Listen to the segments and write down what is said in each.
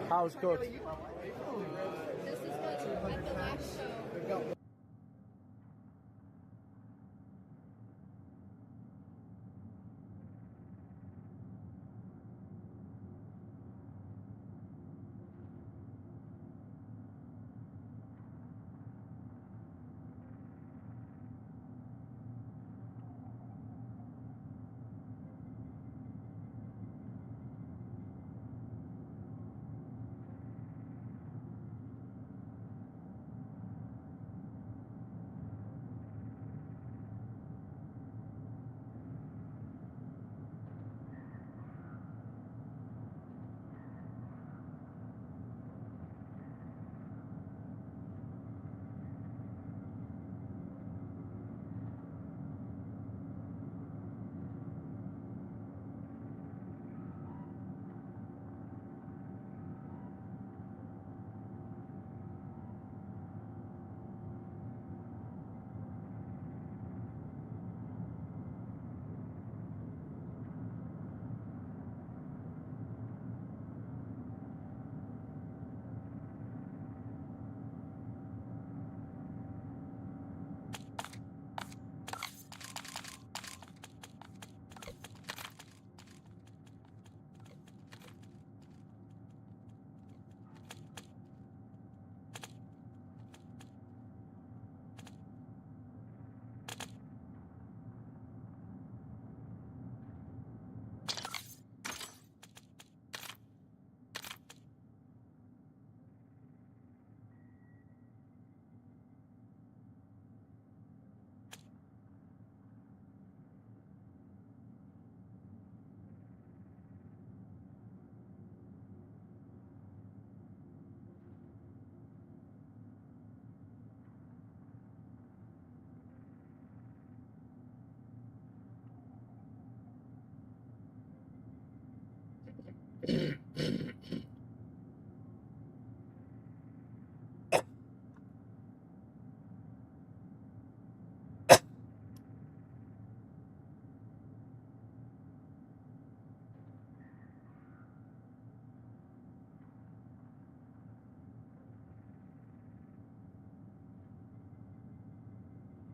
How's good? This is what at the last show.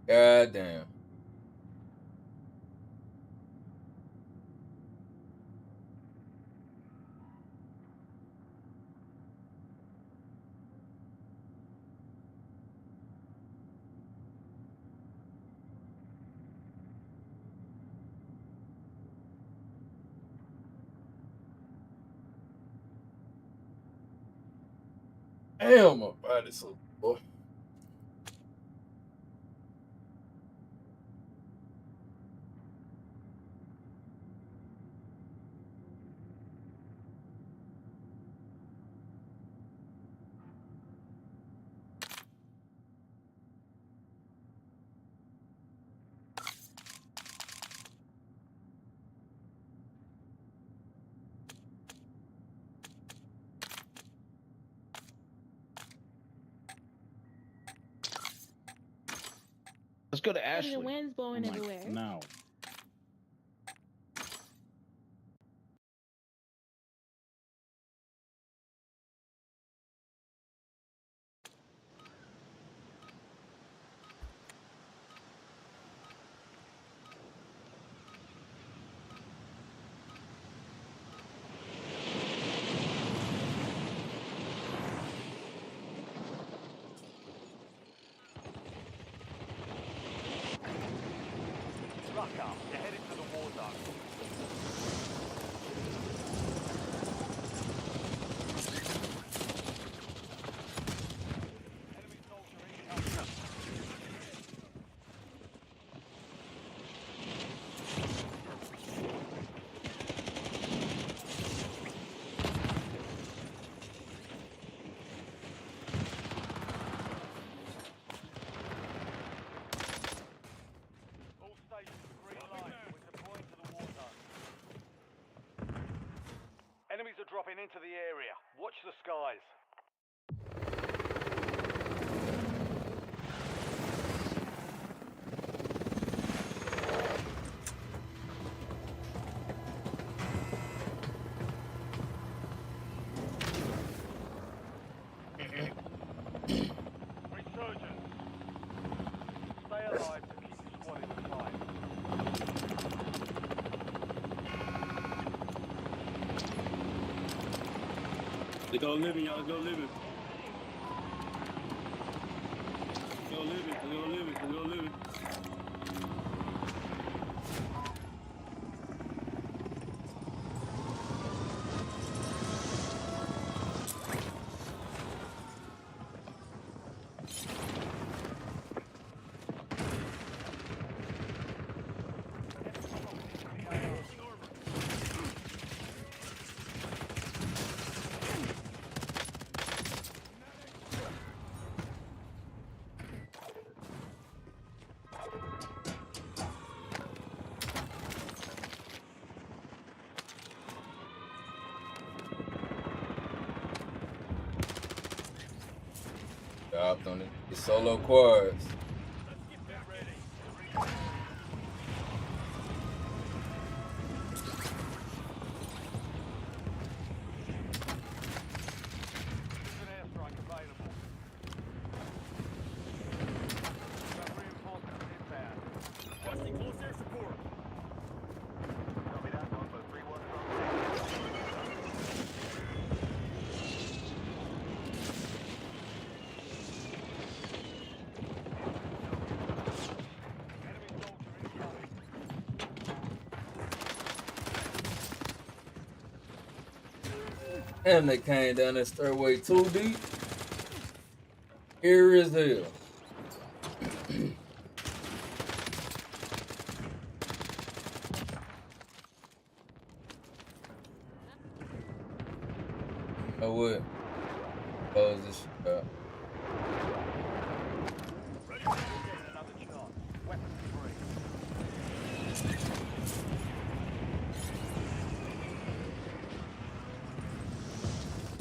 God damn. Damn, my body's so boy. Let's go to Ashley. The wind's blowing everywhere. No. Ruck up. You're headed to the war zone. Enemy soldier incoming. All stations green light. We're deploying to the war zone. Enemies are dropping into the area. Watch the skies. They go living, y'all. Go living. Go living. Go living. Go living. Dropped on it. It's solo quads. Damn, they came down that stairway too deep. Here is hell. Oh what? Close this shit up.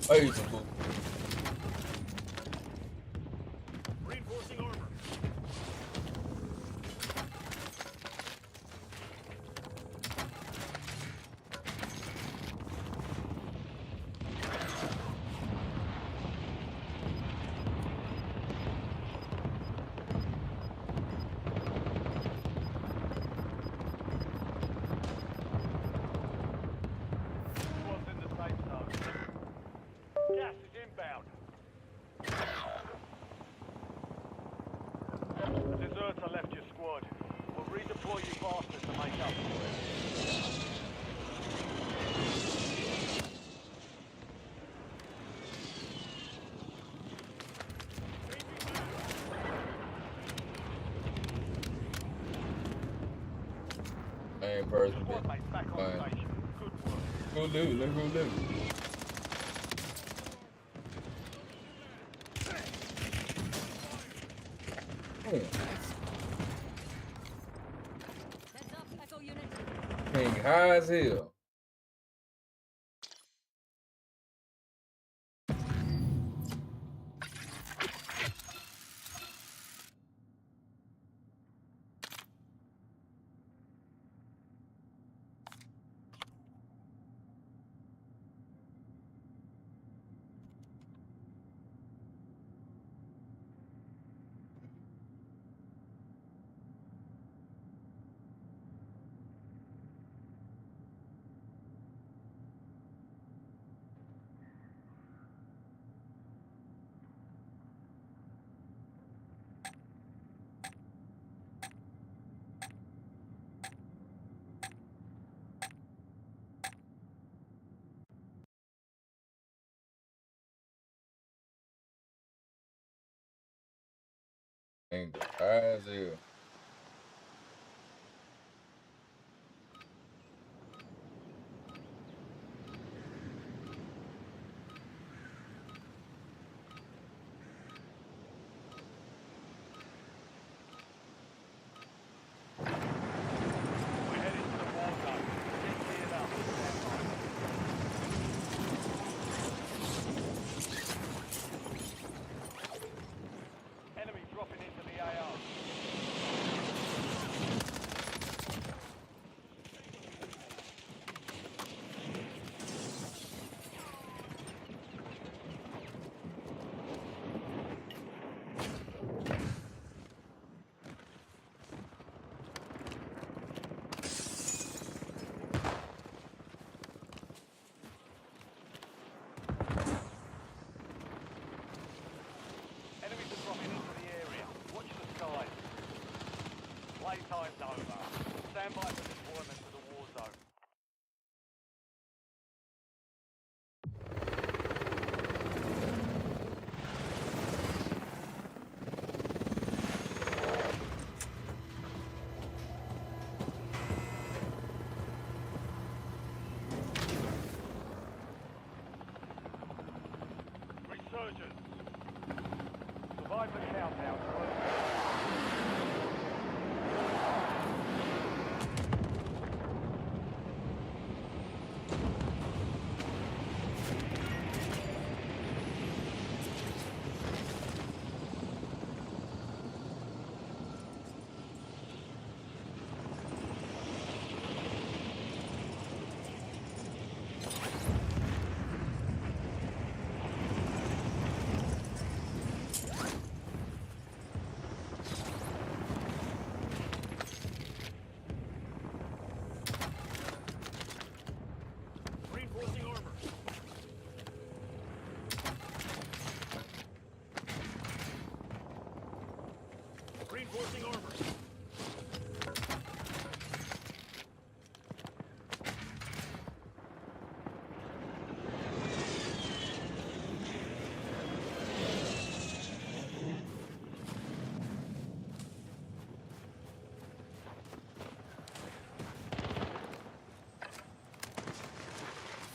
Oh, you some cool. Reinforcing armor. Squad's in the safe zone. Gas is inbound. A deserter left your squad. We'll redeploy you faster to make up for it. Main person, Squad bitch. mates back on Fine. station. Good work. Go live, let's go live. Damn. Heads up, Echo unit. Thing high as hell. Thing high as hell. We're heading to the war zone. Get geared up. Enemy dropping into the AR. is over. Stand by for deployment to the war zone. Resurgence. Survive the countdown. Reinforcing armor. Reinforcing armor.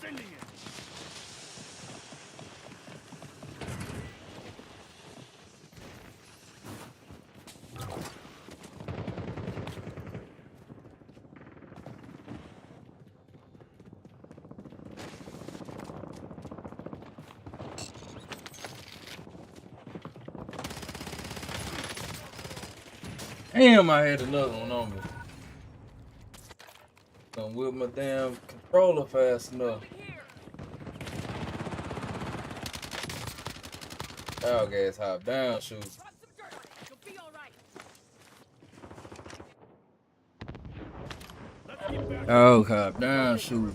Sending it. Damn, I had another one on me. Don't whip my damn controller fast enough. Dog ass hop down, shoot. Drop some dirt on it. You'll be all right. Dog hop down, shoot.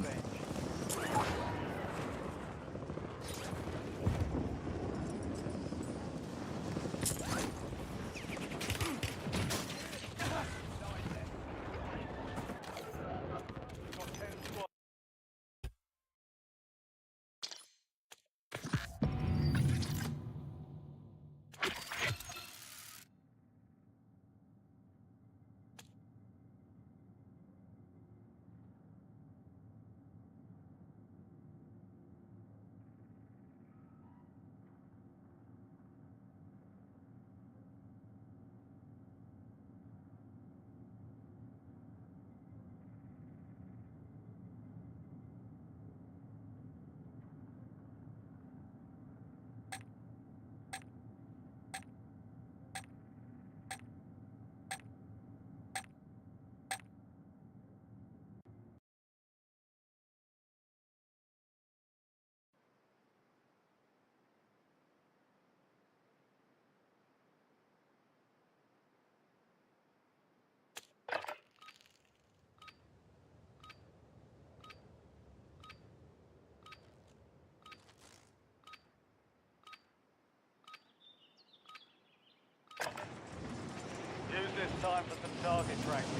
Use this time for some target practice.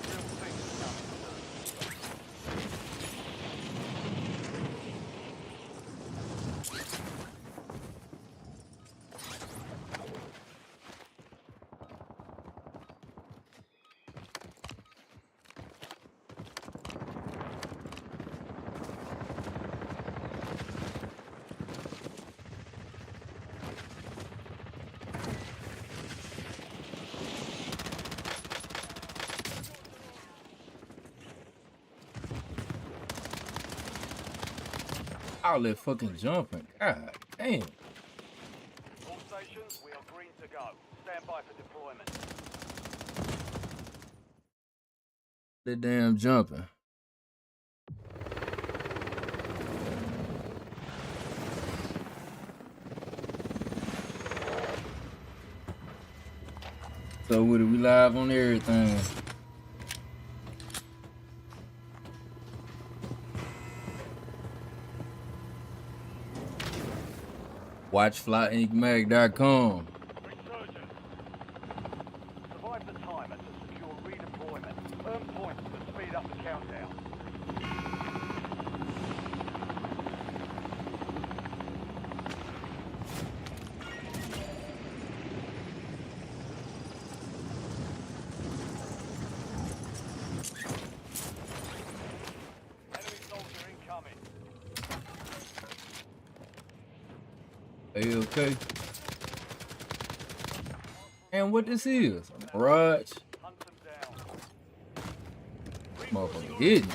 Real things coming soon. All that fucking jumping. God damn. All stations, we are green to go. Stand by for deployment. That damn jumping. So we live on everything. WatchFlyInkMag.com. Resurgence. Survive the timer to secure redeployment up the countdown. Enemy soldier incoming. Are you okay? And what this is? A mirage? Hunt them down. Motherfucker hidden.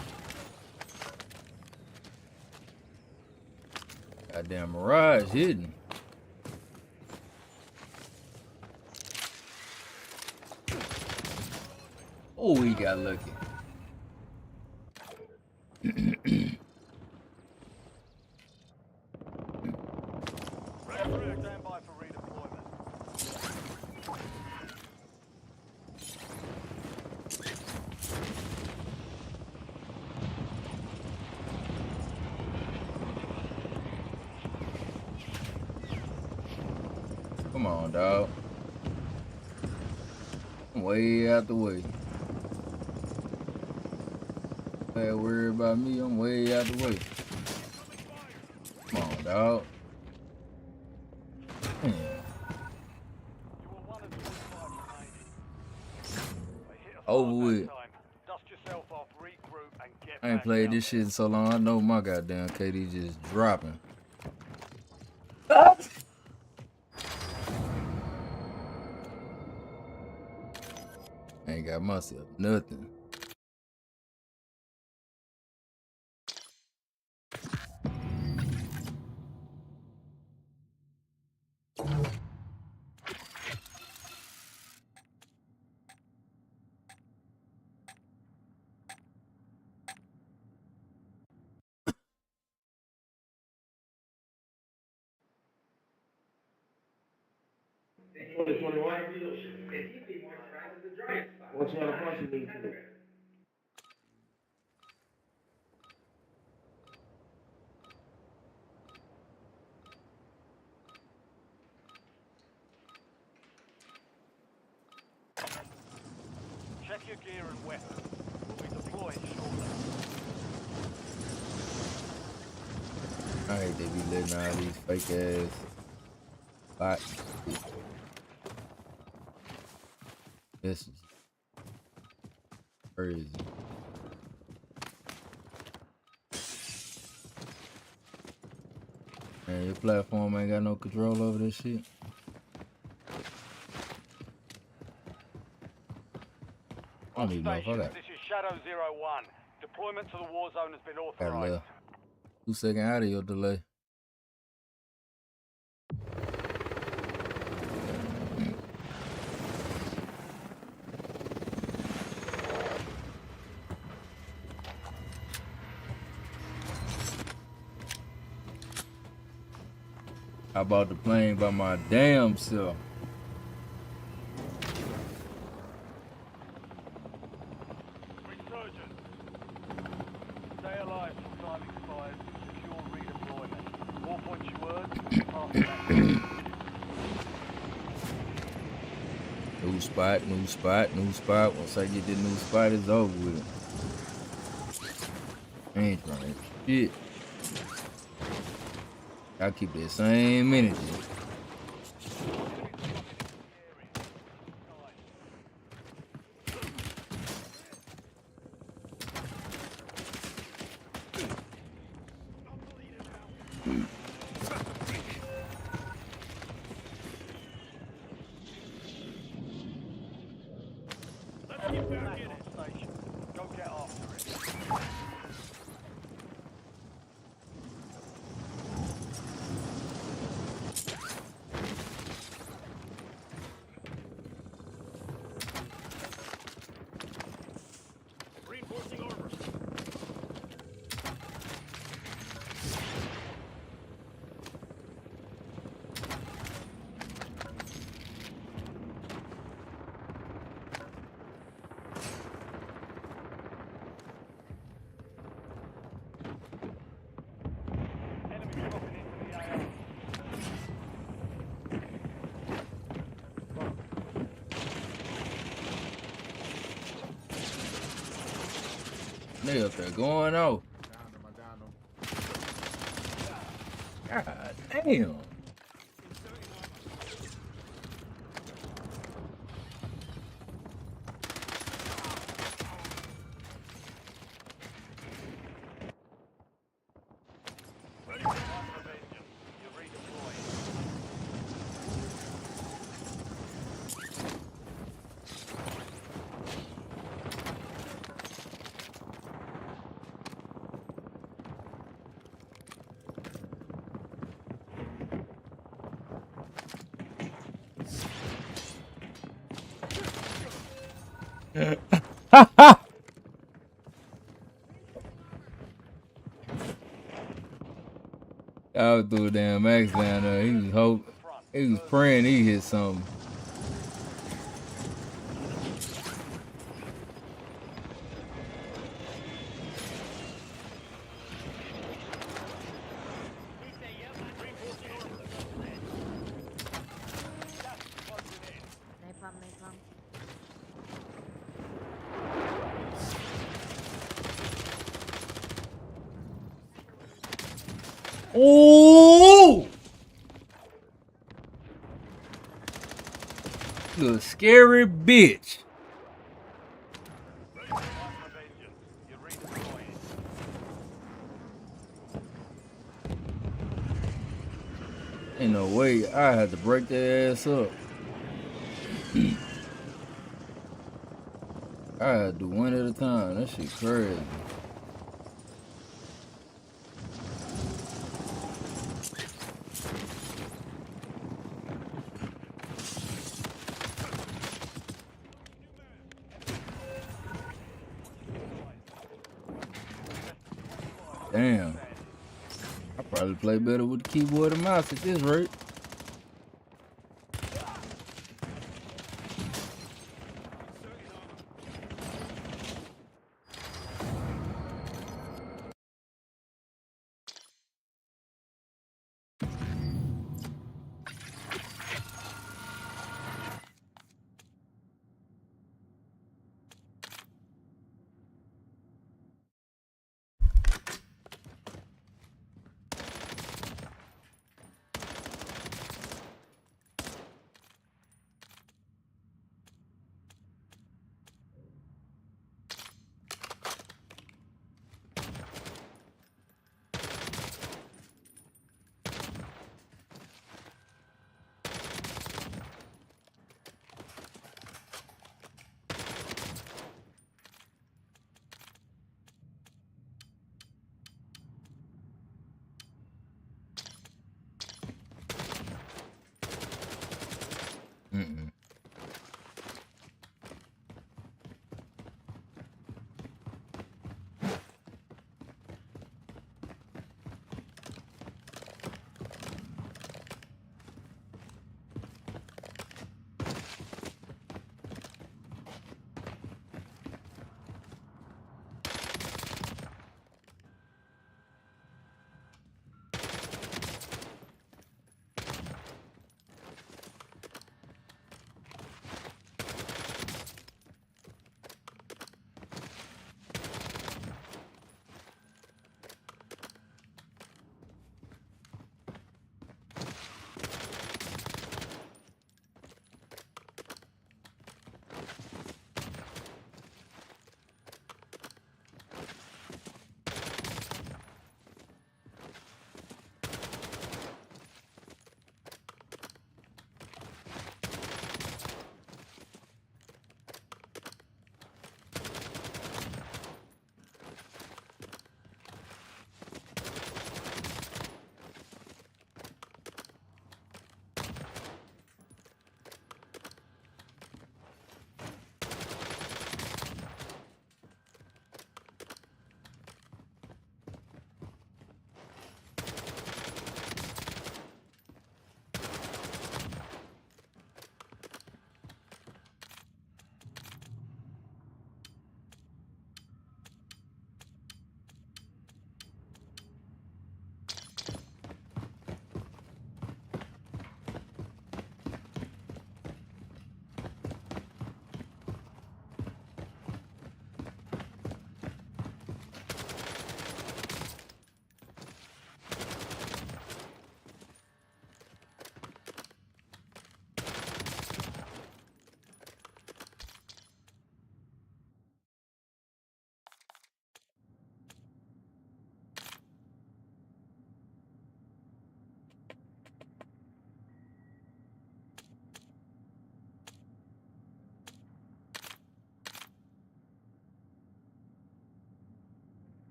Goddamn mirage hidden. Oh, he got lucky. Stand by for redeployment. Come on, dog. I'm way out the way. Don't worry about me. I'm way out the way. Come on, dog. Man, You were one of 25 remaining. They hit a over fire with. that time. Dust yourself off, regroup, and get I ain't back played out this there. shit in so long. I know my goddamn KD just dropping. Ain't got myself nothing. What's the other price you need to do? Check your gear and weapons. We'll be deploying shortly. I hate they be letting all these fake ass bots. This is crazy. Man, your platform ain't got no control over this shit. I don't even know if I Stations, got this is Shadow 01. Deployment to the war zone has been a authorized. 2-second audio delay. I bought the plane by my damn self. Resurgence. Stay alive till time expires. Secure redeployment. More points you earn, half that. New spot, new spot, new spot. Once I get the new spot, it's over with. I ain't trying shit. I keep that same energy. Station. Go get after it. They up there going off. Down them. God damn. You're redeploying. I was through a damn Max down there. He was praying he hit something. Napalm. Oh! You a scary bitch. You're redeploying. Ain't no way I had to break their ass up. I had to do one at a time. That shit crazy. Damn. I probably play better with the keyboard and mouse at this rate.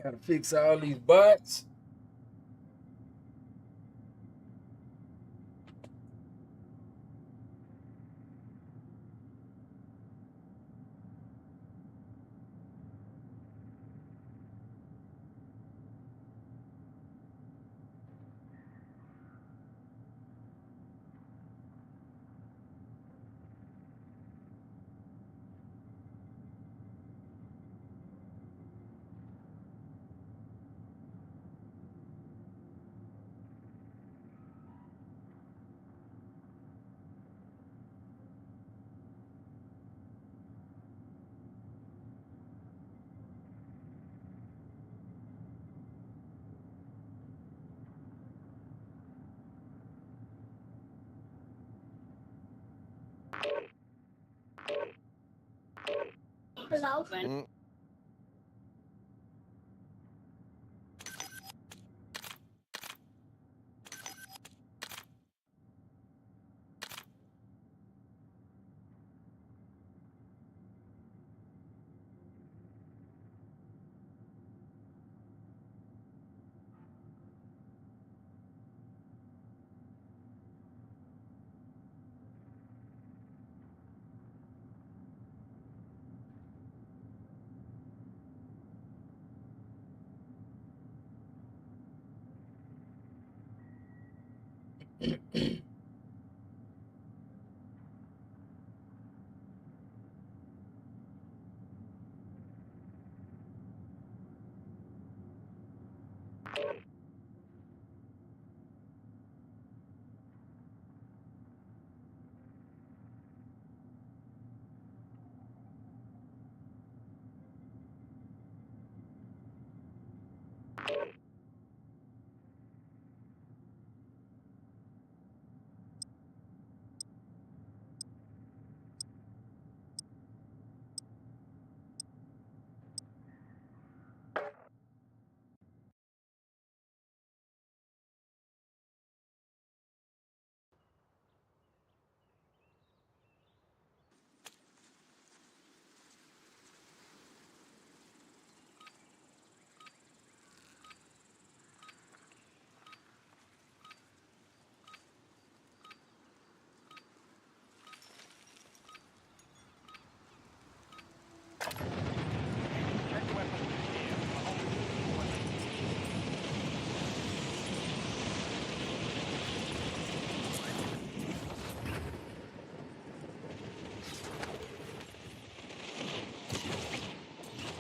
Gotta fix all these bots. Open.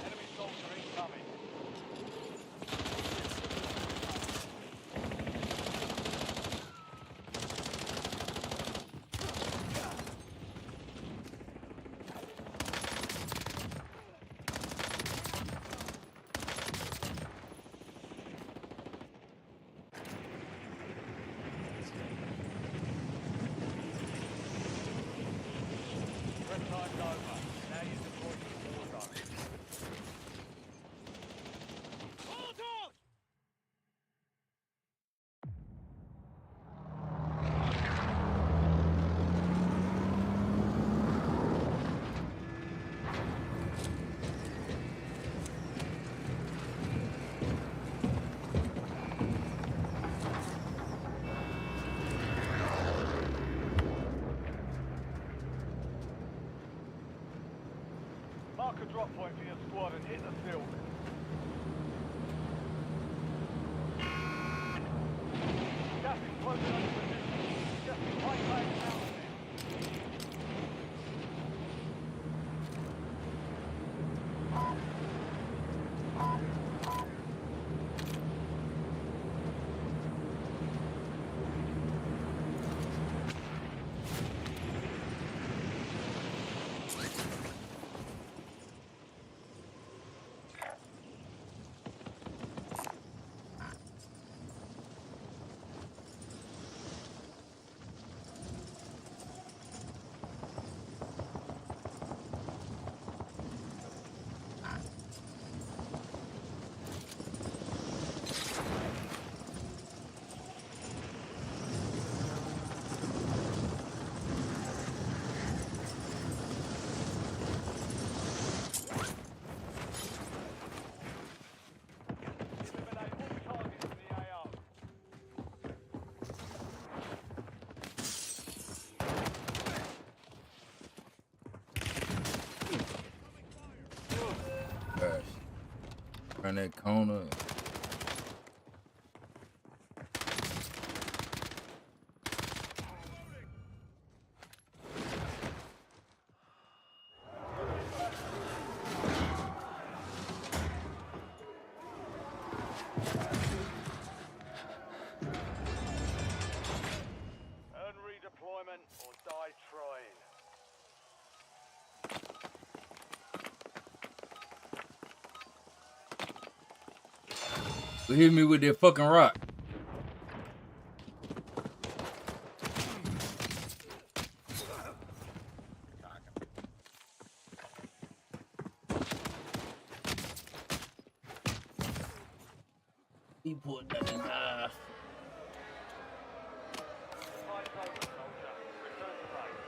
Enemy soldier incoming. Prep time's over. Now you deploy to the war zone. Hold on! Mark a drop point for your squad and hit the field. Gas is closing on your position. Just be right back down there. Around that corner. Earn redeployment or die trying. Hit me with that fucking rock. He pulled that in. Fight's over, soldier. Return to base.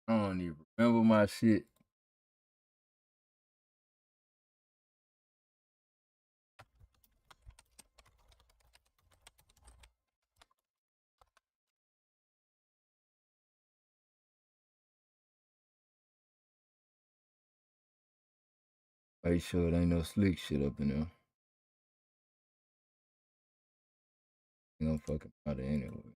I don't even remember my shit. Make sure it ain't no slick shit up in there. Ain't gonna fucking matter anyway.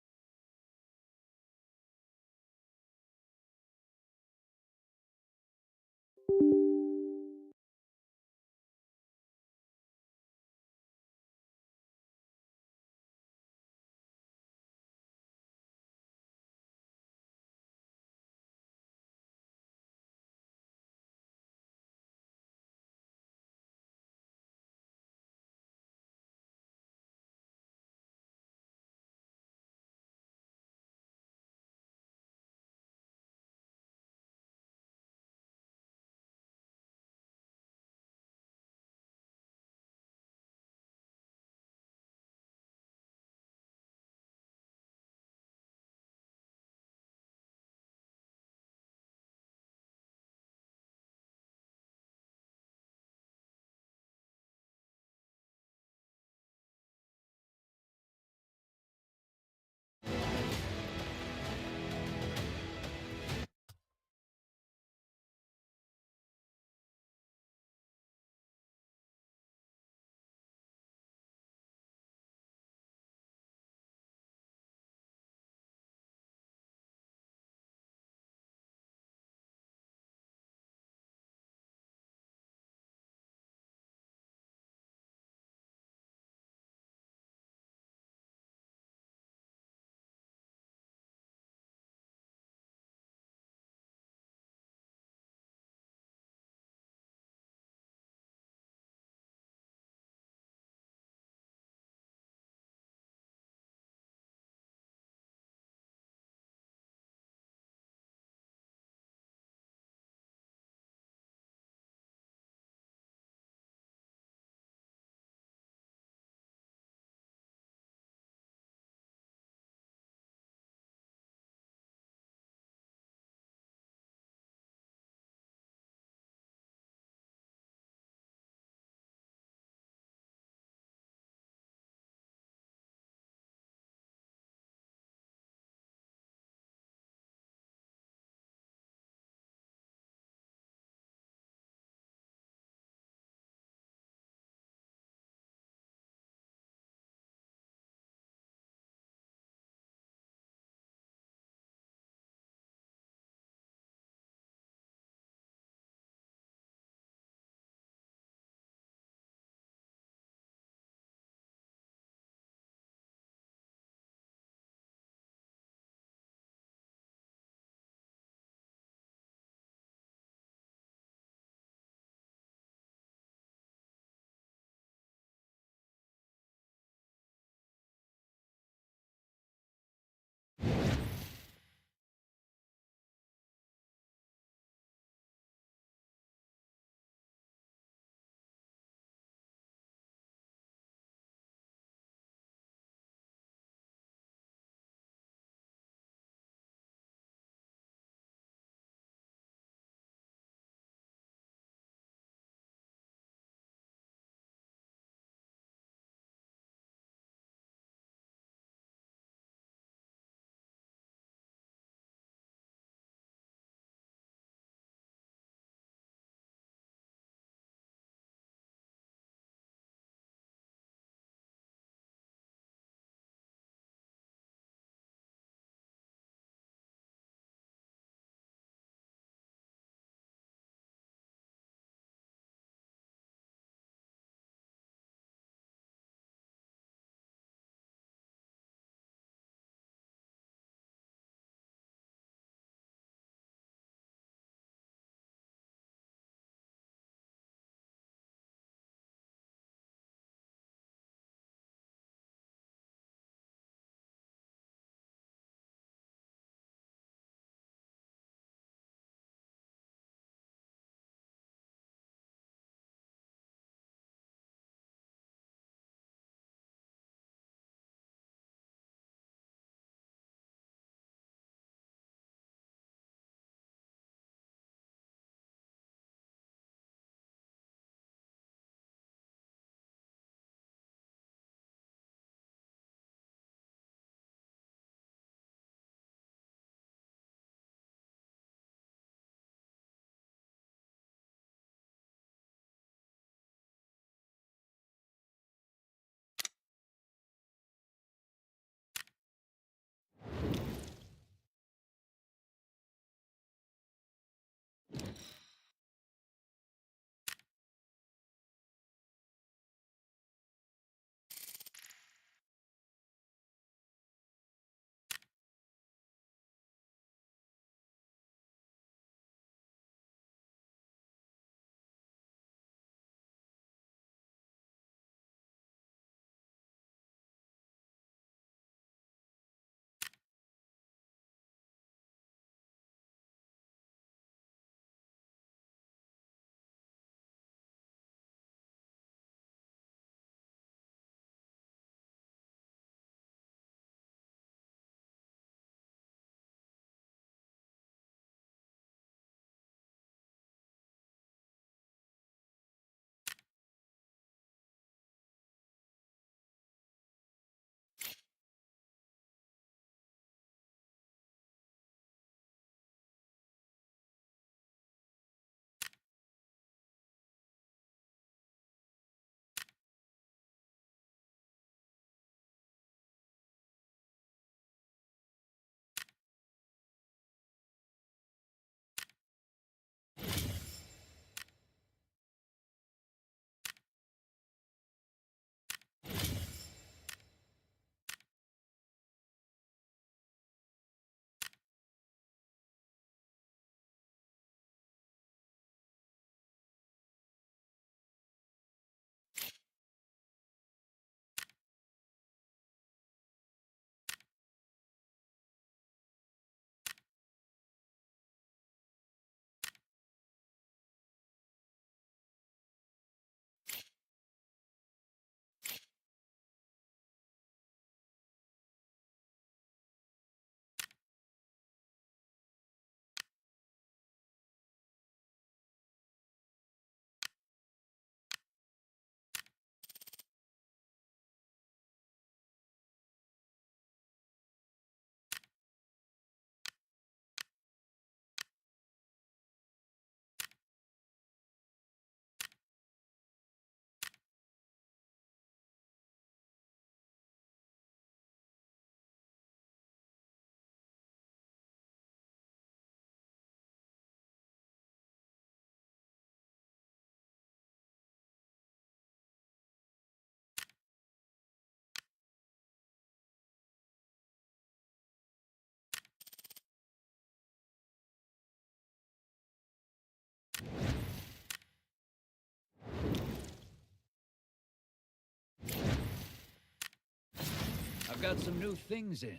I've got some new things in.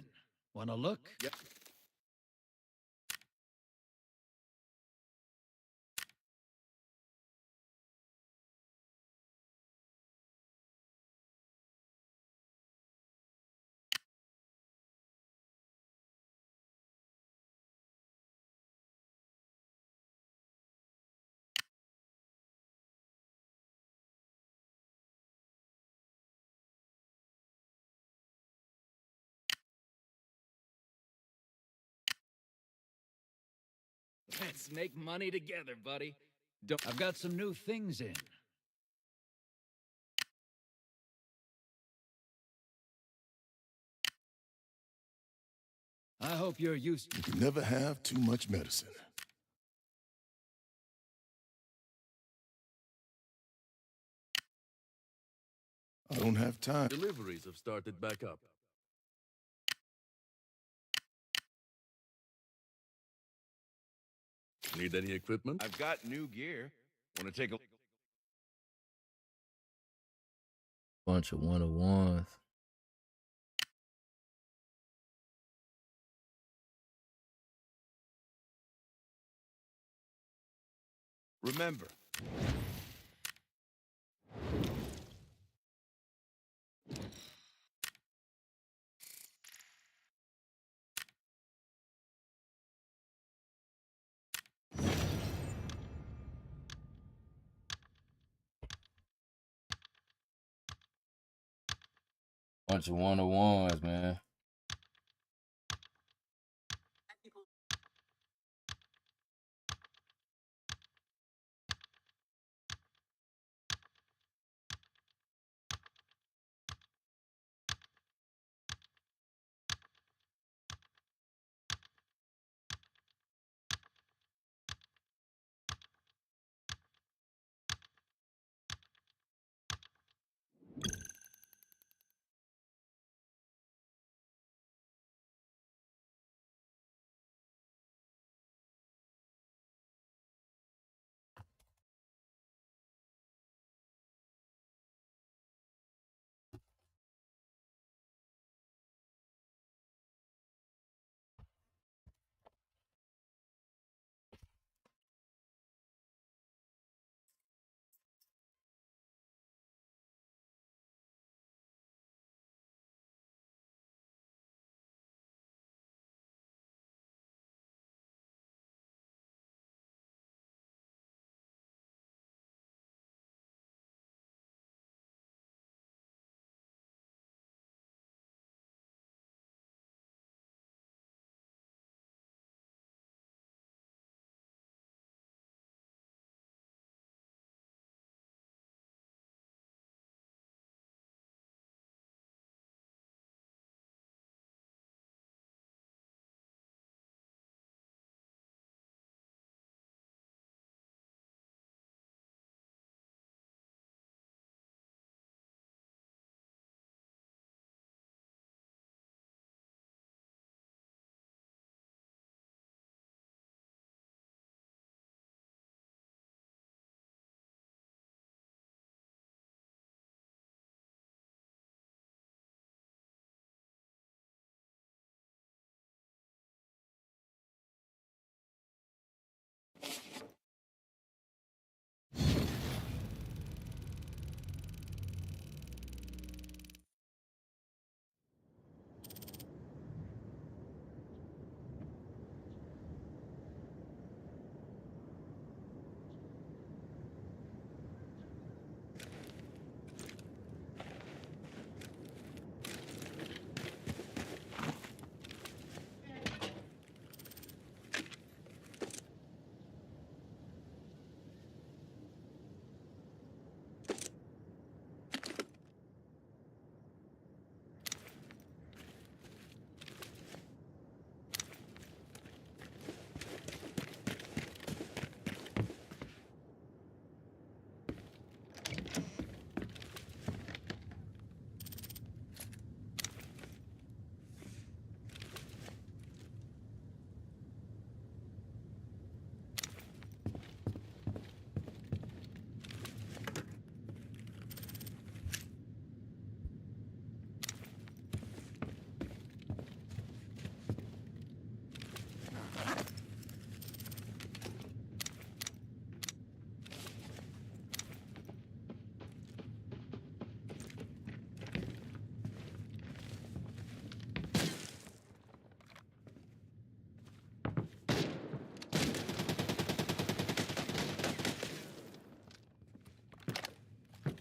Wanna look? Yep. Let's make money together, buddy. I've got some new things in. I hope you're used to. You can never have too much medicine. I don't have time. Deliveries have started back up. Need any equipment? I've got new gear. Want to take a... Bunch of one-on-ones. Remember, Bunch of one-on-ones, man.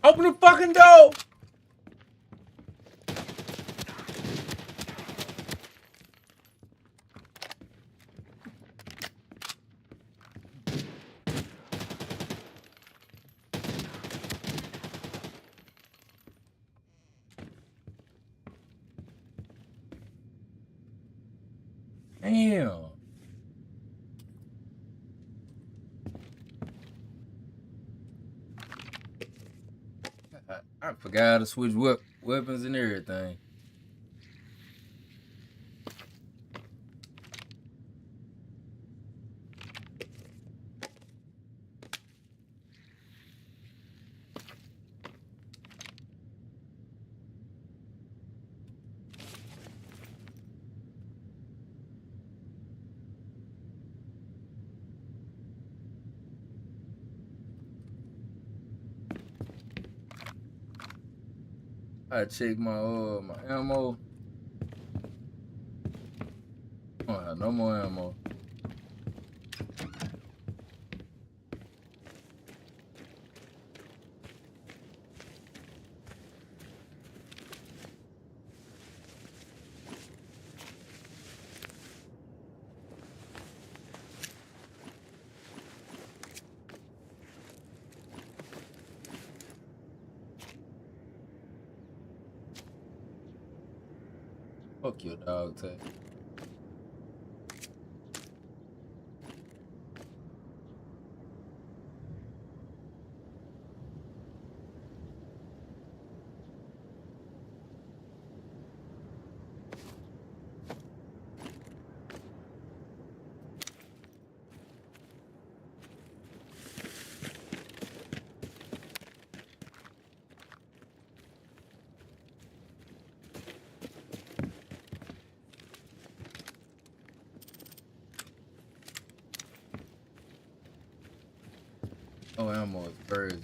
Open the fucking door! Damn. I forgot how to switch weapons and everything. I check my ammo. I don't have no more ammo. Fuck your dog tag. Oh, ammo is crazy.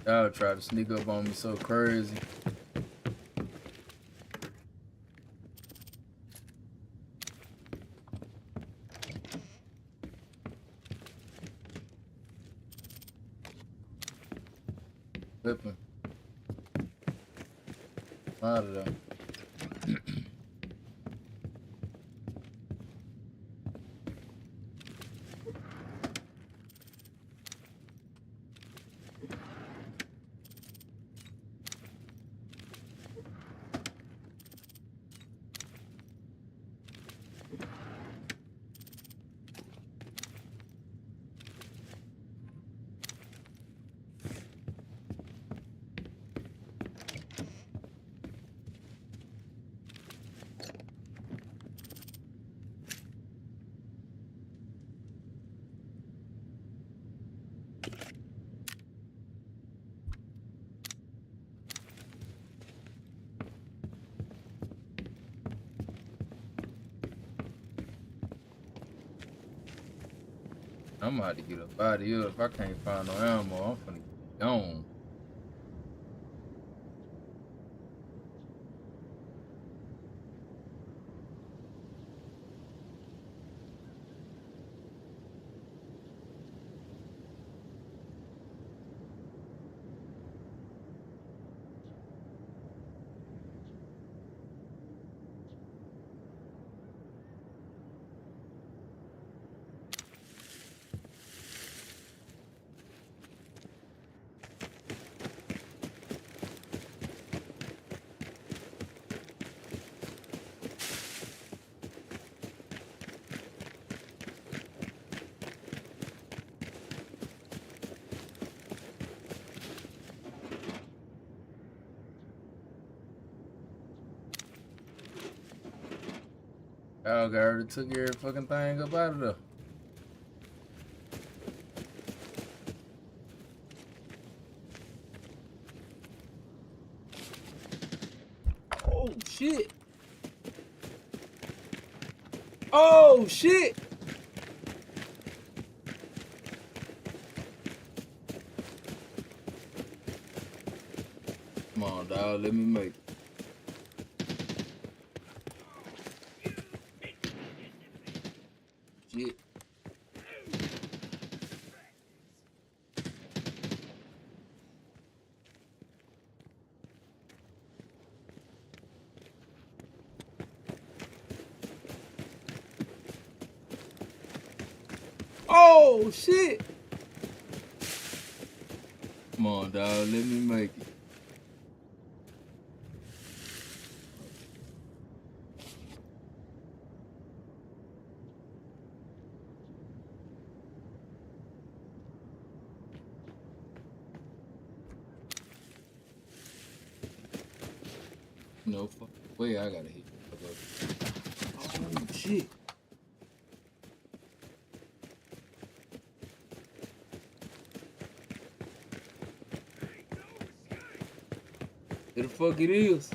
Y'all try to sneak up on me so crazy. Flipping. Out of there. I'm gonna have to get up out of here if I can't find no ammo. I'm finna get gone. Dog already took every fucking thing up out of there. Oh shit! Oh shit! Come on, dog. Let me make it. Shit. Oh, shit. Come on, dog. Let me make it. No fucking way I gotta hit. Oh, shit. Where the fuck it is?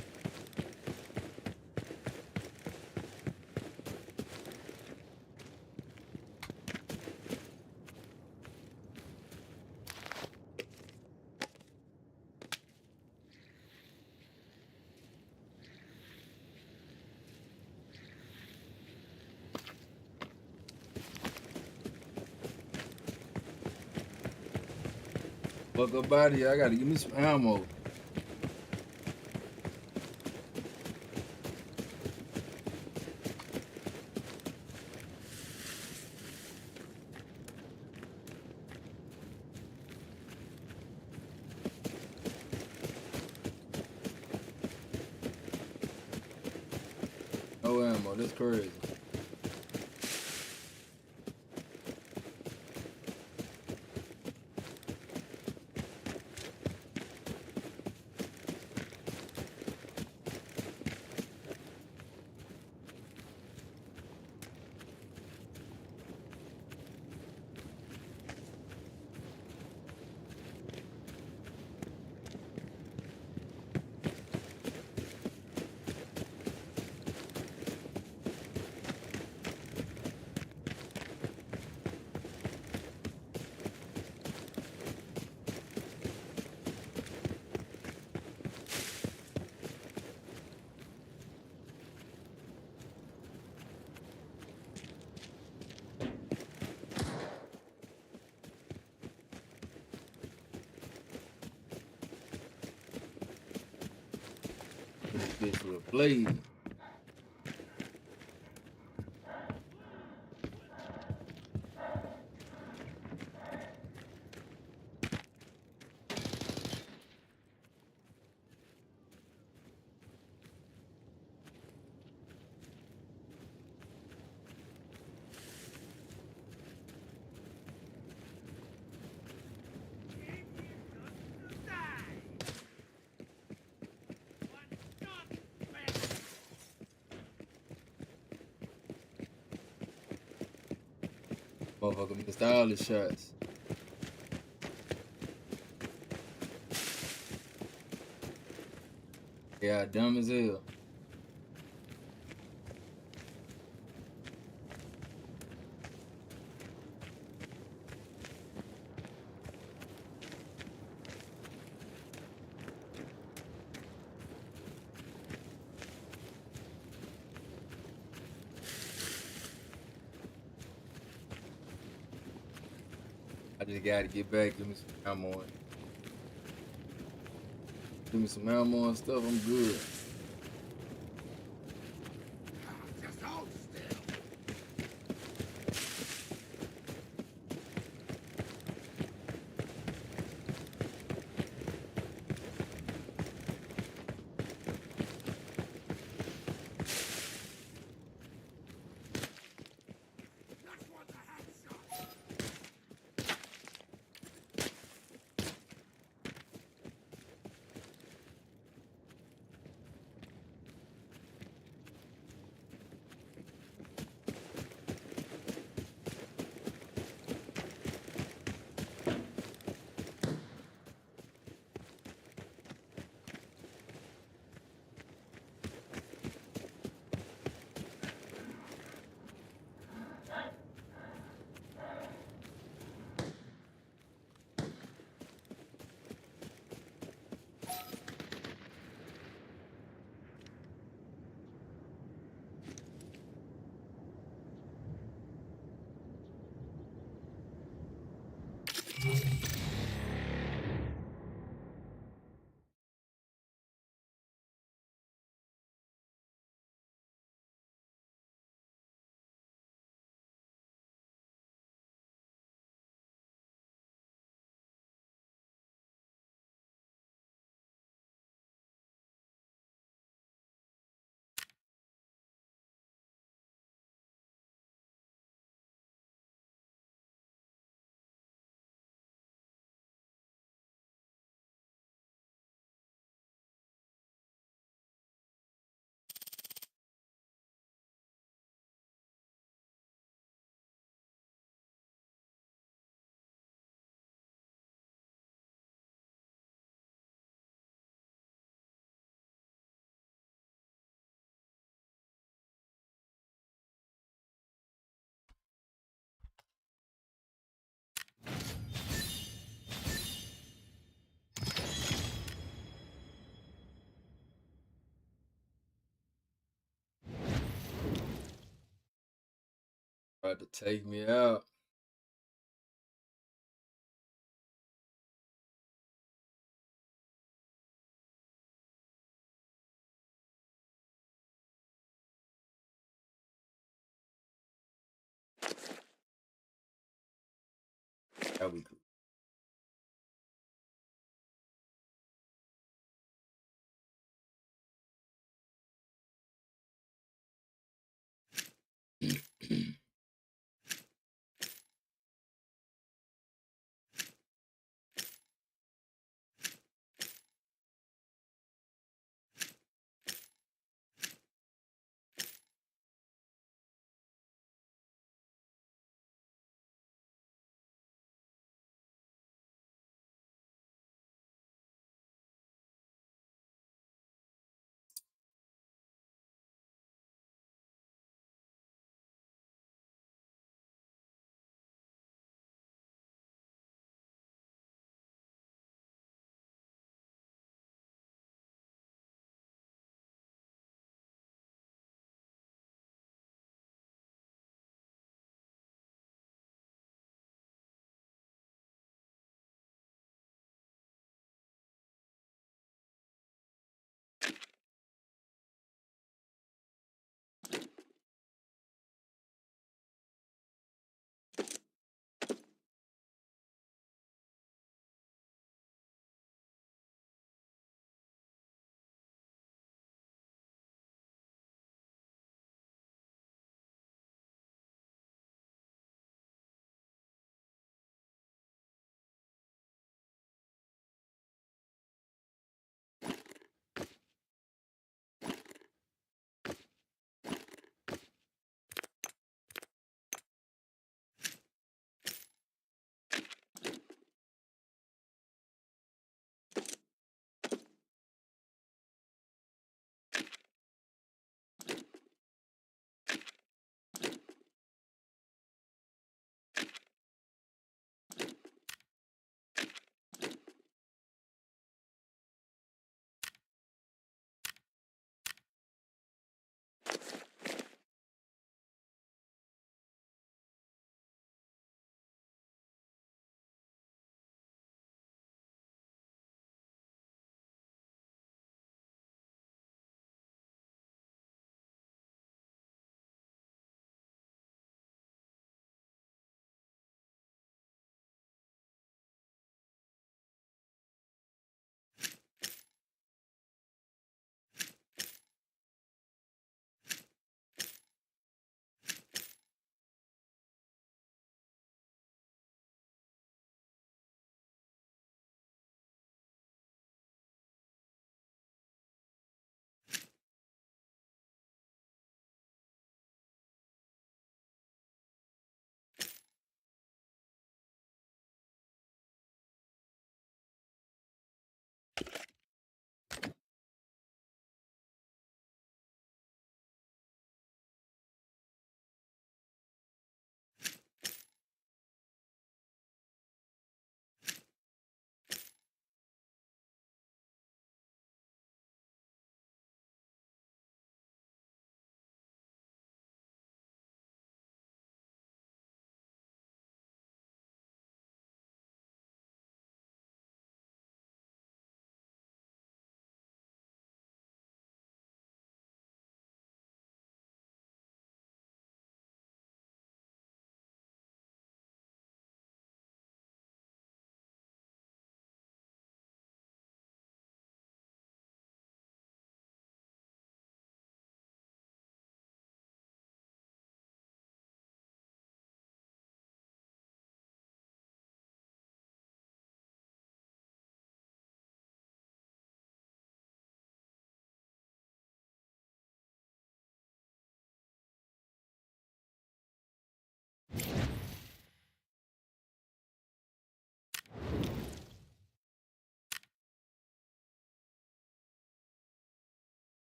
Fuck up out here. I gotta give me some ammo. No ammo. That's crazy. This bitch with a blade. Motherfucker missed all the shots. Yeah, dumb as hell. I just gotta get back, give me some ammo. Give me some ammo and stuff, I'm good. About to take me out. That we cool.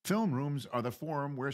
Film rooms are the forum where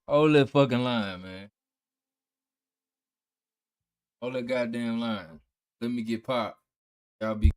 Hold that fucking line, man. Hold that goddamn line. Let me get popped. Y'all be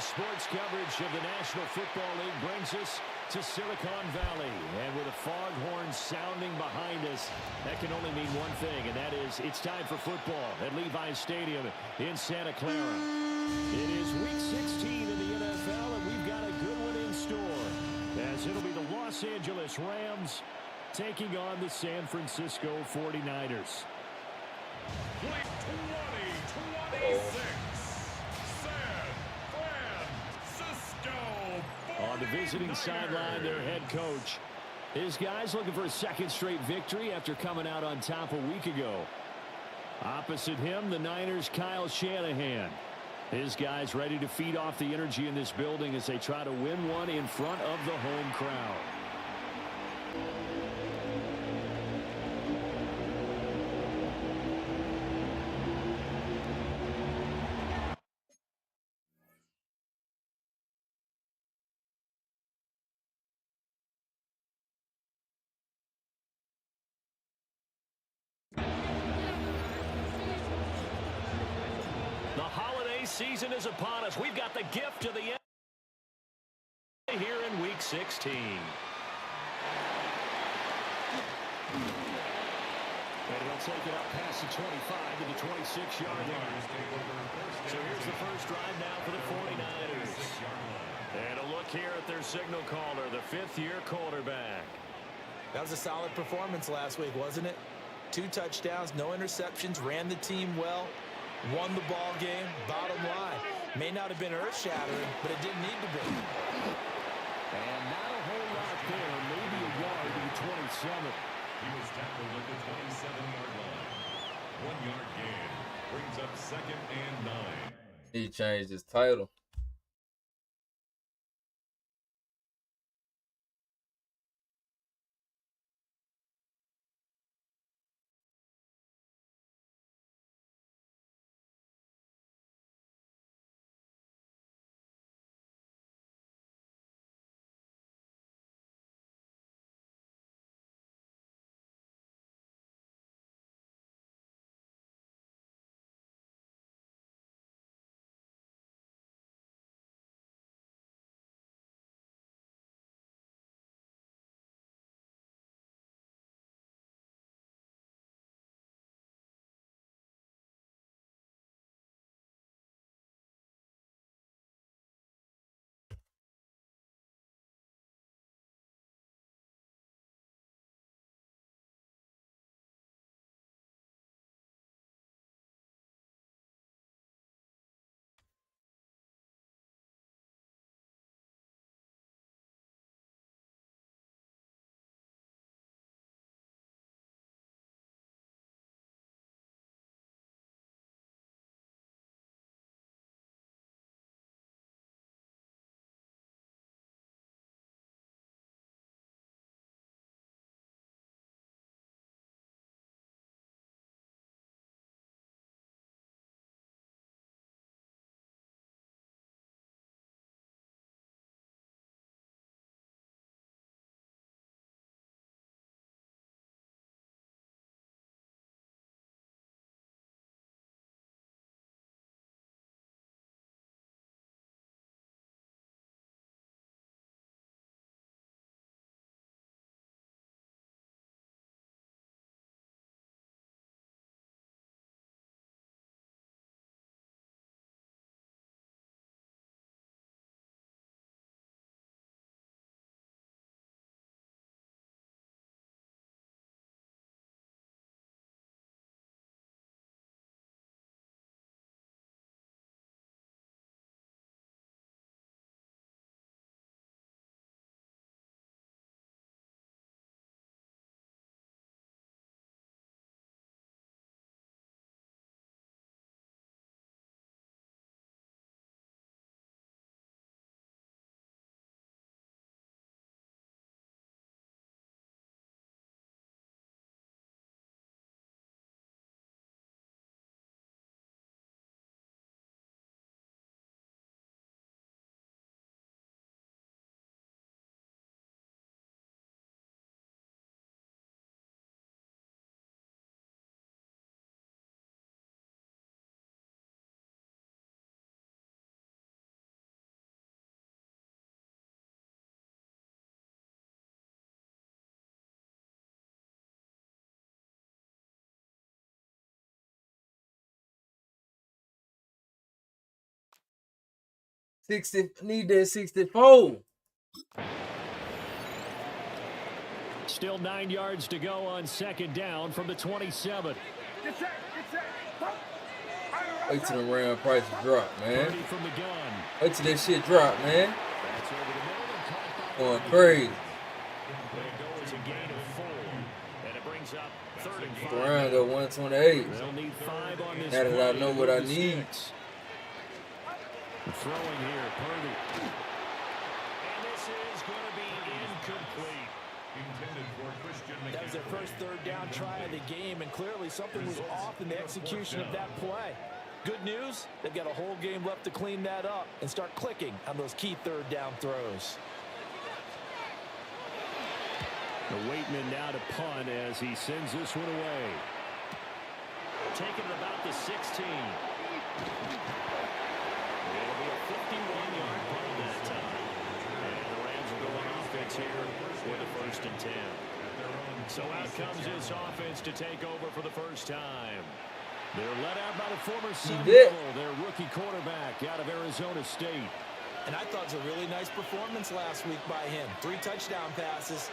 sports coverage of the National Football League brings us to Silicon Valley. And with a foghorn sounding behind us, that can only mean one thing, and that is it's time for football at Levi's Stadium in Santa Clara. It is Week 16 in the NFL, and we've got a good one in store, as it'll be the Los Angeles Rams taking on the San Francisco 49ers. Week 2026. On the visiting sideline, their head coach. His guys looking for a second straight victory after coming out on top a week ago. Opposite him, the Niners' Kyle Shanahan. His guys ready to feed off the energy in this building as they try to win one in front of the home crowd. The holiday season is upon us. We've got the gift of the end here in Week 16. And he'll take it up past the 25 to the 26-yard line. So here's the first drive now for the 49ers. And a look here at their signal caller, the fifth-year quarterback. That was a solid performance last week, wasn't it? 2 touchdowns, no interceptions, ran the team well. Won the ball game, bottom line. May not have been earth-shattering, but it didn't need to be. And not a whole lot there, maybe a yard to the 27. He was tackled at the 27-yard line. 1-yard gain brings up 2nd and 9. He changed his title. 60. Need that 64. Still 9 yards to go on second down from the 27. Wait till the round prices drop, man. From the gun. Wait till that shit drop, man. Going crazy. It's a gain of 4, and it brings up 3rd and 5. Round up 128. They'll need 5 on this. Now that I know what I need. Throwing here, Purdy. And this is going to be incomplete. That was their first 3rd down try of the game, and clearly something was off in the execution of that play. Good news, they've got a whole game left to clean that up and start clicking on those key 3rd down throws. The Waitman now to punt as he sends this one away. Taking it about the 16. It'll be a 51-yard punt that time. And the Rams will go on offense here for the 1st and 10. So out comes this offense to take over for the first time. They're led out by the former Sun Devil, their rookie quarterback out of Arizona State. And I thought it was a really nice performance last week by him. 3 touchdown passes.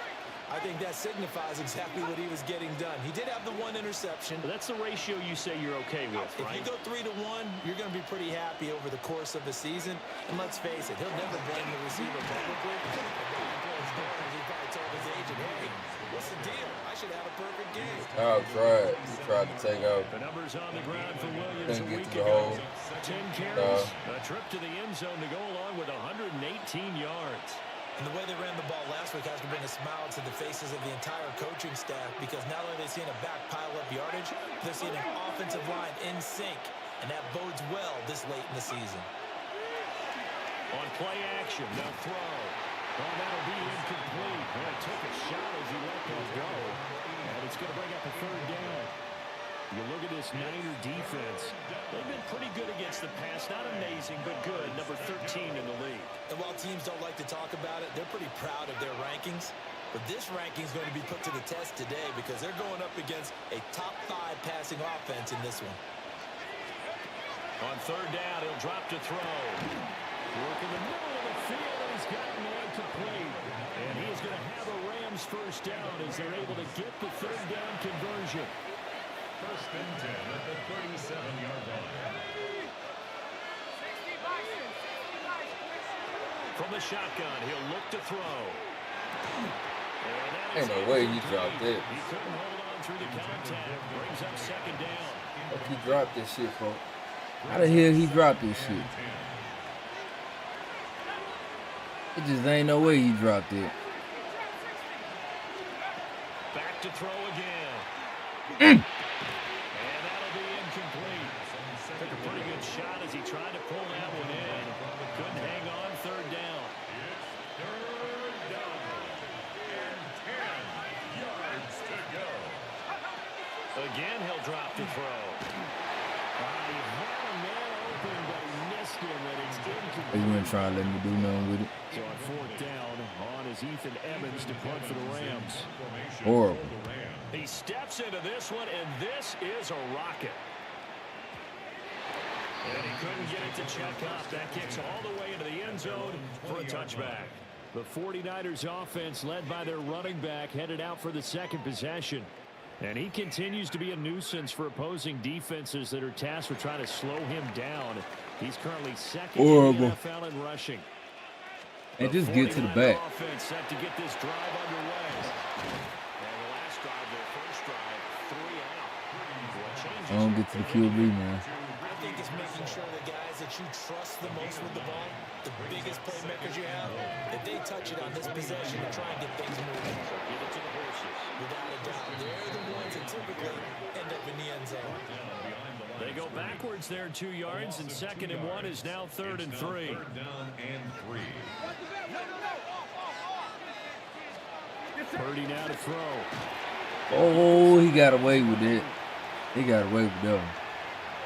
I think that signifies exactly what he was getting done. He did have the 1 interception. That's the ratio you say you're okay with, right? If you go 3-1, you're going to be pretty happy over the course of the season. And let's face it, he'll never blame the receiver publicly. He probably told his agent, hey, what's the deal? I should have a perfect game. Oh, tried to take out. The numbers on the ground for Williams a week ago. 10 carries, a trip to the end zone to go along with 118 yards. And the way they ran the ball last week has to bring a smile to the faces of the entire coaching staff, because not only are they seeing a back pile up yardage, they're seeing an offensive line in sync, and that bodes well this late in the season. On play action, they'll throw. Oh, that'll be incomplete. Well, took a shot as he let that go, and it's going to bring up a 3rd down. You look at this Niner defense. They've been pretty good against the pass. Not amazing, but good. Number 13 in the league. And while teams don't like to talk about it, they're pretty proud of their rankings. But this ranking is going to be put to the test today because they're going up against a top 5 passing offense in this one. On 3rd down, he'll drop to throw. Work in the middle of the field, and he's gotten the incomplete. And he is going to have a Rams 1st down as they're able to get the 3rd down conversion. 1st and 10 at the 37-yard line. From the shotgun, he'll look to throw. Ain't no way he dropped it. He couldn't hold on through the contact. Brings up 2nd down. Look, he dropped this shit, folks. How the hell he dropped this shit? It just ain't no way he dropped it. Back to throw again. And that'll be incomplete. Took a pretty good shot as he tried to pull that one in. Couldn't hang on 3rd down. It's 3rd down. And 10 yards to go. Again, he'll drop to throw. He had a man open, but he missed him, and it's incomplete. You ain't trying to let me do nothing with it. So on 4th down, on is Ethan Evans to punt for the Rams. Horrible. He steps into this one, and this is a rocket. And he couldn't get it to check up. That kicks all the way into the end zone for a touchback. The 49ers offense, led by their running back, headed out for the 2nd possession. And he continues to be a nuisance for opposing defenses that are tasked with trying to slow him down. He's currently 2nd in the NFL in rushing. And just get to the back. Offense set to get this drive underway. And the last drive, their first drive, 3 out. I don't get to the QB, man. I think it's making sure the guys that you trust the most with the ball, the biggest playmakers you have, if they touch it on this possession to try and get things moving. Give it to the horses. Without a doubt, they're the ones that typically end up in the end zone. They go backwards there 2 yards, and 2nd and 1 is now 3rd and 3. 3rd down and 3. Purdy now to throw. Oh, he got away with it. He got away with that one.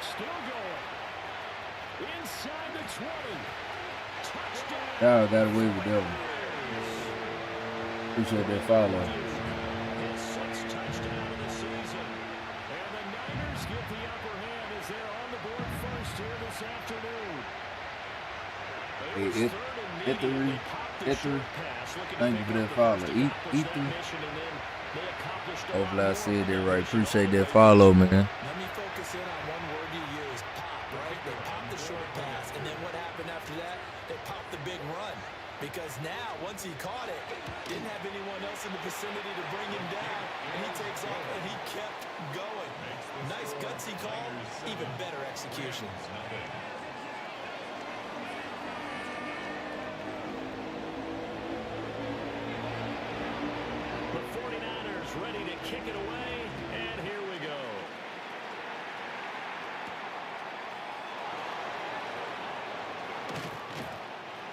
Still going. Inside the 20. Touchdown. Y'all got away with that one. Appreciate that follow. His 6th touchdown of the season. And the Niners get the upper hand as they're on the board first here this afternoon. Hey, Ethery. Thank you for that follow. Ether. Hopefully I said that right. Appreciate that follow, man. Let me focus in on one word you use, pop, right? They popped the short pass, and then what happened after that? They popped the big run. Because now, once he caught it, didn't have anyone else in the vicinity to bring him down, and he takes off, and he kept going. Nice gutsy call, even better execution. The 49ers ready to kick it away, and here we go.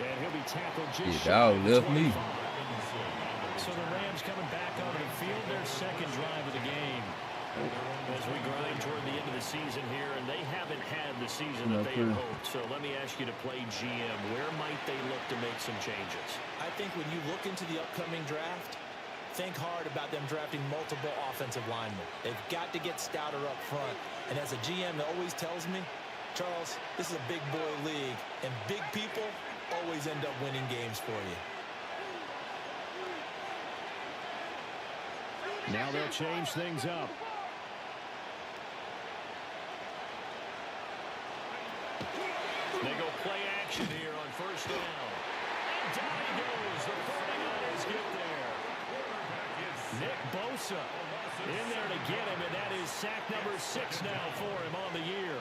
And he'll be tackled just y'all left me. So the Rams coming back onto the field, their second drive of the game. As we grind toward the end of the season here, and they haven't had the season that they had hoped. So let me ask you to play GM. Where might they look to make some changes? I think when you look into the upcoming draft, think hard about them drafting multiple offensive linemen. They've got to get stouter up front. And as a GM that always tells me, Charles, this is a big boy league, and big people always end up winning games for you. Now they'll change things up. They go play action here on first down. And down he goes. The 49ers get there. Nick Bosa in there to get him, and that is sack number 6 now for him on the year.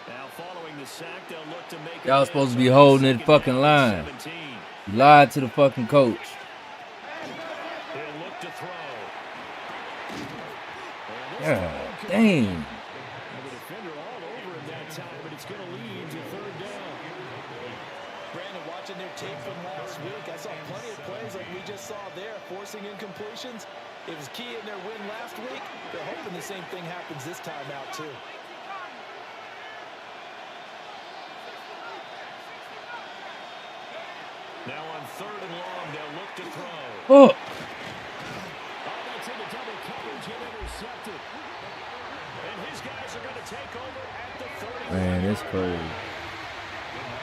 Now following the sack, they'll look to make y'all supposed to be holding that fucking line. You lied to the fucking coach. They'll look to throw. God dang. The defender all over him that time, but it's going to lead to third down. Brandon, watching their tape from last week, I saw plenty of plays like we just saw there, forcing incompletions. It was key in their win last week. They're hoping the same thing happens this time out, too. Now on third and long, they'll look to throw. Oh. That's into double coverage and intercepted. And his guys are going to take over at the 30. Man, that's crazy. Well,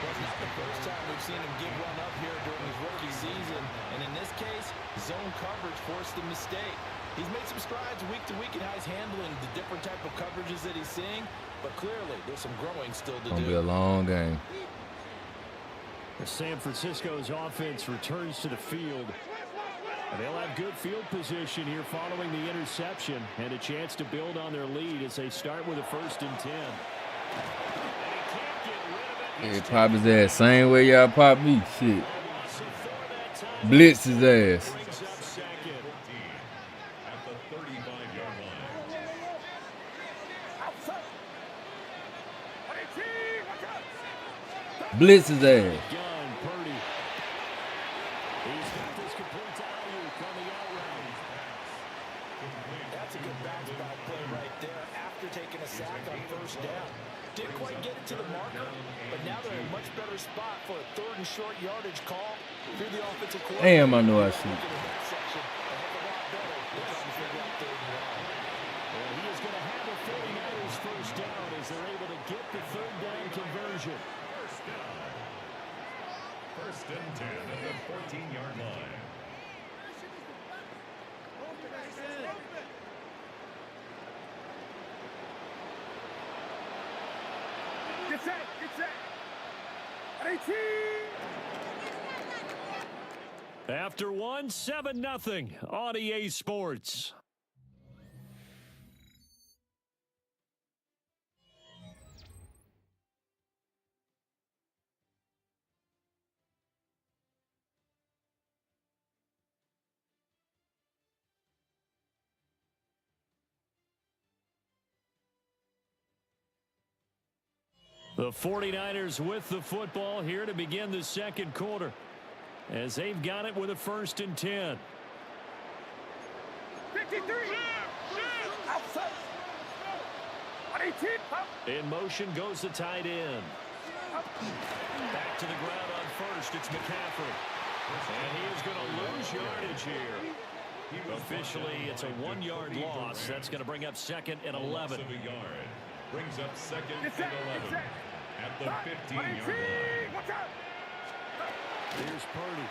it's not the first time we've seen him give one up here during his rookie season. And in this case, zone coverage forced the mistake. He's made some strides week to week in how he's handling the different type of coverages that he's seeing. But clearly, there's some growing still to do. Gonna be a long game. San Francisco's offense returns to the field. They'll have good field position here following the interception and a chance to build on their lead as they start with a 1st and 10. Hey, pop his ass. Same way y'all pop me. Shit. Blitz his ass. Blitz his ass. That's a good bounce back play right there after taking a sack on first down. Didn't quite get it to the marker, but now they're in a much better spot for a 3rd and short yardage call through the offensive coordinator. Damn, I know I should. He is going to have a 49ers first down as they're able to get the 3rd down conversion. First and 10 at the 14-yard line. Get set, get set. At 18. After one, 7-0 on EA Sports. The 49ers with the football here to begin the second quarter as they've got it with a 1st and 10. 53. Outside. 18. In motion goes the tight end. Back to the ground on first. It's McCaffrey. And he is going to lose yardage here. Officially, it's a 1-yard loss. That's going to bring up 2nd and 11. Brings up 2nd and 11 at the 15-yard line. Here's Purdy.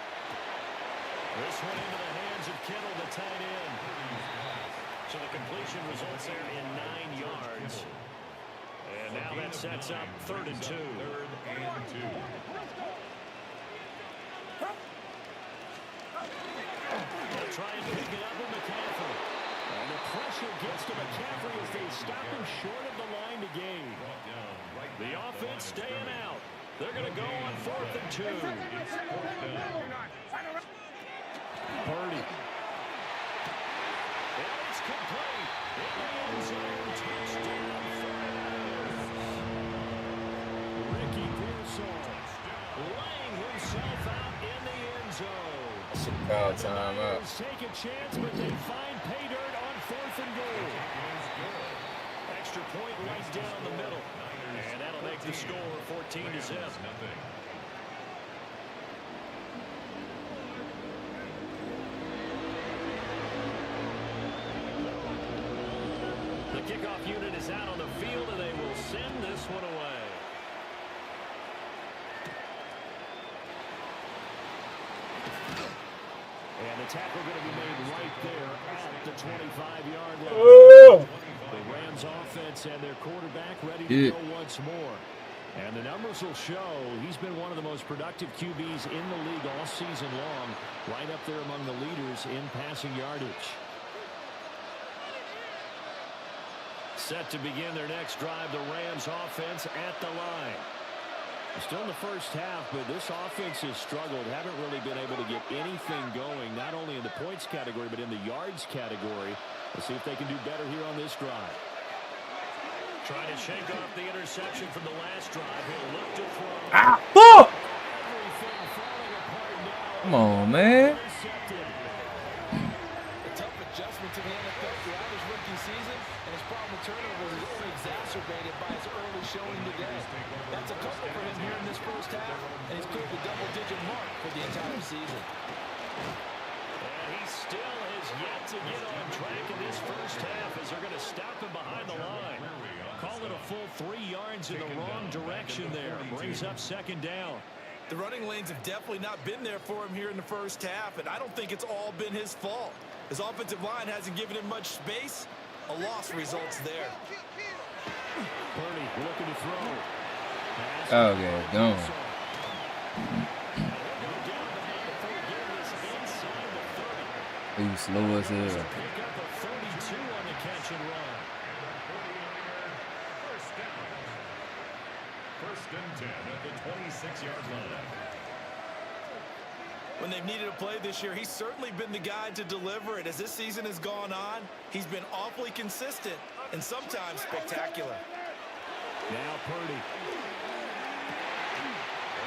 This one into the hands of Kittle, the tight end. So the completion results there in 9 yards. And now that sets up 3rd and 2. 3rd and 2. They'll try and pick it up with McCaffrey. And the pressure gets to McCaffrey as they stop him short of the line to gain. The offense staying out. They're going to go on 4th and 2. Purdy. And it's complete. In the end zone, touchdown. Ricky Pearsall laying himself out in the end zone. Call time out. Take a chance, but they find pay dirt on 4th and goal. Extra point right down the middle. And that'll make the score 14-0. The kickoff unit is out on the field, and they will send this one away. And the tackle going to be made right there at the 25-yard line. The Rams offense and their quarterback ready to go once more. And the numbers will show he's been one of the most productive QBs in the league all season long, right up there among the leaders in passing yardage. Set to begin their next drive, the Rams offense at the line. Still in the first half, but this offense has struggled. Haven't really been able to get anything going, not only in the points category, but in the yards category. Let's see if they can do better here on this drive. Trying to shake off the interception from the last drive. He'll look to throw. Ah, fuck! Come on, man. A tough adjustment to the NFL throughout his rookie season, and his problem with turnovers is only exacerbated by his early showing today. That's a couple for him here in this first half, and he's cleared the double-digit mark for the entire season. And he still has yet to get on track in this first half as they're going to stop him behind the line. Call it a full 3 yards in the wrong direction there. Brings up 2nd down. The running lanes have definitely not been there for him here in the first half, and I don't think it's all been his fault. His offensive line hasn't given him much space. A loss results there. Purdy looking to throw. Okay, gone. He's slow as hell. Pick up a 32 on the catch and run. First and 10 at the 26-yard line. When they've needed a play this year, he's certainly been the guy to deliver it. As this season has gone on, he's been awfully consistent and sometimes spectacular. Now Purdy.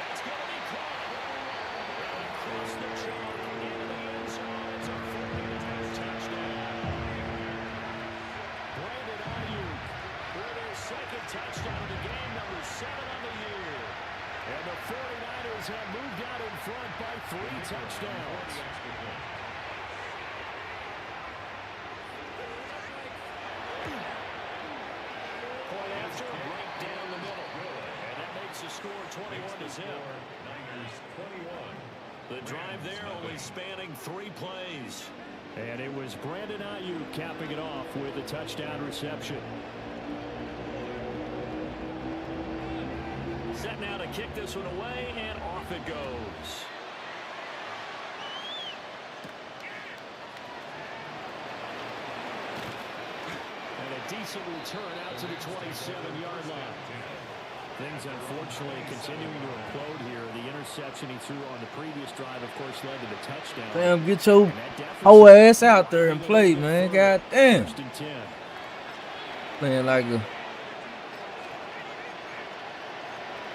That's going to be caught. Across the chalk into the end zone. It's a 40-yard touchdown. Brandon Ayuk with his 2nd touchdown of the game, number 7 on the year. And the 49ers have moved out in front by 3 touchdowns. Point after, right down the middle. And that makes the score 21-0. Niners 21. The drive there only spanning 3 plays. And it was Brandon Ayuk capping it off with a touchdown reception. Set now to kick this one away, and off it goes. And a decent return out to the 27-yard line. Things, unfortunately, continuing to implode here. The interception he threw on the previous drive, of course, led to the touchdown. Damn, get your whole ass out there and play, man. God damn. First and 10. Playing like a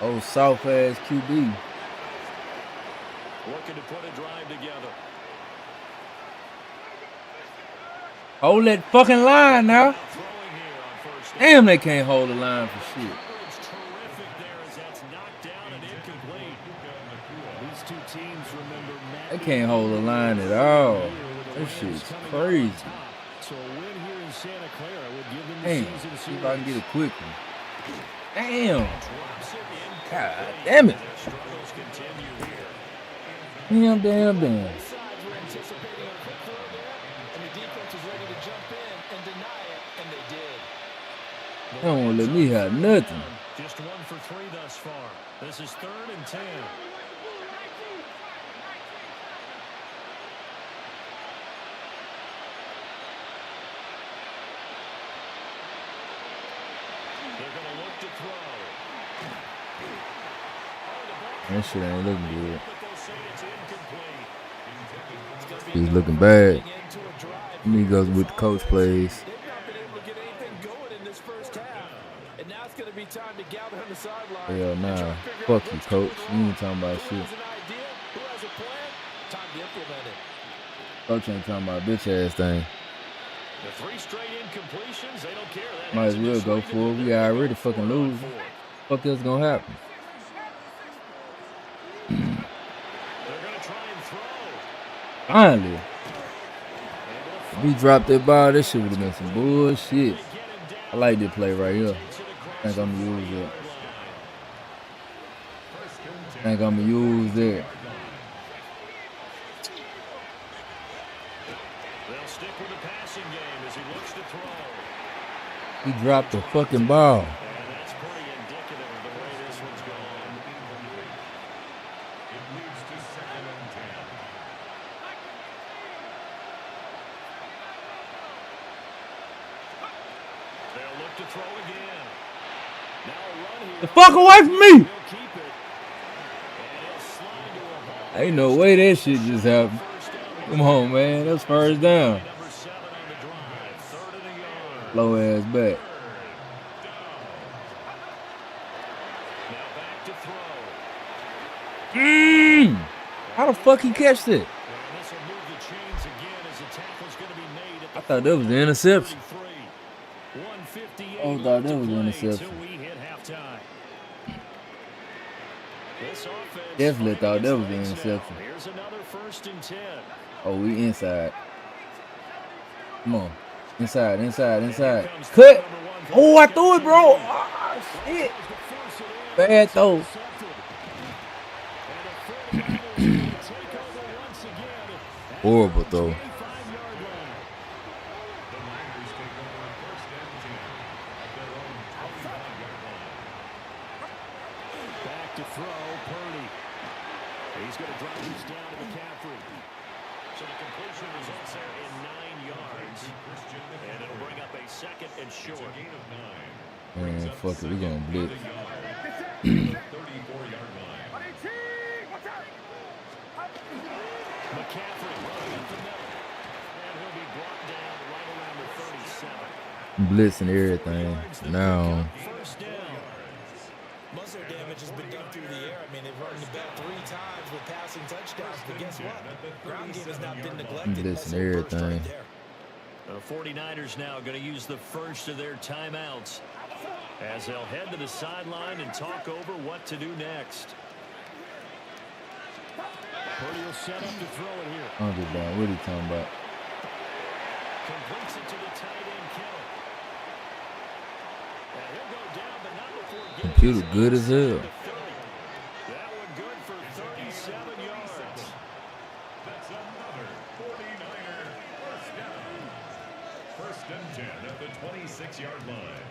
old soft-ass QB. Looking to put a drive together. Hold that fucking line now. Damn, they can't hold the line for shit. They can't hold the line at all. That shit's crazy. So a win here in Santa Clara would give them the Damn, season see if I can get a quick one. Damn. God damn it. Struggles continue here. Damn. Sides were anticipating a quick throw there, and the defense was ready to jump in and deny it, and they did. They don't want to let me have nothing. Just 1 for 3 thus far. This is 3rd and 10. They're going to look to throw. That shit ain't looking good. He's looking bad. He goes with the coach plays. They've not been able to get anything going in this first half. And now it's going to be time to gather on the sideline. Hell nah. Fuck you, coach. You ain't talking about shit. Who has an idea? Who has a plan? Time to implement it. Coach ain't talking about bitch ass thing. The 3 straight incompletions, they don't care. That Might as well go for it. We already fucking losing. Fuck else gonna happen? They're gonna try and throw. Finally. If we dropped that ball, this shit would have been some bullshit. I like this play right here. I think I'm gonna use it. They'll stick with the passing game as he looks to throw. He dropped the fucking ball. And that's pretty indicative of the way this one's going. It leads to 2nd and 10. They'll look to throw again. Now a run here. The fuck away from me! He'll keep it. And he'll slide to a ball. Ain't no way that shit just happened. Come on, man. That's first down. Number 7 on the drive. 3rd and a yard. Low ass back. Now back to throw. How the fuck he catch that? And this will move the chains again as the tackle's going to be made at the I thought that was the interception. 158 I thought that was the left to play interception. till we hit halftime. This offense Definitely thought that was the finding its legs interception. now. Here's another 1st and 10. Oh, we inside. Come on. Inside. Cut! Oh, I threw it, bro! Ah, shit! Bad throw. Horrible throw. The Niners take over 1st and 10 at their own 25-yard line. Back to throw, Purdy. He's going to drive this down to McCaffrey. So the completion results there in 9 yards. And it'll bring up a 2nd and short. It's a gain of 9. Man, fuck it. We gonna blitz. 34-yard line. McCaffrey running up the middle. And he'll be brought down right around the 37. Blitz and everything. Now, 1st down. Most of their damage has been done through the air. I mean, they've run the ball 3 times with passing touchdowns. But guess what? Ground game has not been neglected. blitz and That's a burst everything. right there. The 49ers now going to use the first of their timeouts as they'll head to the sideline and talk over what to do next. Purdy will set up to throw it here. I'm just down. What are you talking about? Completes it to the tight end, Kittle. And he'll go down, but not before getting Computer good as hell. that one good for 37 yards. That's another 49er 1st down. 1st and 10 at the 26-yard line.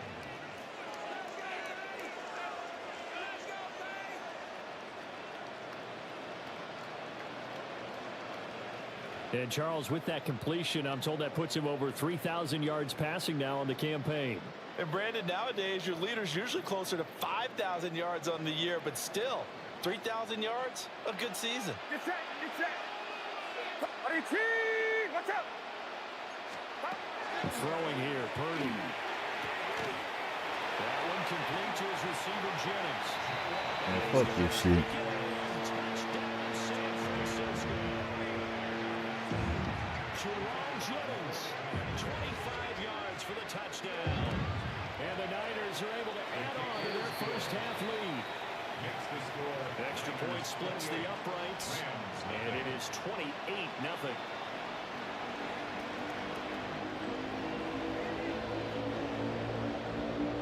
And Charles, with that completion, I'm told that puts him over 3,000 yards passing now on the campaign. And Brandon, nowadays your leader's usually closer to 5,000 yards on the year, but still, 3,000 yards, a good season. Throwing here, Purdy. That one complete to his receiver, Jennings. Man, fuck this shit. Jerome Jennings, 25 yards for the touchdown. And the Niners are able to add on to their first half lead. Extra point splits the uprights, and it is 28-0.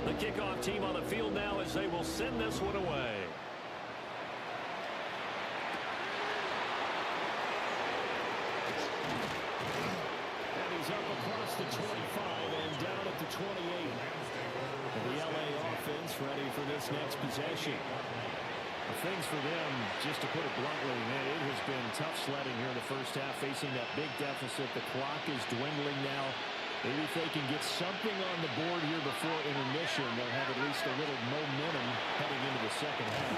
The kickoff team on the field now as they will send this one away. ready for this next possession. Things for them, just to put it bluntly, man, it has been tough sledding here in the first half, facing that big deficit. The clock is dwindling now. Maybe if they can get something on the board here before intermission, they'll have at least a little momentum heading into the second half.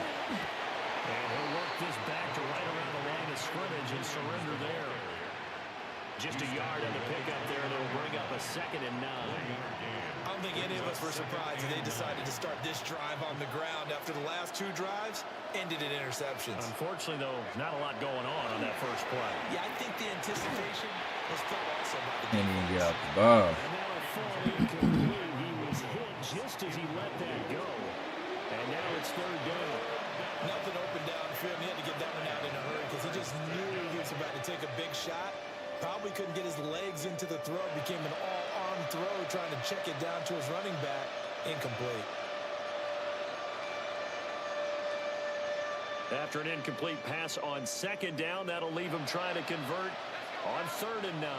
And he'll work this back to right around the line of scrimmage and surrender there. Just a yard on the pickup there, and it'll bring up a 2nd and 9. I don't think any of us were surprised that they decided to start this drive on the ground after the last 2 drives ended in interceptions. Unfortunately, though, not a lot going on that first play. Yeah, I think the anticipation was felt also by the Can't even get out the ball. And that'll fall incomplete. He was hit just as he let that go. And now it's 3rd down. Nothing open downfield. He had to get that one out in a hurry because he just knew he was about to take a big shot. Probably couldn't get his legs into the throw. It became an all-arm throw, trying to check it down to his running back. Incomplete. After an incomplete pass on 2nd down, that'll leave him trying to convert on 3rd and 9.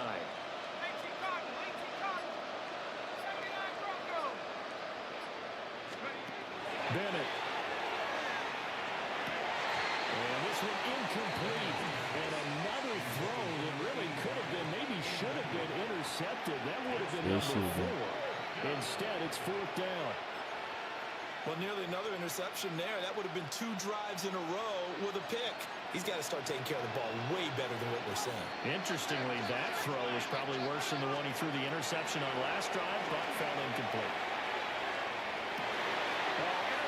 Bennett. And this one incomplete. And another throw that really could have been, maybe should have been intercepted. That would have been number 4. Instead, it's 4th down. Well, nearly another interception there. That would have been 2 drives in a row with a pick. He's got to start taking care of the ball way better than what we're saying. Interestingly, that throw was probably worse than the one he threw the interception on last drive, but fell incomplete.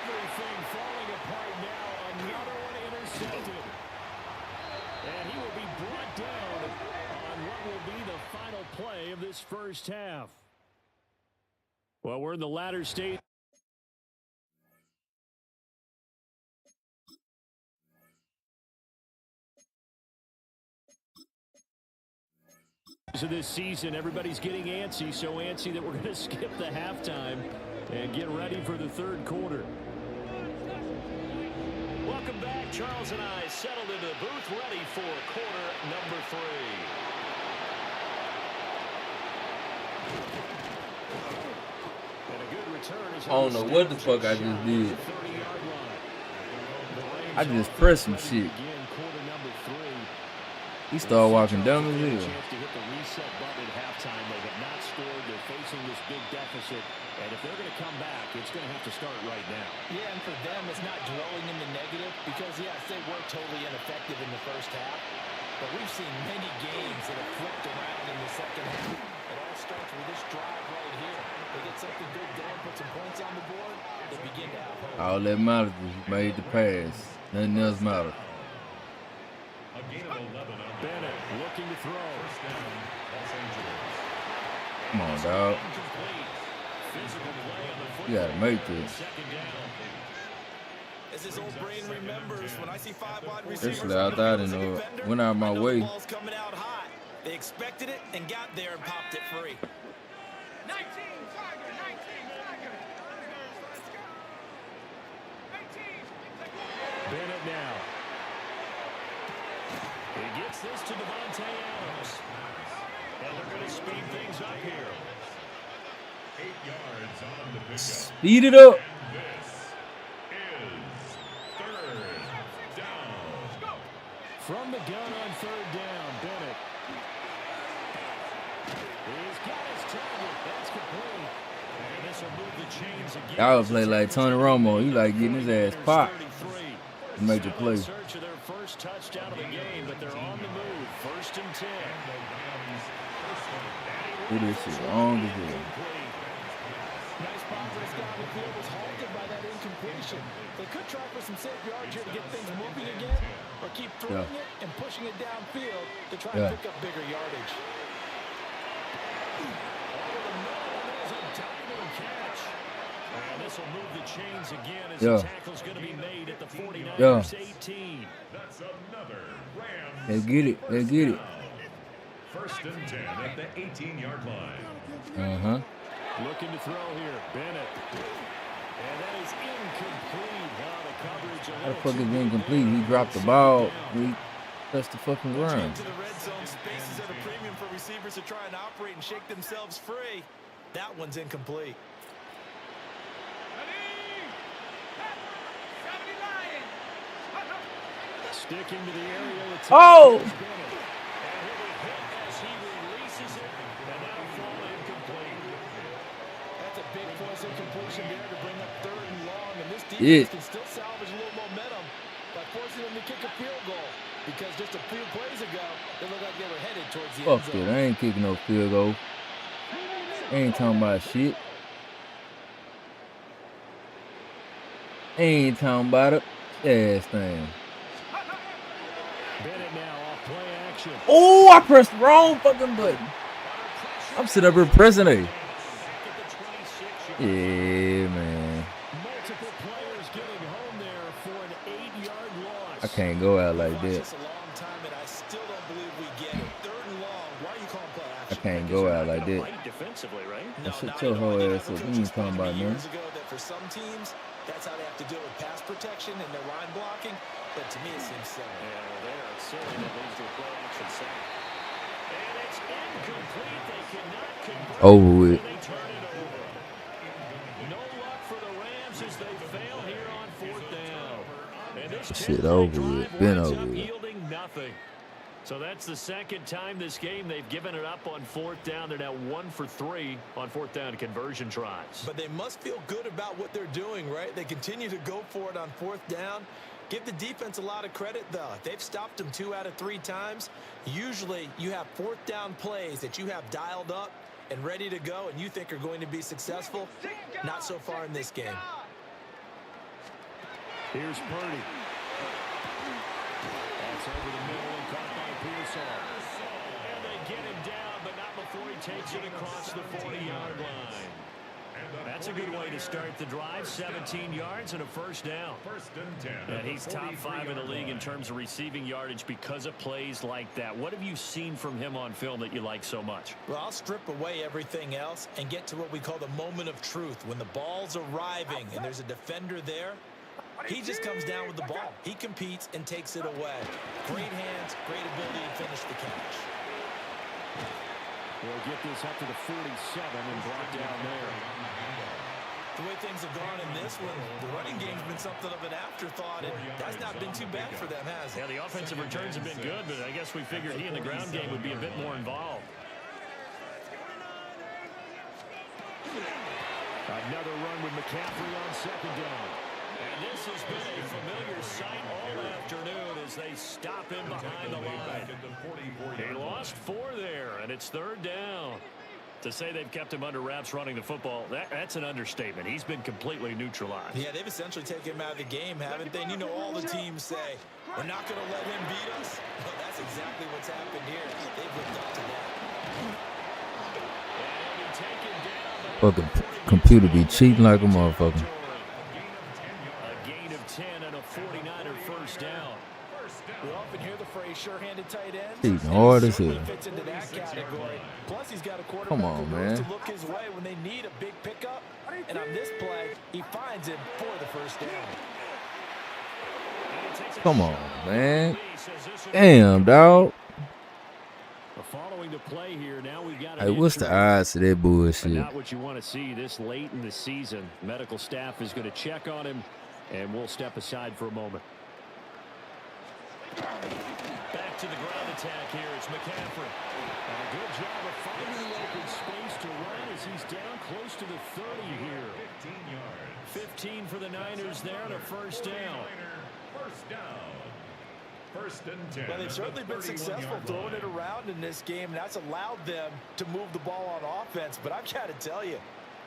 Everything falling apart now. Another one intercepted. And he will be brought down on what will be the final play of this first half. Well, we're in the latter stage. Of this season, everybody's getting antsy, so antsy that we're going to skip the halftime and get ready for the 3rd quarter. Welcome back. Charles and I settled into the booth, ready for quarter number 3. And a good return is I don't know what the fuck I just did. I just pressed some shit. He started walking dumb as hell. They have not scored. They're facing this big deficit. And if they're going to come back, it's going to have to start right now. Yeah, and for them, it's not dwelling in the negative because, yes, they were totally ineffective in the first half. But we've seen many games that have flipped around in the second half. It all starts with this drive right here. They get something good going, put some points on the board, they begin to have hope. All that matters is you made the pass. Nothing else matters. Bennett looking to throw. Come on, dog. You gotta make this. As his old brain remembers, when I see 5 wide receivers, Actually, I thought it went out of my way. Ball's coming out hot. They expected it and got there and popped it free. 19, Tiger, 19, Tiger. Bennett now. He gets this to Devontae Adams. And they're going to speed things up here. 8 yards on the pickup. Speed it up. And this is 3rd down. From the gun on 3rd down, Bennett. He's got his target. That's complete. And this will move the chains again. Y'all play like Tony Romo. He like getting his ass popped. Major play. Search of their first touchdown of the game, but they're on the move. 1st and 10. Do this shit long as hell. Nice progress down the field was halted by that incompletion. They could try for some safe yards here to get things moving again, or keep throwing it and pushing it downfield to try to pick up bigger yardage. And this will move the chains again as the tackle's going to be made at the 49ers 18. That's another Rams. Let's get it. Let's get it. 1st and 10 at the 18-yard line. Uh-huh. Looking to throw here. Bennett. And that is incomplete. The coverage How the fuck is incomplete? He dropped the ball. We touched the fucking ground. To the red zone, spaces at a premium for receivers to try and operate and shake themselves free. That one's incomplete. Sticking to the area. Oh! And he'll be hit as he releases it, and that'll fall incomplete. That's a big force of completion there to bring up 3rd and long, and this Yeah. defense can still salvage a little momentum by forcing them to kick a field goal. Because just a few plays ago, they looked like they were headed towards the end Fuck zone. it. I ain't kicking no field goal. I ain't talking about shit. Ain't talking about it. Ass thing. Bennett now off play action. Oh, I pressed the wrong fucking button. I'm sitting up here pressing A. Yeah, man. Multiple players getting home there for an 8-yard loss. I can't go out like that. I can't go out like that. Defensively, right? Well, shut your whole ass up. You ain't talking about nothing. For some teams, that's how they have to deal with pass protection and their line blocking. But to me, it seems silly. Yeah, well, they are silly. That leads to a play action sack. And it's incomplete. They cannot convert. Over with. They turn it over. No luck for the Rams as they fail here on 4th down. And this shit over with. Been over with. Yielding nothing. So that's the second time this game they've given it up on 4th down. They're now 1 for 3 on 4th down conversion tries. But they must feel good about what they're doing, right? They continue to go for it on 4th down. Give the defense a lot of credit, though. They've stopped them 2 out of 3 times. Usually, you have 4th down plays that you have dialed up and ready to go and you think are going to be successful. Not so far in this game. Here's Purdy. That's over the middle and caught by Pearsall. And they get him down, but not before he takes it across the 40-yard line. That's a good way to start the drive. 17 yards and a 1st down. 1st and 10. And he's top 5 in the league in terms of receiving yardage because of plays like that. What have you seen from him on film that you like so much? Well, I'll strip away everything else and get to what we call the moment of truth. When the ball's arriving and there's a defender there, he just comes down with the ball. He competes and takes it away. Great hands, great ability to finish the catch. We'll get this up to the 47 and brought down there. The way things have gone in this one, the running game's been something of an afterthought, and that's not been too bad for them, has it? Yeah, the offensive returns have been good, but I guess we figured he in the ground game would be a bit more involved. Another run with McCaffrey on 2nd down. And this has been a familiar sight all afternoon as they stop him behind the line. He lost 4 there, and it's 3rd down. To say they've kept him under wraps running the football, that's an understatement. He's been completely neutralized. Yeah, they've essentially taken him out of the game, haven't they? And you know all the teams say, we're not going to let him beat us. Well, that's exactly what's happened here. They've lived up to that. Fucking computer be cheating like a motherfucker. A gain of 10 and a 49er 1st down. We often hear the phrase sure-handed tight ends. Cheating hard as hell. Fits into that category. Plus, he's got a quarterback Come on, who man. knows to look his way when they need a big pickup. And on this play, he finds him for the 1st down. Come on, man. Damn, dog. Following the play here, now we've got Hey, what's the odds of that bullshit? Not what you want to see this late in the season. Medical staff is going to check on him, and we'll step aside for a moment. Back to the ground attack here. It's McCaffrey. And a good job of finding the open space to run as he's down close to the 30 here. 15 yards. 15 for the Niners there and a 1st down. 1st down. 1st and 10. Well, they've certainly been successful throwing it around in this game, and that's allowed them to move the ball on offense. But I've got to tell you,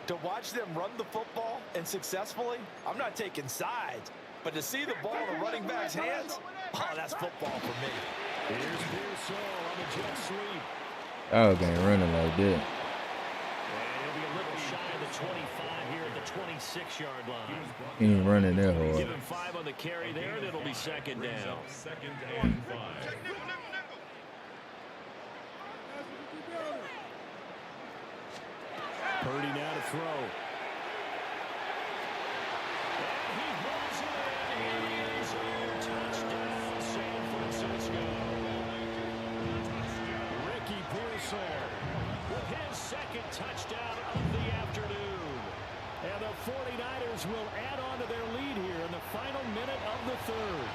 to watch them run the football and successful, I'm not taking sides. But to see the ball in the running back's hands, oh, that's football for me. Here's Pearsall on the jet sweep. Dog ain't running like that. And he'll be a little shy of the 25 here at the 26-yard line. He ain't running that Give hard. him 5 on the carry there, and it'll be 2nd down. 2nd and 5. Purdy now to throw. He rolls it in. Touchdown, San Francisco. Ricky Pearsall with his 2nd touchdown of the afternoon. And the 49ers will add on to their lead here in the final minute of the 3rd.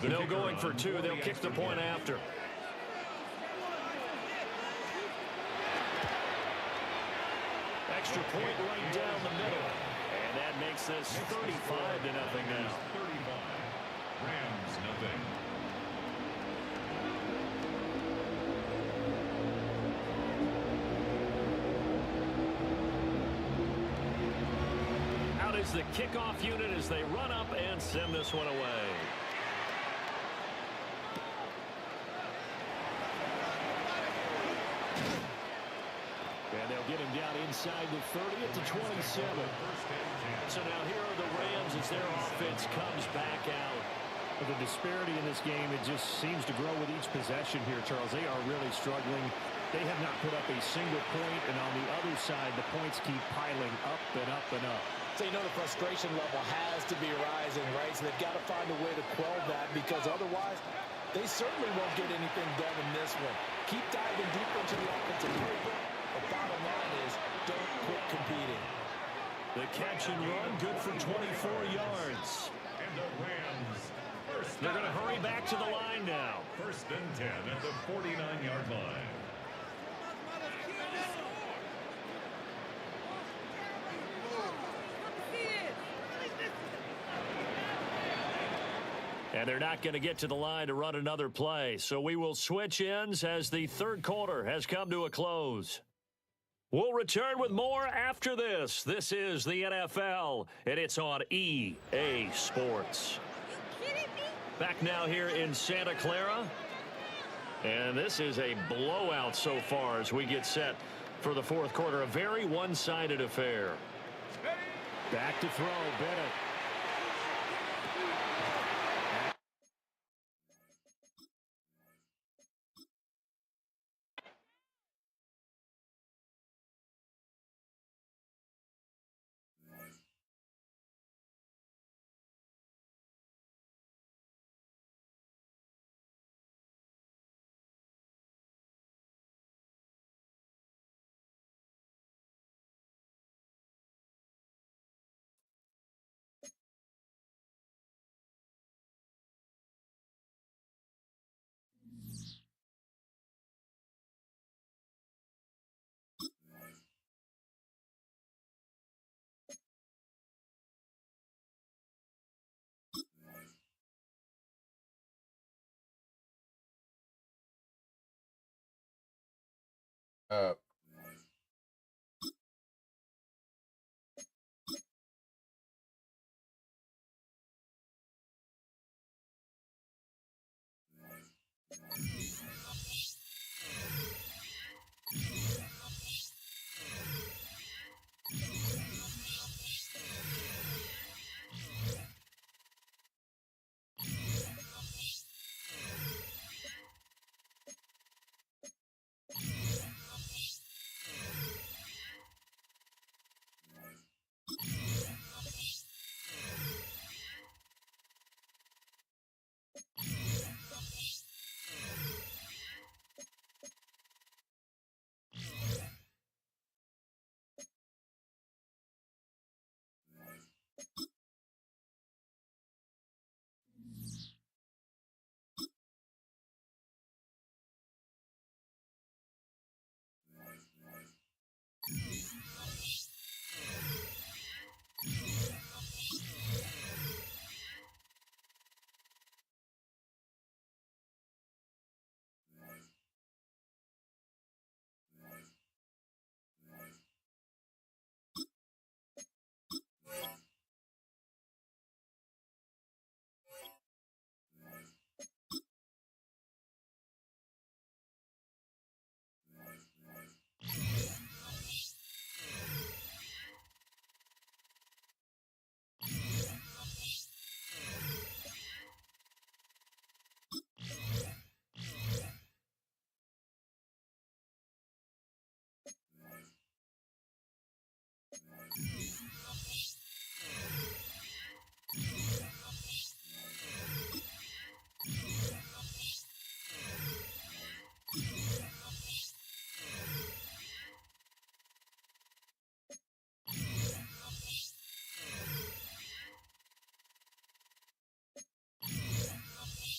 No going for two. They'll kick the point after. Extra point right down the middle. And that makes this 35-0 now. 35. Rams nothing. Out is the kickoff unit as they run up and send this one away. And they'll get him down inside the 30 at the 27. So now here are the Rams as their offense comes back out. The disparity in this game, it just seems to grow with each possession here, Charles. They are really struggling. They have not put up a single point, and on the other side, the points keep piling up and up and up. So you know the frustration level has to be rising, right? So they've got to find a way to quell that, because otherwise they certainly won't get anything done in this one. Keep diving deeper into the offensive playbook. The bottom line is don't quit competing. The catch and run, good for 24 yards. And the Rams. They're going to hurry back to the line now. 1st and 10 at the 49-yard line. And they're not going to get to the line to run another play. So we will switch ends as the third quarter has come to a close. We'll return with more after this. This is the NFL, and it's on EA Sports. Back now here in Santa Clara. And this is a blowout so far as we get set for the fourth quarter. A very one-sided affair. Back to throw, Bennett.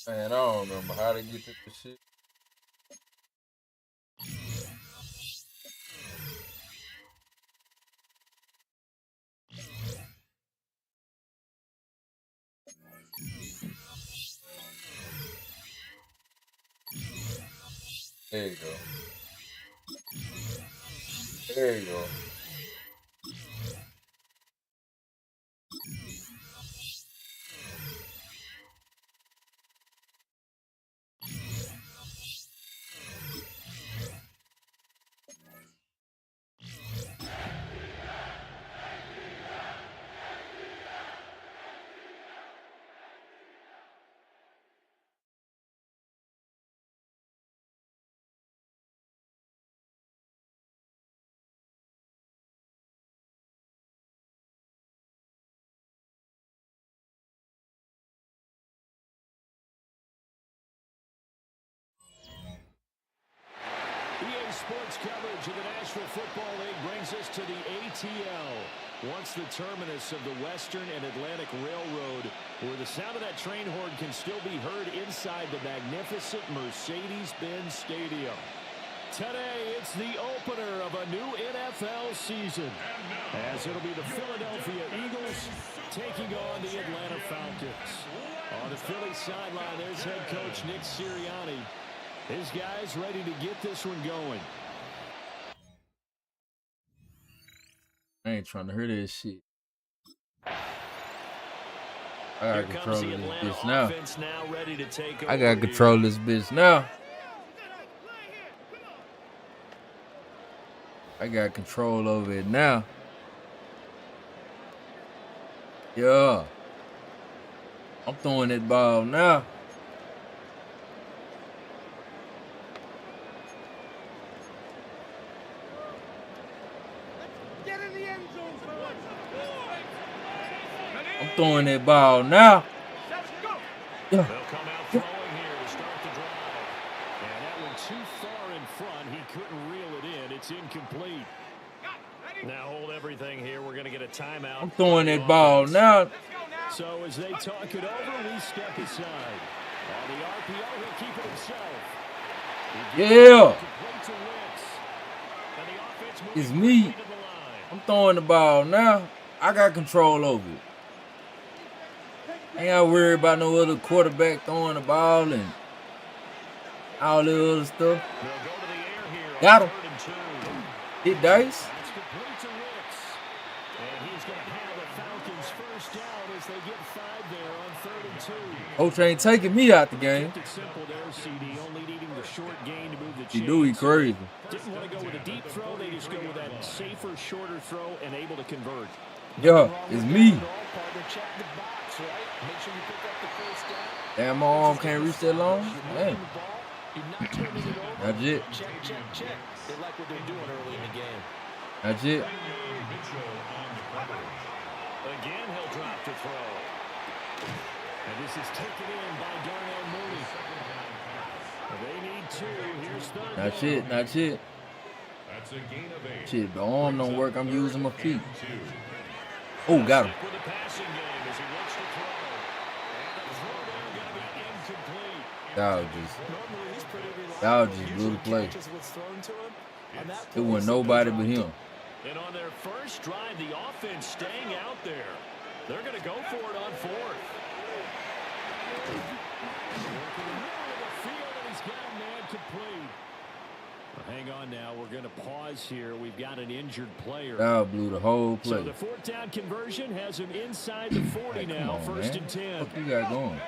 Man, I don't remember how to get to this shit. There you go. There you go. EA Sports coverage of the National Football League brings us to the ATL, once the terminus of the Western and Atlantic Railroad, where the sound of that train horn can still be heard inside the magnificent Mercedes-Benz Stadium. Today, it's the opener of a new NFL season, as it'll be the Philadelphia Eagles taking on the Atlanta Falcons. On the Philly sideline, there's head coach Nick Sirianni. His guys ready to get this one going. I ain't trying to hear this shit. I got control of this bitch now. Ready to take I got control of this bitch now. I got control over it now. Yeah. I'm throwing that ball now. I'm throwing that ball now. They'll come out throwing here to start the drive. And that one too far in front. He couldn't reel it in. It's incomplete. Now hold everything here. We're going to get a timeout. I'm throwing that ball now. So as they talk it over, we step aside. On the RPO, he'll keep it himself. Yeah. It's me. I'm throwing the ball now. I got control over it. Ain't got to worry about no other quarterback throwing the ball and all the other stuff. Got him. Hit dice. And he's going to have a Falcons first down as they get 5 there on 3rd and 2. Coach ain't taking me out the game. Simple there, CD, only needing the short gain to move the chains. He do, he crazy. Didn't want to go with a deep throw. They just go with that safer, shorter throw and able to convert. Yeah, it's me. Damn, my arm can't reach that long. Damn. That's it. They like what they're doing early in the game. That's it. Again, he'll drop to throw. And this is taken in by Darnell Mooney. They need 2. Here's 3rd. That's it. That's it. That's a gain of 8. Shit, the arm don't work. I'm using my feet. Oh, got him. With the passing game as he looks to throw. And the throw there going to be incomplete. Y'all just blew the play. It wasn't nobody but him. And on their first drive, the offense staying out there. They're going to go for it on 4th. Working in the middle of the field, and he's got a man complete. Hang on now. We're going to pause here. We've got an injured player. Y'all blew the whole play. So the 4th down conversion has him inside the 40 now. On, 1st man. and 10. What you got going?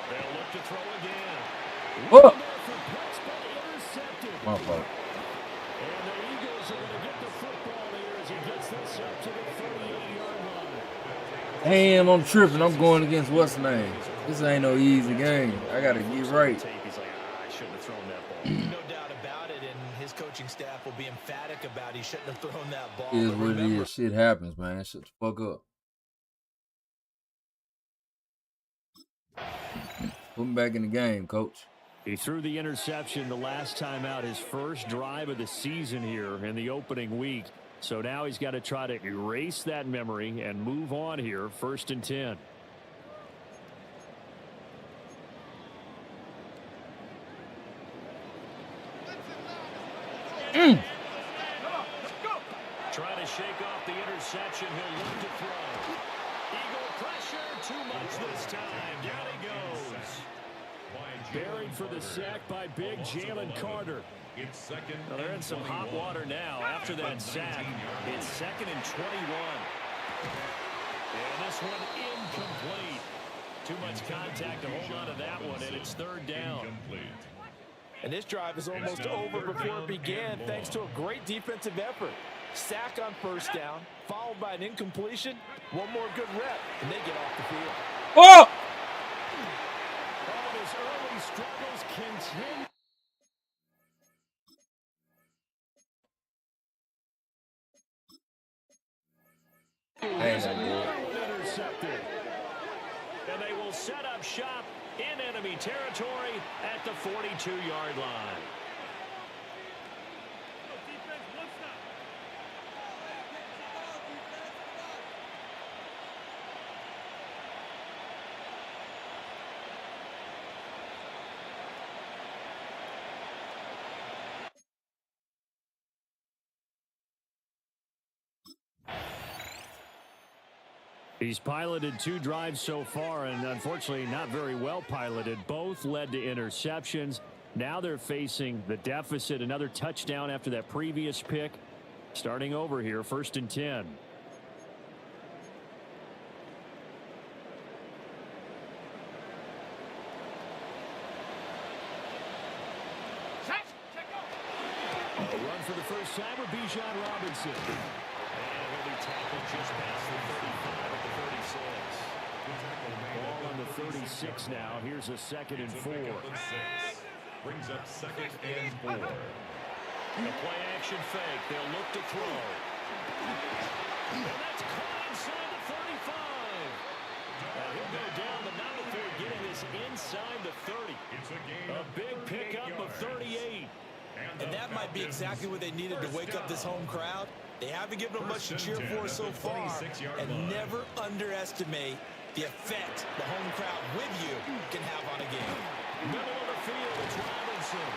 They'll look to throw again. What? My fault. And the Eagles are going to get the football here as he gets this up to the 38-yard line. Damn, I'm tripping. I'm going against what's the name? This ain't no easy game. I got to get right. He's like, I shouldn't have thrown that ball. No doubt about it, and his coaching staff will be emphatic about he shouldn't have thrown that ball. It is what it is. Shit happens, man. Shut the fuck up. Put him back in the game, coach. He threw the interception the last time out, his first drive of the season here in the opening week. So now he's got to try to erase that memory and move on here, 1st and 10. Trying to shake off the interception. He'll look to throw. Eagle pressure. Too much this time. Down he goes. Buried for the sack by big Jalen Carter. It's second. Well, they're in some hot water now after that sack. It's 2nd and 21. And this one incomplete. Too much contact to hold on to that one, and it's 3rd down. And this drive is almost over before it began, thanks to a great defensive effort. Sack on 1st down, followed by an incompletion. One more good rep, and they get off the field. Oh! All of his early struggles continue. Intercepted. And they will set up shop in enemy territory at the 42-yard line. He's piloted 2 drives so far, and unfortunately not very well piloted. Both led to interceptions. Now they're facing the deficit. Another touchdown after that previous pick. Starting over here, 1st and 10. A run for the first time with Bijan Robinson. And he'll be tackled just past the 35 at the 36. Ball on the 36 now. Here's a 2nd and 4. Brings up 2nd and 4. The play action fake. They'll look to throw. And that's caught inside the 35. And he'll go down, but not before getting this inside the 30. A big pickup of 38. And that might be exactly what they needed to wake up this home crowd. They haven't given them much to cheer for so far. And never underestimate the effect the home crowd with you can have on a game. Middle of the field, it's Robinson.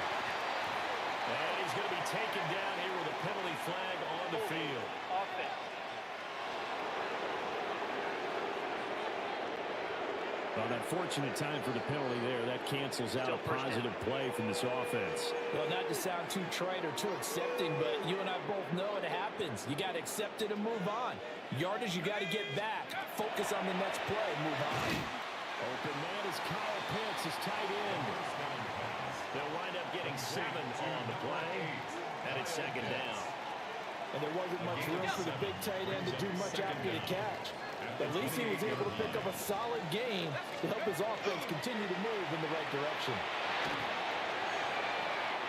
And he's going to be taken down here with a penalty flag on the field. Well, an unfortunate time for the penalty there. That cancels out a positive play from this offense. Well, not to sound too trite or too accepting, but you and I both know it happens. You got to accept it and move on. Yardage, you got to get back. Focus on the next play and move on. Open man is Kyle Pitts, his tight end. They'll wind up getting 7 on the play, and it's 2nd down. And there wasn't much room for the big tight end to do much after the catch. At least he was able to pick up a solid gain to help his offense continue to move in the right direction.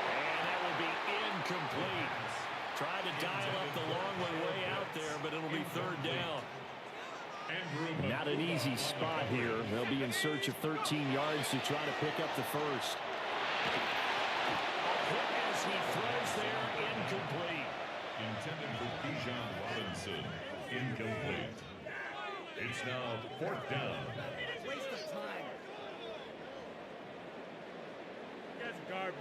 And that will be incomplete. Trying to dial up the long way out there, but it'll be 3rd down. Not an easy spot here. They'll be in search of 13 yards to try to pick up the first. As he throws there, incomplete. Intended for Bijan Robinson. Incomplete. It's now 4th down. Waste of time. You guys are garbage.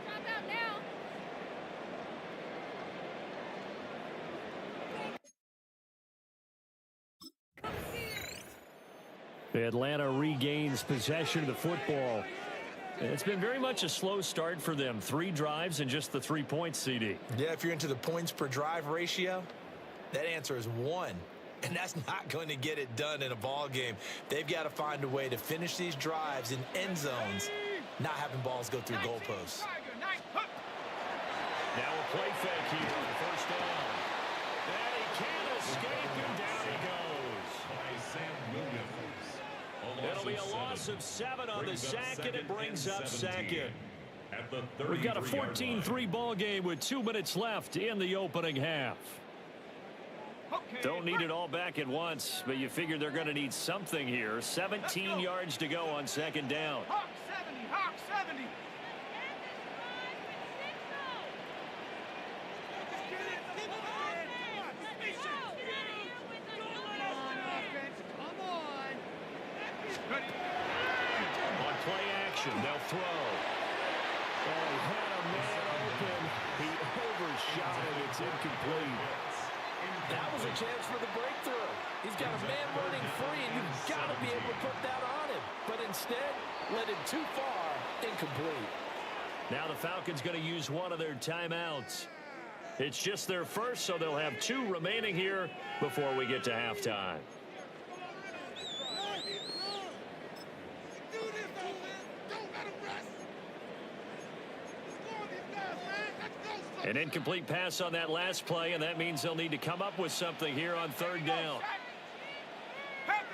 Drop out now. Atlanta regains possession of the football. It's been very much a slow start for them. 3 drives and just the 3 points, CD. Yeah, if you're into the points per drive ratio, that answer is 1. And that's not going to get it done in a ball game. They've got to find a way to finish these drives in end zones, not having balls go through goalposts. Now a play fake here on 1st down. And he can't escape, and down he goes. By Sam Williams. It'll be a loss of 7 on the sack, and it brings up 2nd. We've got a 14-3 ball game with 2 minutes left in the opening half. Don't need it all back at once, but you figure they're going to need something here. 17 yards to go on 2nd down. Hawk 70, Hawk 70. On play action, they'll throw. Oh, he had a man open. He overshot it. It's incomplete. That was a chance for the breakthrough. He's got a man running free, and you've got to be able to put that on him. But instead, led it too far, incomplete. Now the Falcons going to use one of their timeouts. It's just their first, so they'll have 2 remaining here before we get to halftime. An incomplete pass on that last play, and that means they'll need to come up with something here on 3rd down. Back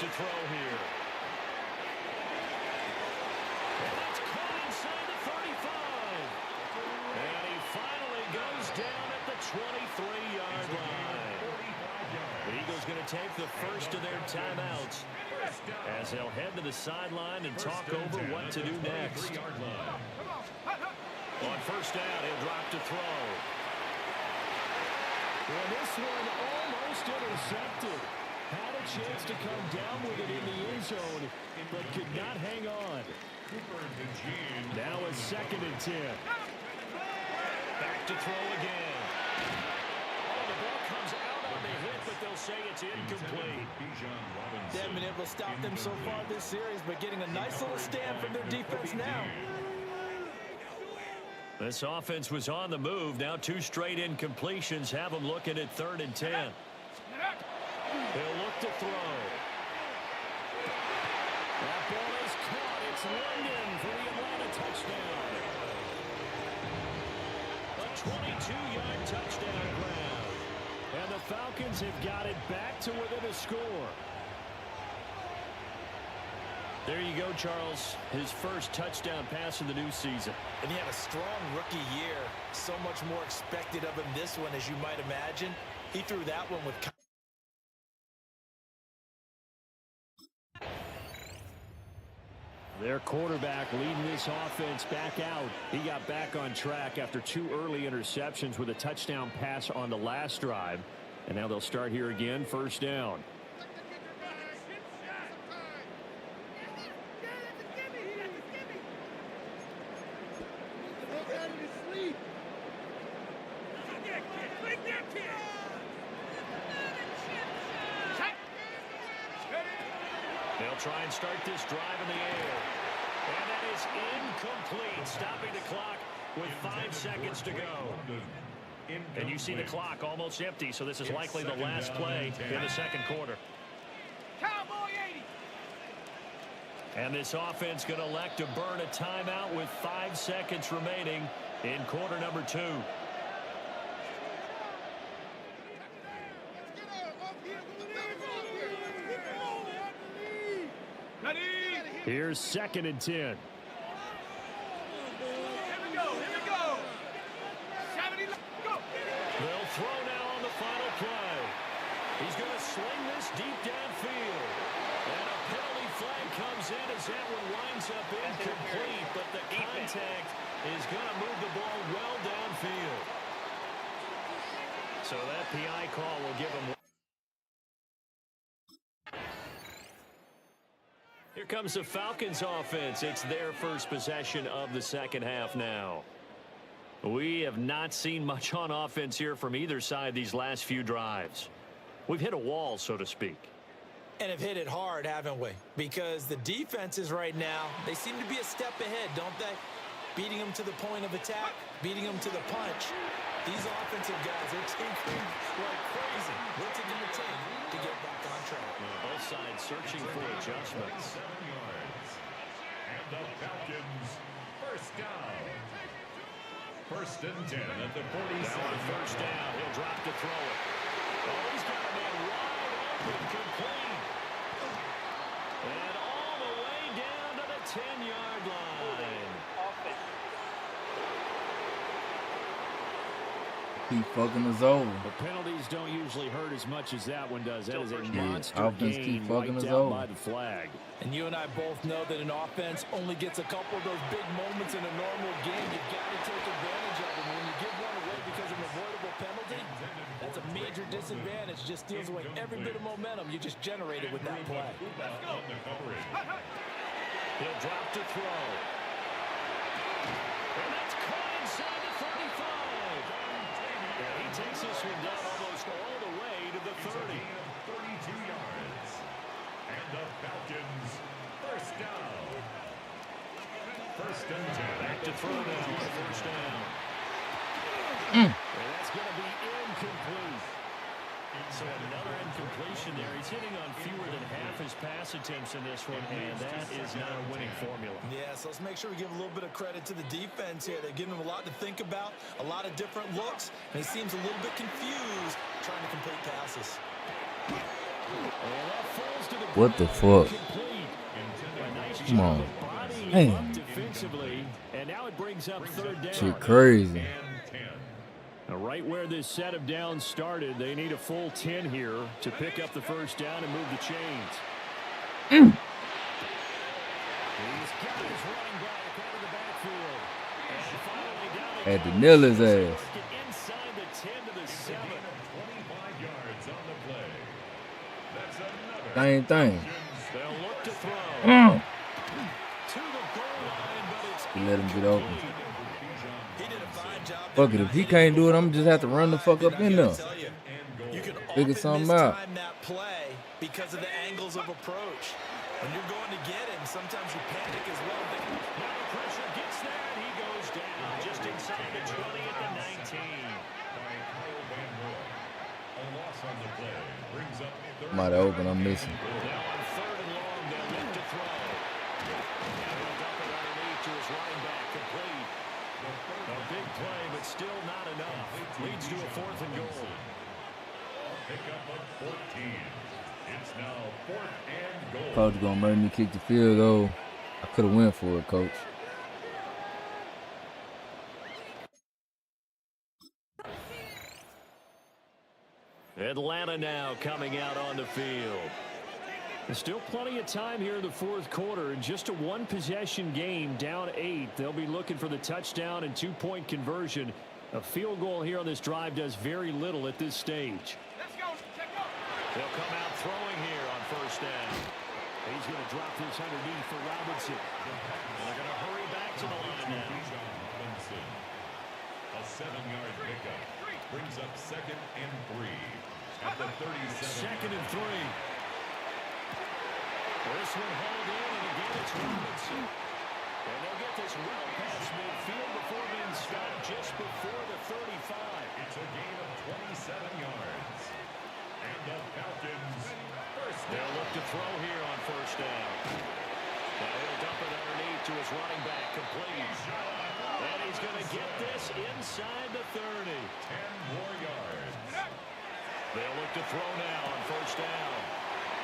to throw here. And that's caught inside the 35. And he finally goes down at the 23-yard line. The Eagles going to take the first of their timeouts as they'll head to the sideline and talk over what to do next. On 1st down, he'll drop to throw. Well, this one almost intercepted. Had a chance to come down with it in the end zone, but could not hang on. Now a 2nd and 10. Back to throw again. Oh, the ball comes out on the hit, but they'll say it's incomplete. They haven't been able to stop them so far this series, but getting a nice little stand from their defense now. This offense was on the move. Now 2 straight incompletions have them looking at 3rd and 10. They'll look to throw. That ball is caught. It's London for the Atlanta touchdown. A 22-yard touchdown grab. And the Falcons have got it back to within a score. There you go, Charles. His first touchdown pass of the new season. And he had a strong rookie year. So much more expected of him this one, as you might imagine. He threw that one with... Their quarterback leading this offense back out. He got back on track after 2 early interceptions with a touchdown pass on the last drive. And now they'll start here again, 1st down. They'll try and start this drive in the air. And that is incomplete, stopping the clock with 5 seconds to go. And you see the clock almost empty, so this is likely the last play in the 2nd quarter. Cowboy 80. And this offense going to elect to burn a timeout with 5 seconds remaining in quarter number 2. Here's 2nd and 10. Here we go. They'll throw now on the final play. He's going to sling this deep downfield. And a penalty flag comes in as that one winds up incomplete, but the contact is going to move the ball well downfield. So that PI call will give him. Here comes the Falcons offense. It's their first possession of the 2nd half now. We have not seen much on offense here from either side these last few drives. We've hit a wall, so to speak. And have hit it hard, haven't we? Because the defenses right now, they seem to be a step ahead, don't they? Beating them to the point of attack, beating them to the punch. These offensive guys are tinkering like crazy. What's it going to take to get back on track? Both sides searching for adjustments. And the Falcons, 1st down. 1st and 10 at the 47. Now on 1st down, he'll drop to throw it. Oh, he's got a man wide open, complete. And all the way down to the 10-yard line. Keep fucking us over. The penalties don't usually hurt as much as that one does. That is a Yeah, monster offense game keep fucking wiped us out over. by the flag. And you and I both know that an offense only gets a couple of those big moments in a normal game. You've got to take advantage of them. When you give one away because of an avoidable penalty, that's a major disadvantage. Just steals away every bit of momentum you just generated with that play. He'll drop to throw. And that's caught inside the 35. And he takes this one down almost all the way to the 30. 32 yards. And the Falcons, first down. First and 10. Back to throw now on first down. And that's going to be incomplete. So another incompletion there. He's hitting on fewer than half his pass attempts in this one, and that is not a winning formula. Yeah, so let's make sure we give a little bit of credit to the defense here. They're giving him a lot to think about, a lot of different looks, and he seems a little bit confused trying to complete passes. What the fuck? Come on. Damn. Defensively, and now it brings up third down. Shit crazy. Now, right where this set of downs started, they need a full 10 here to pick up the first down and move the chains. He's got his running back out of the backfield. And finally down Had to nail his ass. inside the 10 to the 7. 25 yards on the play. That's another. Same thing. They'll look to throw. To the goal line, but it's He let him get open. Fuck it, if he can't do it, I'm just have to run the fuck up in there. You can Figure something out. time that play because of the angles of approach. When you're going to get him, sometimes you panic as well. Now the pressure gets there, and he goes down just inside the 20 at the 19. A loss on the play brings up third. Might have open, I'm missing. Now on third and long, they'll look to throw. Now he'll dump it underneath to his running back, complete. A big play, but still not enough. Leads to a fourth and goal. Pick up of 14. It's now fourth and goal. Coach gonna make me kick the field goal. I could have went for it, coach. Atlanta now coming out on the field. There's still plenty of time here in the fourth quarter. In just a one-possession game, down 8. They'll be looking for the touchdown and two-point conversion. A field goal here on this drive does very little at this stage. They'll come out throwing here on first down. He's going to drop this underneath for Robinson. And they're going to hurry back to the line now. A 7-yard pickup brings up second and 3 at the 37. Second and 3. This one hauled in, and again it's Robinson. And they'll get this well past midfield before being stopped just before the 35. It's a gain of 27 yards. And the Falcons first down. They'll look to throw here on first down. Now he'll dump it underneath to his running back, complete. And he's going to get this inside the 30. 10 more yards. They'll look to throw now on first down.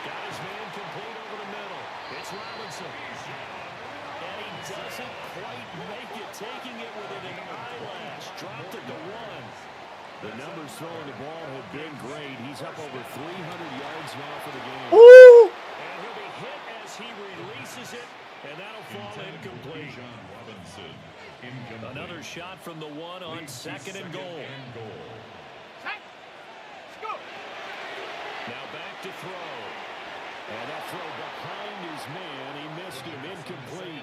Got his man complete over the middle. It's Robinson. And he doesn't quite make it, taking it within an eyelash. Dropped it to 1. The numbers throwing the ball have been great. He's up over 300 yards now for the game. Ooh. And he'll be hit as he releases it, and that'll fall incomplete. Another shot from the 1 on second and goal. Now back to throw. And that throw behind his man. He missed him, incomplete.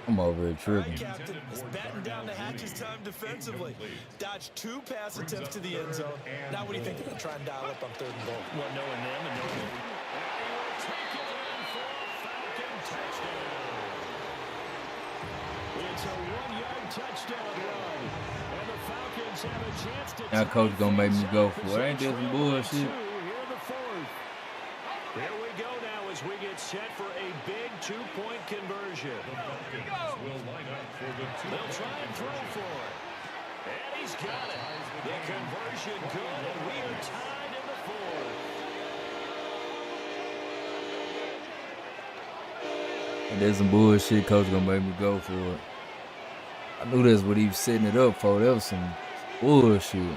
I'm over here tripping. Captain is batting down the hatches time defensively. Dodged 2 pass attempts to the end zone. Now what do you think they're going to try and dial up on third and goal? Well, knowing them and knowing them. And he will take it in for a Falcon touchdown. It's a 1-yard touchdown run. And the Falcons have a chance to Now coach gonna make me go for it. Ain't that some bullshit? Here we go now as we get set for a big 2-point conversion. They'll try and throw for it. And he's got it. The conversion good, and we are tied in the 4th. And there's some bullshit coach gonna make me go for it. I knew that's what he was setting it up for. That was some bullshit.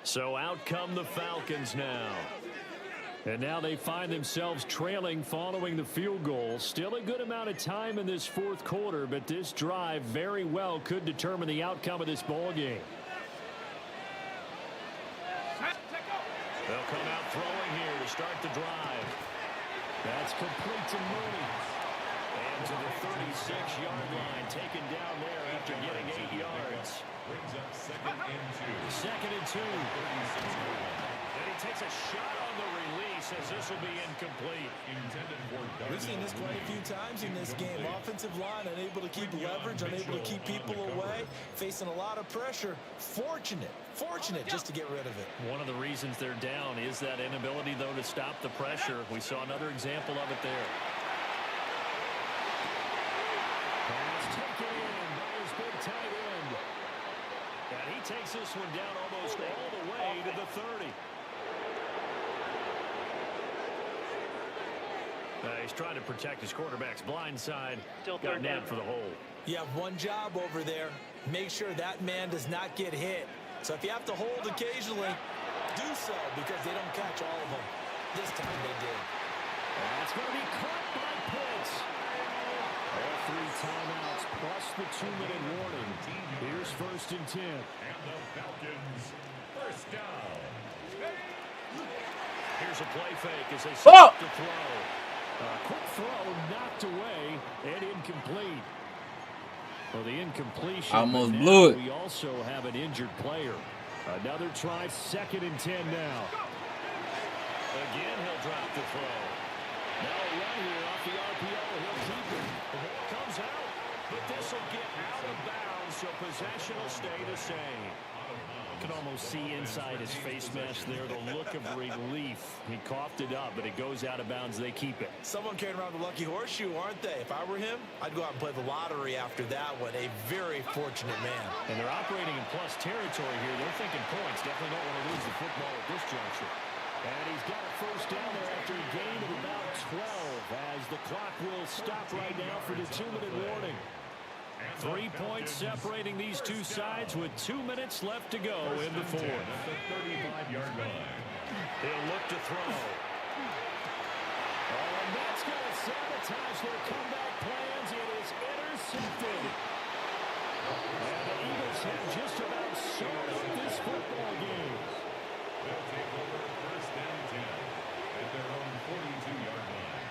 So out come the Falcons now. And now they find themselves trailing following the field goal. Still a good amount of time in this fourth quarter, but this drive very well could determine the outcome of this ball game. They'll come out throwing here to start the drive. That's complete to Mooney. And to the 36-yard line, taken down there after getting 8 yards. Brings up second and 2. Second and 2. And he takes a shot on the release as this will be incomplete. We've seen this quite a few times in this game. Offensive line unable to keep leverage, unable to keep people away, facing a lot of pressure. Fortunate just to get rid of it. One of the reasons they're down is that inability, though, to stop the pressure. We saw another example of it there. Pass taken in by his big tight end. And he takes this one down almost all the way to the 30. He's trying to protect his quarterback's blind side. Still got nabbed for the hole. You have one job over there. Make sure that man does not get hit. So if you have to hold occasionally, do so, because they don't catch all of them. This time they did. That's going to be caught by Pitts. All 3 timeouts plus the 2-minute warning. Here's 1st and 10. And the Falcons, first down. Here's a play fake as they start to throw. Quick throw knocked away and incomplete. Well, the incompletion. Almost blew it. We also have an injured player. Another try, 2nd and 10 now. Again, he'll drop the throw. Now a run here off the RPO. He'll keep it. The ball comes out, but this will get out of bounds, so possession will stay the same. You can almost see inside his face mask there the look of relief. He coughed it up, but it goes out of bounds. They keep it. Someone carrying around the lucky horseshoe, aren't they? If I were him, I'd go out and play the lottery after that one. A very fortunate man. And they're operating in plus territory here. They're thinking points. Definitely don't want to lose the football at this juncture. And he's got a first down there after a gain of about 12 as the clock will stop right now for the 2-minute warning. 3 points separating these two sides with 2 minutes left to go in the fourth. At the 35-yard line. He'll look to throw. Oh, and that's going to sabotage their comeback plans. It is intercepted. And the Eagles have just about sewn up this football game. They'll take over 1st and 10 at their own 42-yard line.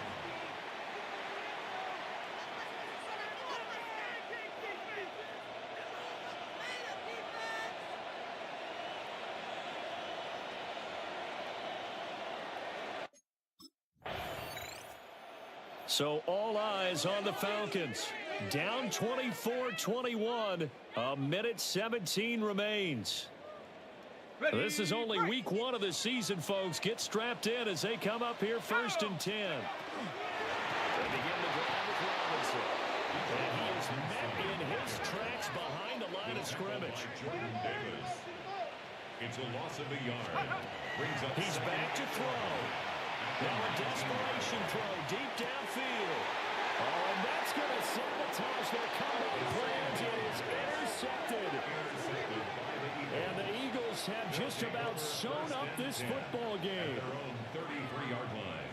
So all eyes on the Falcons. Down 24-21. A minute 17 remains. This is only week 1 of the season, folks. Get strapped in as they come up here 1st and 10. They begin the drive with Robinson. And he is met in his tracks behind the line of scrimmage. Jordan Davis. It's a loss of a yard. Brings up He's back to throw. Now a desperation throw deep downfield. Oh, and that's going to sabotage their comeback plans. It is intercepted. And the Eagles have just about sewn up this football game. their own 33-yard line.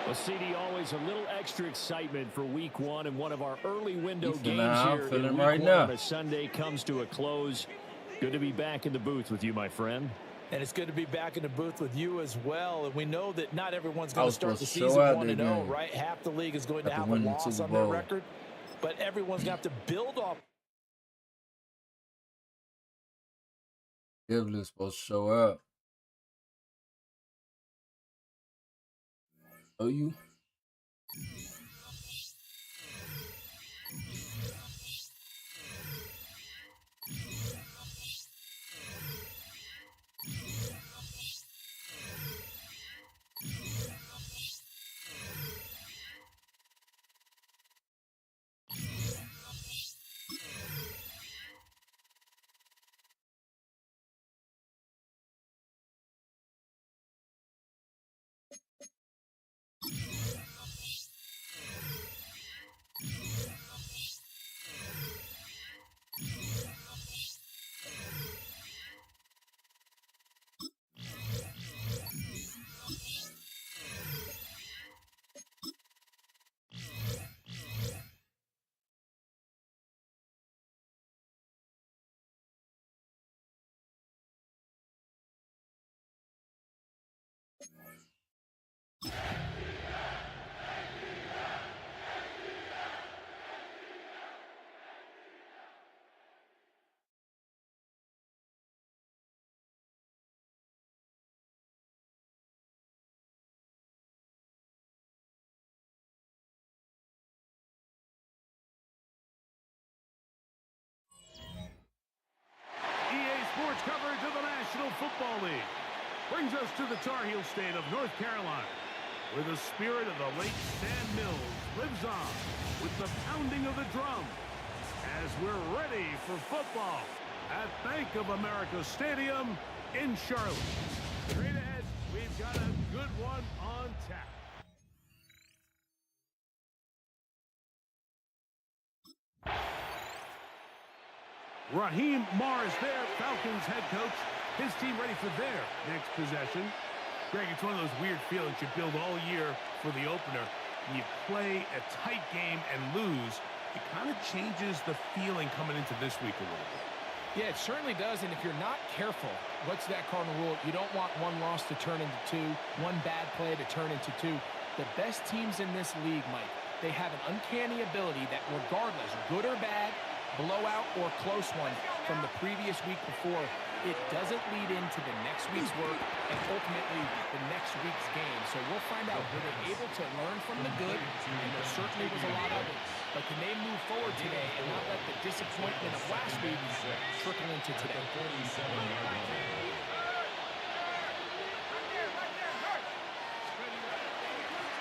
Well, CD, always a little extra excitement for week 1 and one of our early window He's games feeling here feeling in week right 1 now. on a Sunday comes to a close. Good to be back in the booth with you, my friend. And it's good to be back in the booth with you as well. And we know that not everyone's I going to was start the supposed to season show out 1-0, there, right? Half the league is going to After have a winning the loss Super on their Bowl. record. But everyone's going to have to build off. Definitely supposed to show up. Oh, you? Sports coverage of the National Football League brings us to the Tar Heel state of North Carolina, where the spirit of the late Stan Mills lives on with the pounding of the drum as we're ready for football at Bank of America Stadium in Charlotte. Straight ahead, we've got a good one on tap. Raheem Morris there, Falcons head coach. His team ready for their next possession. Greg, it's one of those weird feelings you build all year for the opener. When you play a tight game and lose, it kind of changes the feeling coming into this week a little bit. Yeah, it certainly does, and if you're not careful, what's that cardinal rule? You don't want one loss to turn into two, one bad play to turn into two. The best teams in this league, Mike, they have an uncanny ability that regardless, good or bad, blowout or close one from the previous week before, it doesn't lead into the next week's work and ultimately the next week's game. So we'll find out, were they able to learn from the good, and there certainly was a lot of it, but can they move forward today and not let the disappointment of last week trickle into today?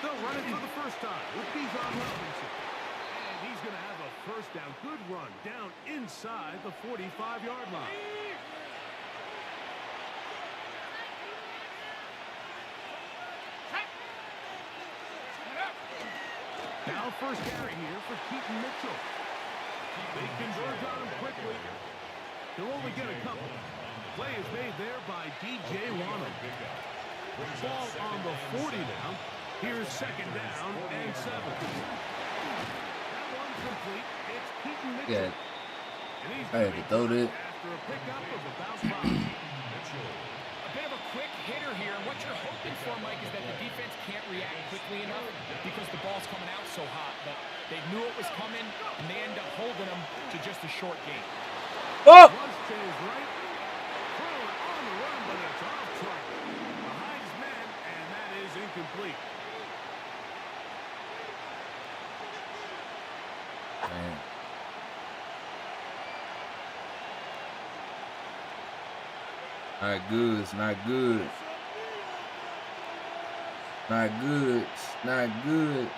They'll run it for the first time with Bijan Robinson. And he's going to have a first down. Good run down inside the 45-yard line. Now first carry here for Keaton Mitchell. They converge on him quickly. They'll only get a couple. Play is made there by D.J. Wanham. Ball on the 40 now. Here's second down and 7. That one's complete. It's Keaton Mitchell. Yeah. And he's I had to throw it. after a pickup of about 5. Mitchell. A bit of a quick hitter here, and what you're hoping for, Mike, is that the defense can't react quickly enough because the ball's coming out so hot. But they knew it was coming, and they end up holding them to just a short game. Oh! One stays right. Throw it on the run, but it's off track. Behind his man, and that is incomplete. Man. Not good. It's not good. Not good. It's not good.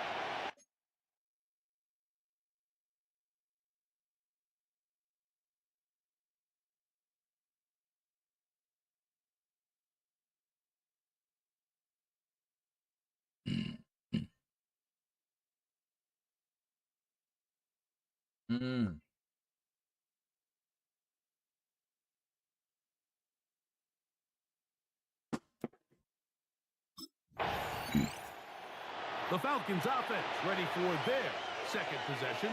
The Falcons offense ready for their second possession.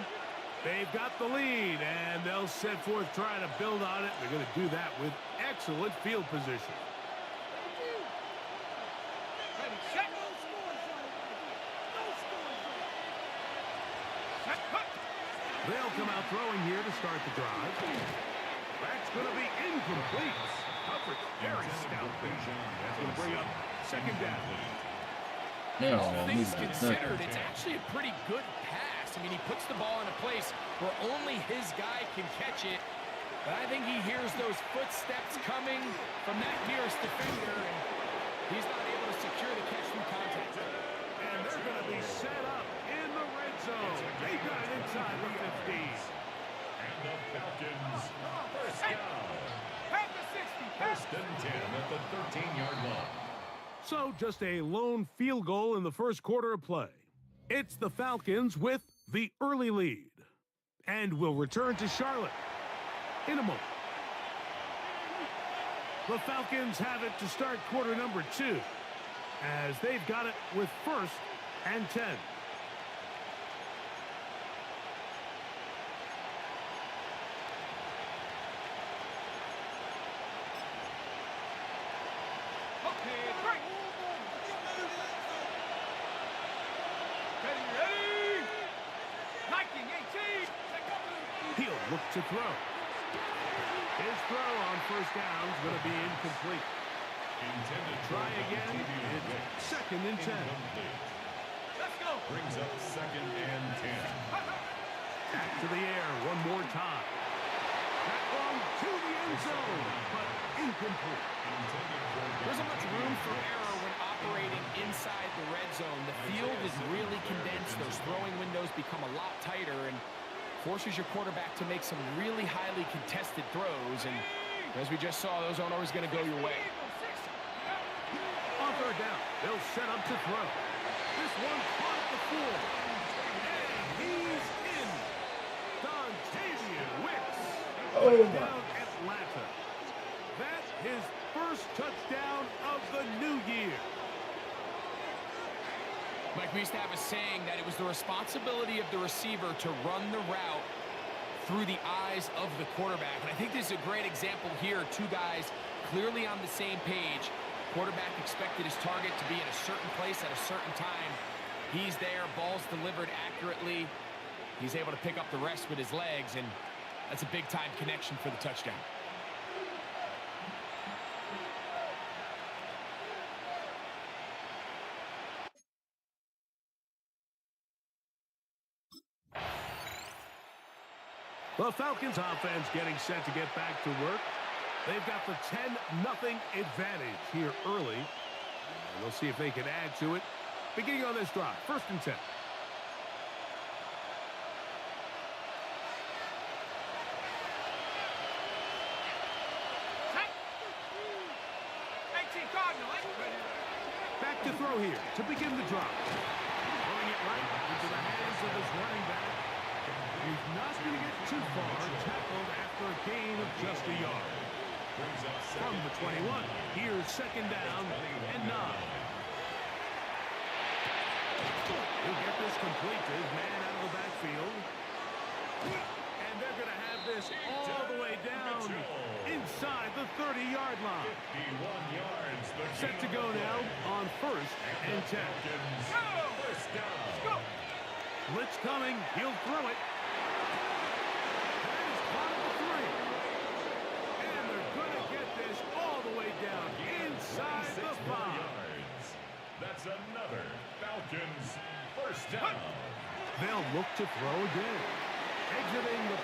They've got the lead, and they'll set forth trying to build on it. They're going to do that with excellent field position. They'll come out throwing here to start the drive. That's going to be incomplete. Coverage very stout. That's going to bring up second down. No, All things considered, it's actually a pretty good pass. I mean, he puts the ball in a place where only his guy can catch it. But I think he hears those footsteps coming from that nearest defender, and he's not able to secure the catch through contact. And they're going to be set up in the red zone. They got it inside the 50. And the Falcons, first down. First and 10 at the 13-yard line. So just a lone field goal in the first quarter of play. It's the Falcons with the early lead. And we'll return to Charlotte in a moment. The Falcons have it to start quarter number 2 as they've got it with first and 10. look to throw. His throw on first down is going to be incomplete. Try again. It's 2nd and 10. Let's go. Brings up 2nd and 10. Back to the air one more time. That one to the end zone, but incomplete. There isn't much room for error when operating inside the red zone. The field is really condensed. Those throwing windows become a lot tighter and forces your quarterback to make some really highly contested throws. And as we just saw, those aren't always going to go your way. On third down, they'll set up to throw. This one caught the 4. And he's in. Dontavian Wicks. Touchdown Atlanta. That's his first touchdown of the new year. Mike, we used to have a saying that it was the responsibility of the receiver to run the route through the eyes of the quarterback. And I think this is a great example here. Two guys clearly on the same page. Quarterback expected his target to be in a certain place at a certain time. He's there, ball's delivered accurately. He's able to pick up the rest with his legs, and that's a big-time connection for the touchdown. The Falcons offense getting set to get back to work. They've got the 10-0 advantage here early. And we'll see if they can add to it. Beginning on this drive, 1st and 10. Back to throw here to begin the drive. Throwing it right into the hands of his running back. He's not going to get too far, tackled after a gain of just a yard. From the 21, here's 2nd down and 9. He'll get this complete to his man out of the backfield. And they're going to have this all the way down inside the 30-yard line. 51 yards. Set to go now on 1st and 10. First down. Blitz coming. He'll throw it. That is caught at the 3. And they're going to get this all the way down inside the 5. Yards. That's another Falcons first down. They'll look to throw again. Exiting the...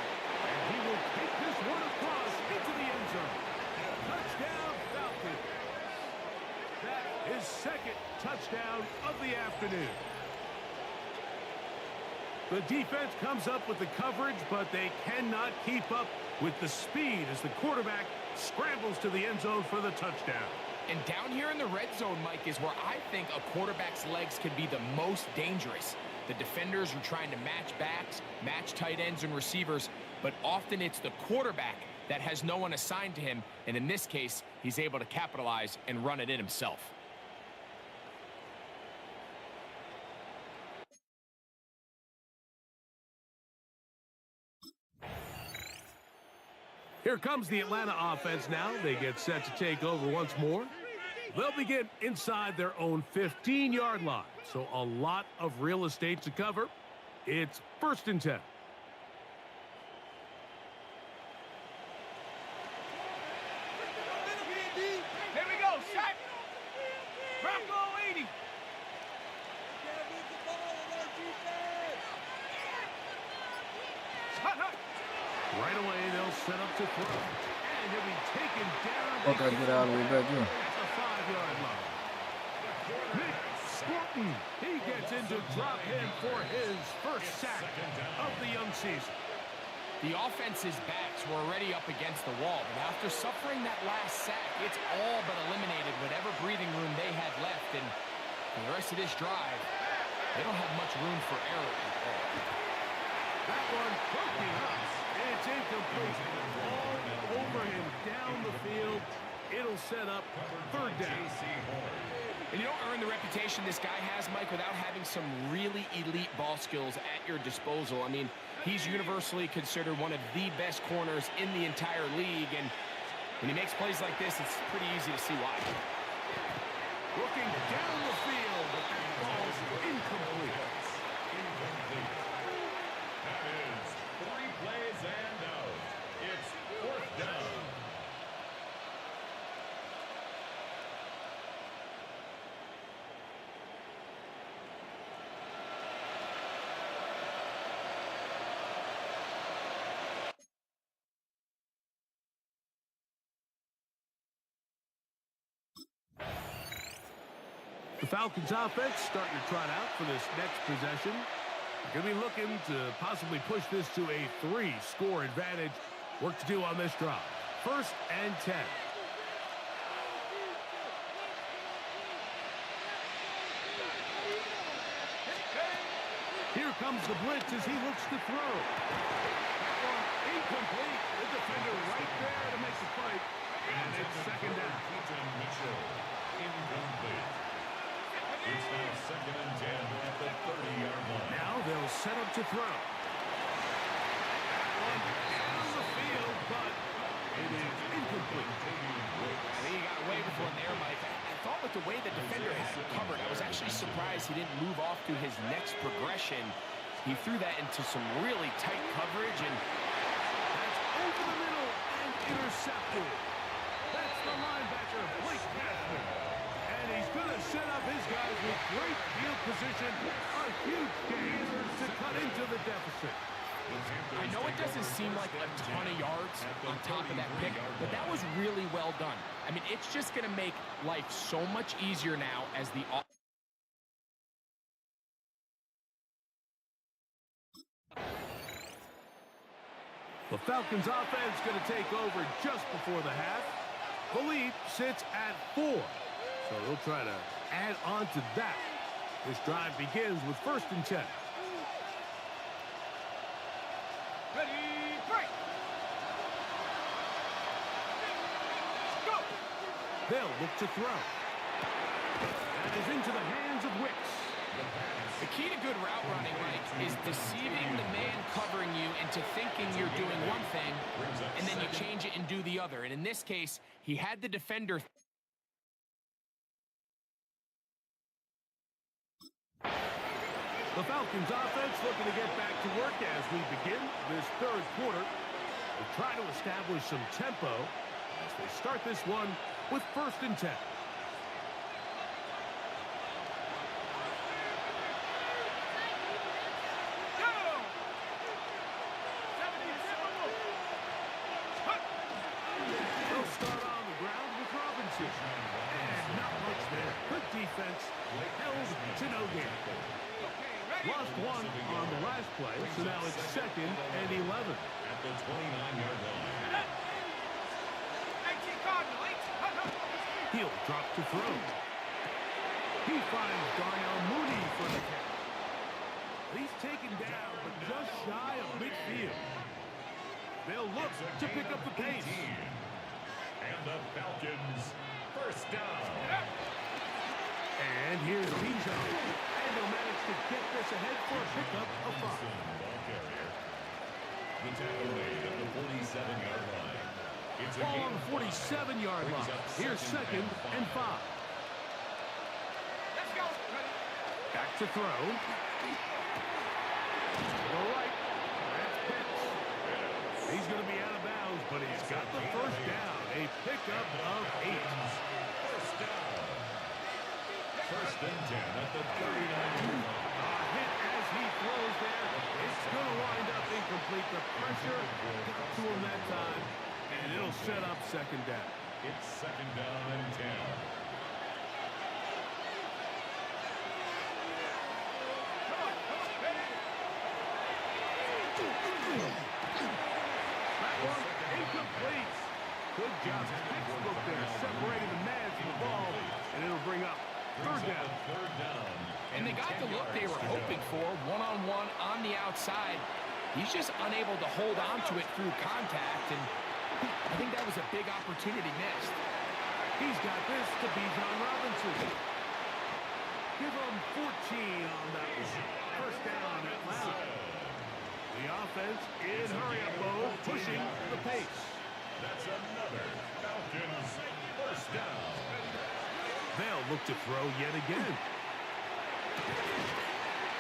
And he will take this one across into the end zone. Touchdown, Falcons. That is 2nd touchdown of the afternoon. The defense comes up with the coverage, but they cannot keep up with the speed as the quarterback scrambles to the end zone for the touchdown. And down here in the red zone, Mike, is where I think a quarterback's legs can be the most dangerous. The defenders are trying to match backs, match tight ends and receivers, but often it's the quarterback that has no one assigned to him, and in this case, he's able to capitalize and run it in himself. Here comes the Atlanta offense now. They get set to take over once more. They'll begin inside their own 15-yard line. So a lot of real estate to cover. It's 1st and 10. Here we go, shot. Bronco 80. Right away, they'll set up to throw. And he'll be taken down. Okay, get out of the way back here. At the 5-yard line. Nick Sporton, he gets into drop in for his first sack of the young season. The offense's backs were already up against the wall, but after suffering that last sack, it's all but eliminated whatever breathing room they had left, and for the rest of this drive, they don't have much room for error at all. That one poking up. It's incomplete. All over him down the field. It'll set up 3rd down. And you don't earn the reputation this guy has, Mike, without having some really elite ball skills at your disposal. I mean, he's universally considered one of the best corners in the entire league, and when he makes plays like this, it's pretty easy to see why. Looking down the field, but that ball's incomplete. That is 3 plays and out. The Falcons offense starting to trot out for this next possession. Going to be looking to possibly push this to a 3-score advantage. Work to do on this drive. 1st and 10. Here comes the blitz as he looks to throw. That one incomplete. The defender right there to make the fight. And it's 2nd down. Mitchell, incomplete. It's now 2nd and 10 at the 30-yard line. Now they'll set up to throw. That one down the field, but it is incomplete. I think he got away with one there, Mike. I thought with the way the defender had him covered, I was actually surprised he didn't move off to his next progression. He threw that into some really tight coverage, and that's over the middle and intercepted. That's the linebacker, Blake Passman. And he's going to set up his guys with great field position. A huge gain to cut into the deficit. I know it doesn't seem like a ton of yards on top of that pick, but that was really well done. I mean, it's just going to make life so much easier now as the Falcons offense going to take over just before the half. The lead sits at 4. So they'll try to add on to that. This drive begins with 1st and 10. Ready, break. Go. They'll look to throw. That is into the hands of Wicks. The key to good route running, Mike, is deceiving the man covering you into thinking you're doing one thing, and then you change it and do the other. And in this case, he had the defender. The Falcons offense looking to get back to work as we begin this 3rd quarter. They'll try to establish some tempo as they start this one with 1st and 10. They'll start on the ground with Robinson. And not much there. Good defense. Held to no gain. Lost one on the last play, so now it's 2nd and 11. At the 29-yard line. He'll drop to throw. He finds Darnell Mooney for the catch. He's taken down, but just shy of midfield. They'll look to pick up the pace. And the Falcons, 1st down. And here's Bijan. And they'll manage to get this ahead for a pickup of 5. Ball carrier. The tackle made at the 47-yard line. It's a Ball on gain the 47-yard line. Here's 2nd and 5. Let's go. Back to throw. All right. That's Pitts. He's going to be out of bounds, but he's got the 1st down. A pickup of 8. 1st down. 1st and 10 at the 39-yard line. Hit as he throws there. It's going to wind up incomplete. The pressure got to him that time, and it'll set up 2nd down. It's 2nd down and 10. That one incomplete. Good job. Textbook there, separating the man from the ball, and it'll bring up 3rd down. 3rd down. And they got the look they were hoping for, one-on-one on the outside. He's just unable to hold on to it through contact, and I think that was a big opportunity missed. He's got this to Bijan Robinson. Give him 14 on that one. 1st down Atlanta. The offense in hurry-up mode, pushing the pace. That's another Falcons 1st down. They'll look to throw yet again.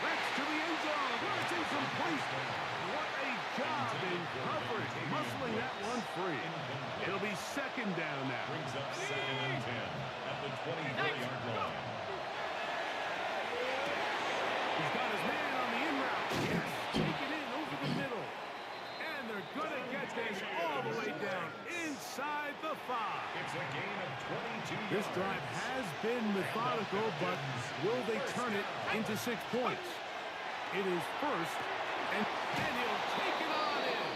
That's to the end zone. It's incomplete. What a job in coverage, muscling that one free. It'll be 2nd down now. Brings up 2nd and 10 at the 24-yard line. He's got his man on the in route. Yes, take it in over the middle. And they're going to get this all the way down inside the 5. It's a gain of 22 yards. This drive has been methodical. methodical, but will they turn it into 6 points? It is first, and he'll take it on in.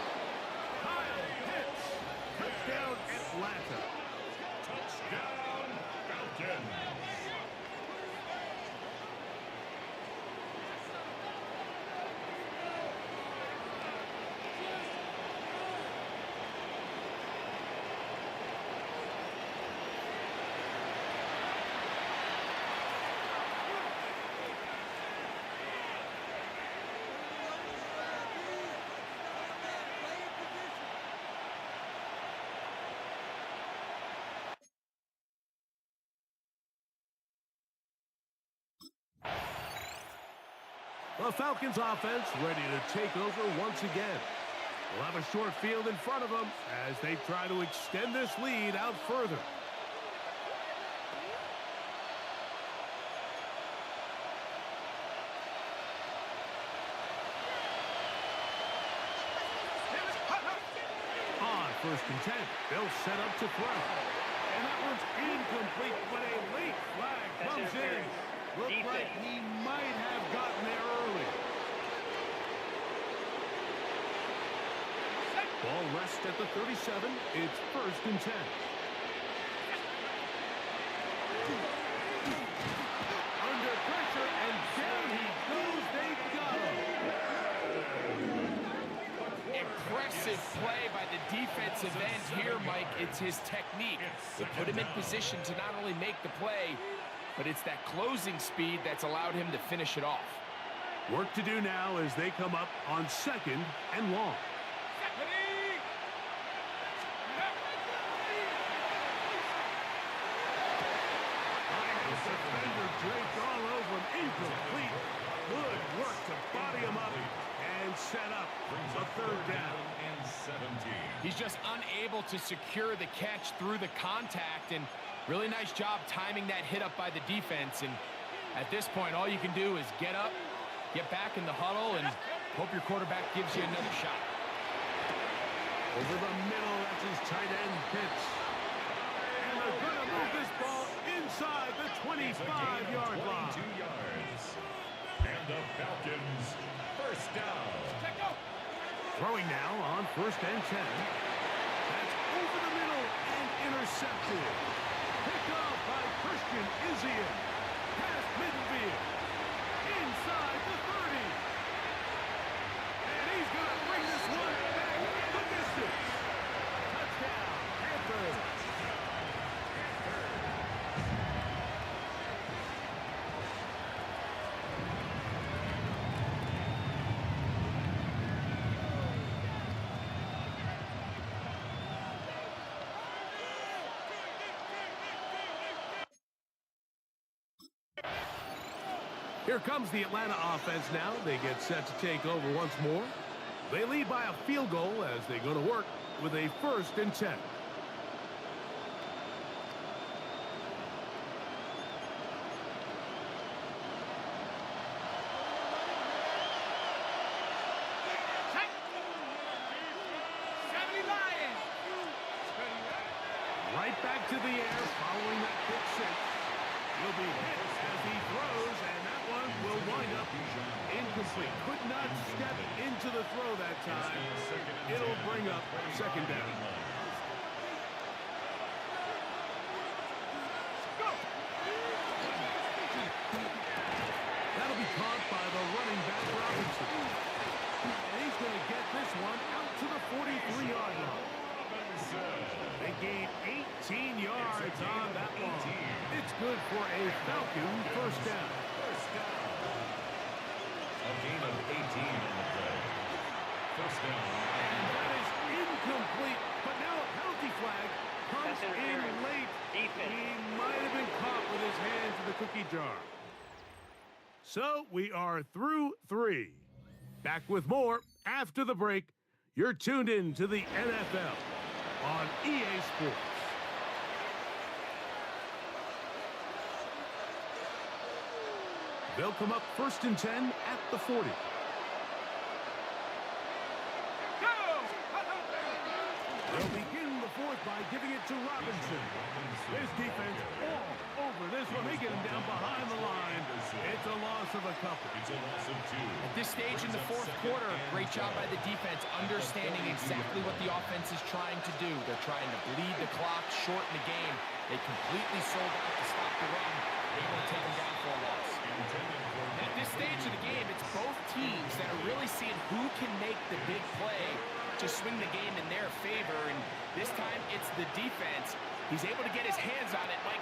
Kyle hits. Touchdown, Atlanta. Touchdown, Falcons. The Falcons offense ready to take over once again. They'll have a short field in front of them as they try to extend this lead out further. On 1st and 10, they'll set up to throw. And that one's incomplete, but a late flag comes in. Looked like he might have gotten there early. Ball rests at the 37. It's 1st and 10. Under pressure, and down he goes. They got him. Impressive play by the defensive end here, Mike. It's his technique. They put him in position to not only make the play, but it's that closing speed that's allowed him to finish it off. Work to do now as they come up on 2nd and long. Defender draped all over him, incomplete. Good work to body him up and set up a 3rd down. And 17. He's just unable to secure the catch through the contact, and really nice job timing that hit up by the defense. And at this point, all you can do is get up, get back in the huddle, and hope your quarterback gives you another shot. Over the middle, that's his tight end, Pitts. And they're going to move this ball inside the 25-yard line. 22 yards. And the Falcons, 1st down. Throwing now on 1st and 10. That's over the middle and intercepted. Picked off by Christian Izzy. Past midfield. Inside the 30. And he's going to bring this one back the distance. Touchdown, Panthers. Here comes the Atlanta offense now. They get set to take over once more. They lead by a field goal as they go to work with a 1st and 10. Right back to the air following that pick 6. He'll be hit as he throws, and that one will wind up incomplete. Could not step into the throw that time. It'll bring up 2nd down. That'll be caught by the running back, Robinson. And he's going to get this one out to the 43-yard line. They gain 18 yards on that one. It's good for a Falcon 1st down. A gain of 18 on the play. 1st down. And that is incomplete, but now a penalty flag comes in late. He might have been caught with his hands in the cookie jar. So we are through 3. Back with more after the break. You're tuned in to the NFL on EA Sports. They'll come up 1st and 10 at the 40. They'll begin the 4th by giving it to Robinson. His defense all over this one. They get him down behind the line. It's a loss of a couple. It's a loss of 2. At this stage in the fourth quarter, great job by the defense, understanding exactly what the offense is trying to do. They're trying to bleed the clock, shorten the game. They completely sold out to stop the run. They won't take them down for a loss. At this stage of the game, it's both teams that are really seeing who can make the big play to swing the game in their favor, and this time it's the defense. He's able to get his hands on it. Mike,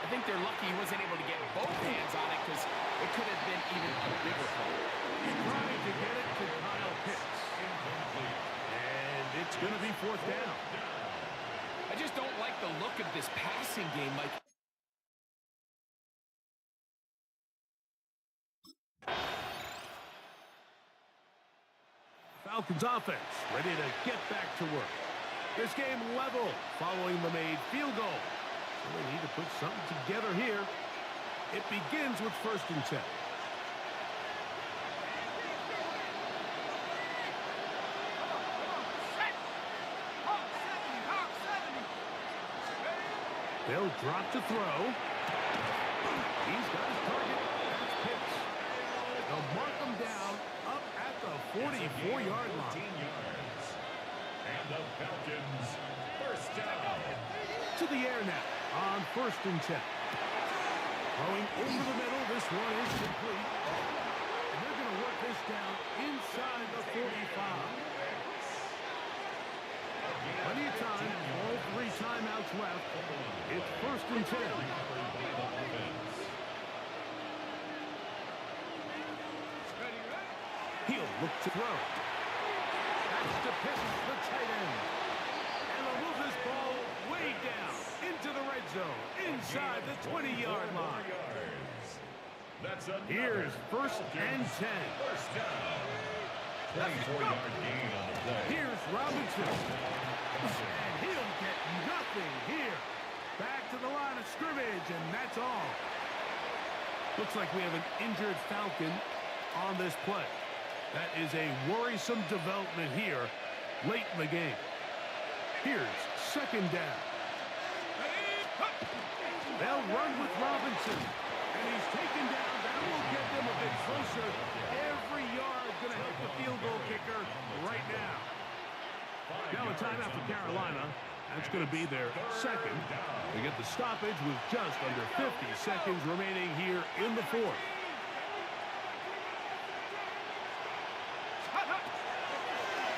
I think they're lucky he wasn't able to get both hands on it because it could have been even a bigger play. Trying to get it to Kyle Pitts. And it's going to be 4th down. I just don't like the look of this passing game, Mike. Falcons offense ready to get back to work. This game level following the made field goal. So they need to put something together here. It begins with 1st and 10. They'll drop to throw. He's got his target. That's Pitts. They'll mark him down up at the 44-yard line. And the Falcons, 1st down. To the air now on 1st and 10. Throwing over the middle. This one is complete. And they're going to work this down inside the 45. Plenty of time. All 3 timeouts left. It's 1st and 10. He'll look to throw. That's to Pitts, the tight end. And they'll move this ball way down into the red zone, inside the 20-yard line. Here's 1st and 10. First down. 24-yard gain on the play. Here's Robinson. And he'll get nothing here. Back to the line of scrimmage, and that's all. Looks like we have an injured Falcon on this play. That is a worrisome development here late in the game. Here's 2nd down. They'll run with Robinson. And he's taken down. That will get them a bit closer. Every yard going to help the field goal kicker right now. Now a timeout for Carolina. That's going to be their 2nd. They get the stoppage with just under 50 seconds remaining here in the 4th.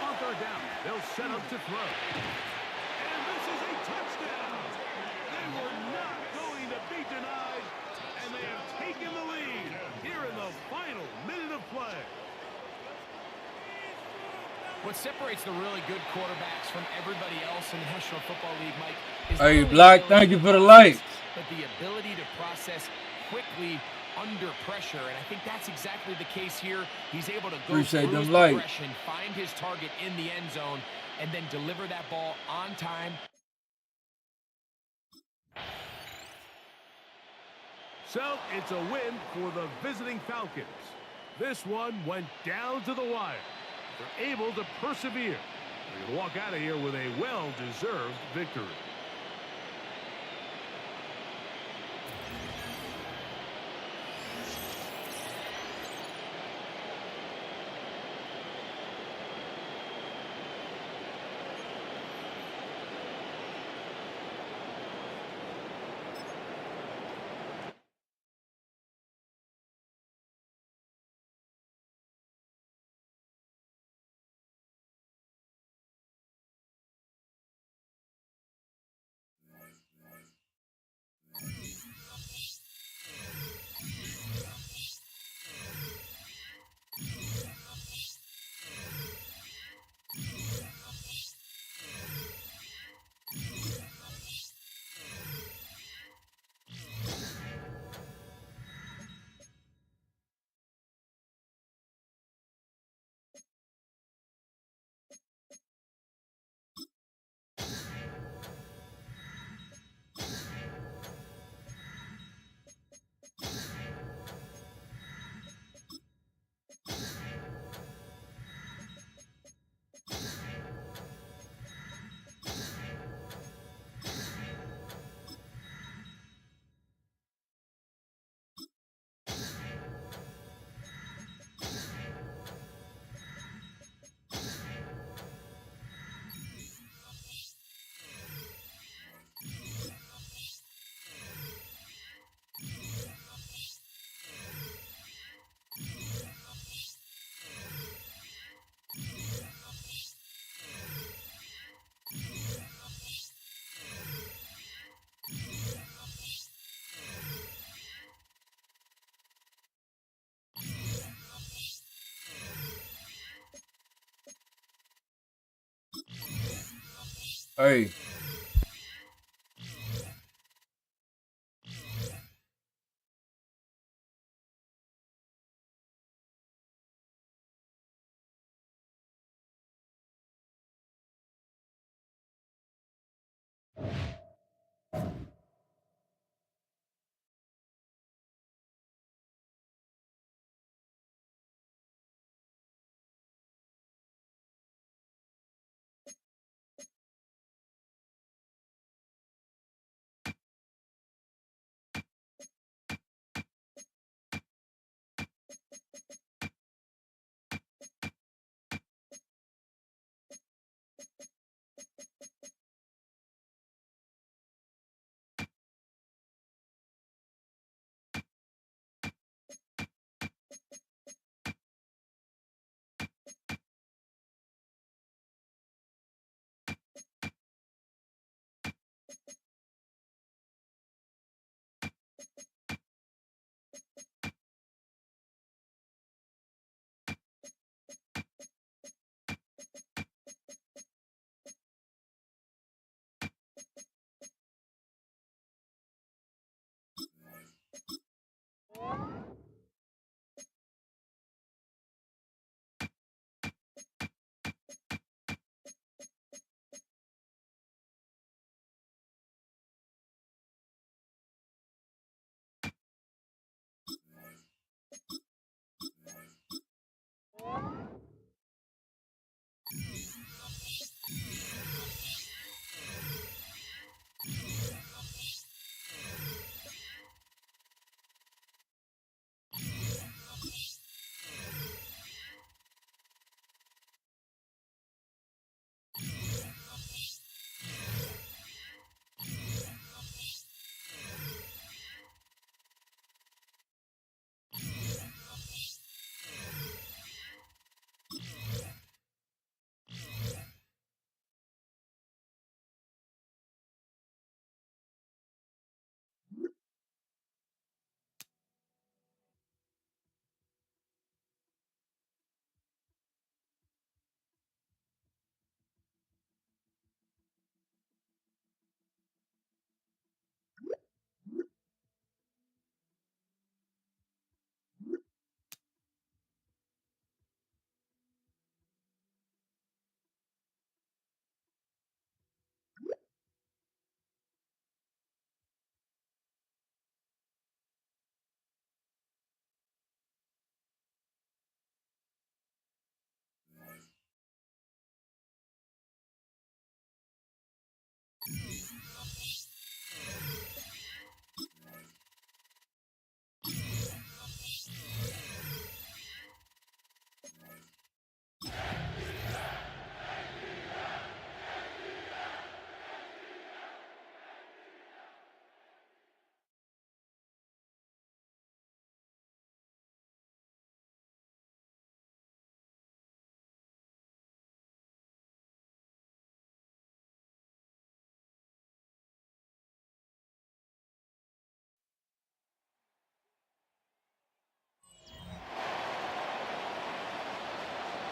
On 3rd down, they'll set up to throw. And this is a touchdown. They were not going to be denied, and they have taken the lead here in the final minute of play. What separates the really good quarterbacks from everybody else in the National Football League, Mike, is Hey, Black, thank you for the light. but the ability to process quickly under pressure, and I think that's exactly the case here. He's able to go Appreciate through his them light. progression, find his target in the end zone, and then deliver that ball on time. So it's a win for the visiting Falcons. This one went down to the wire. They're able to persevere. They're going to walk out of here with a well-deserved victory. Hey.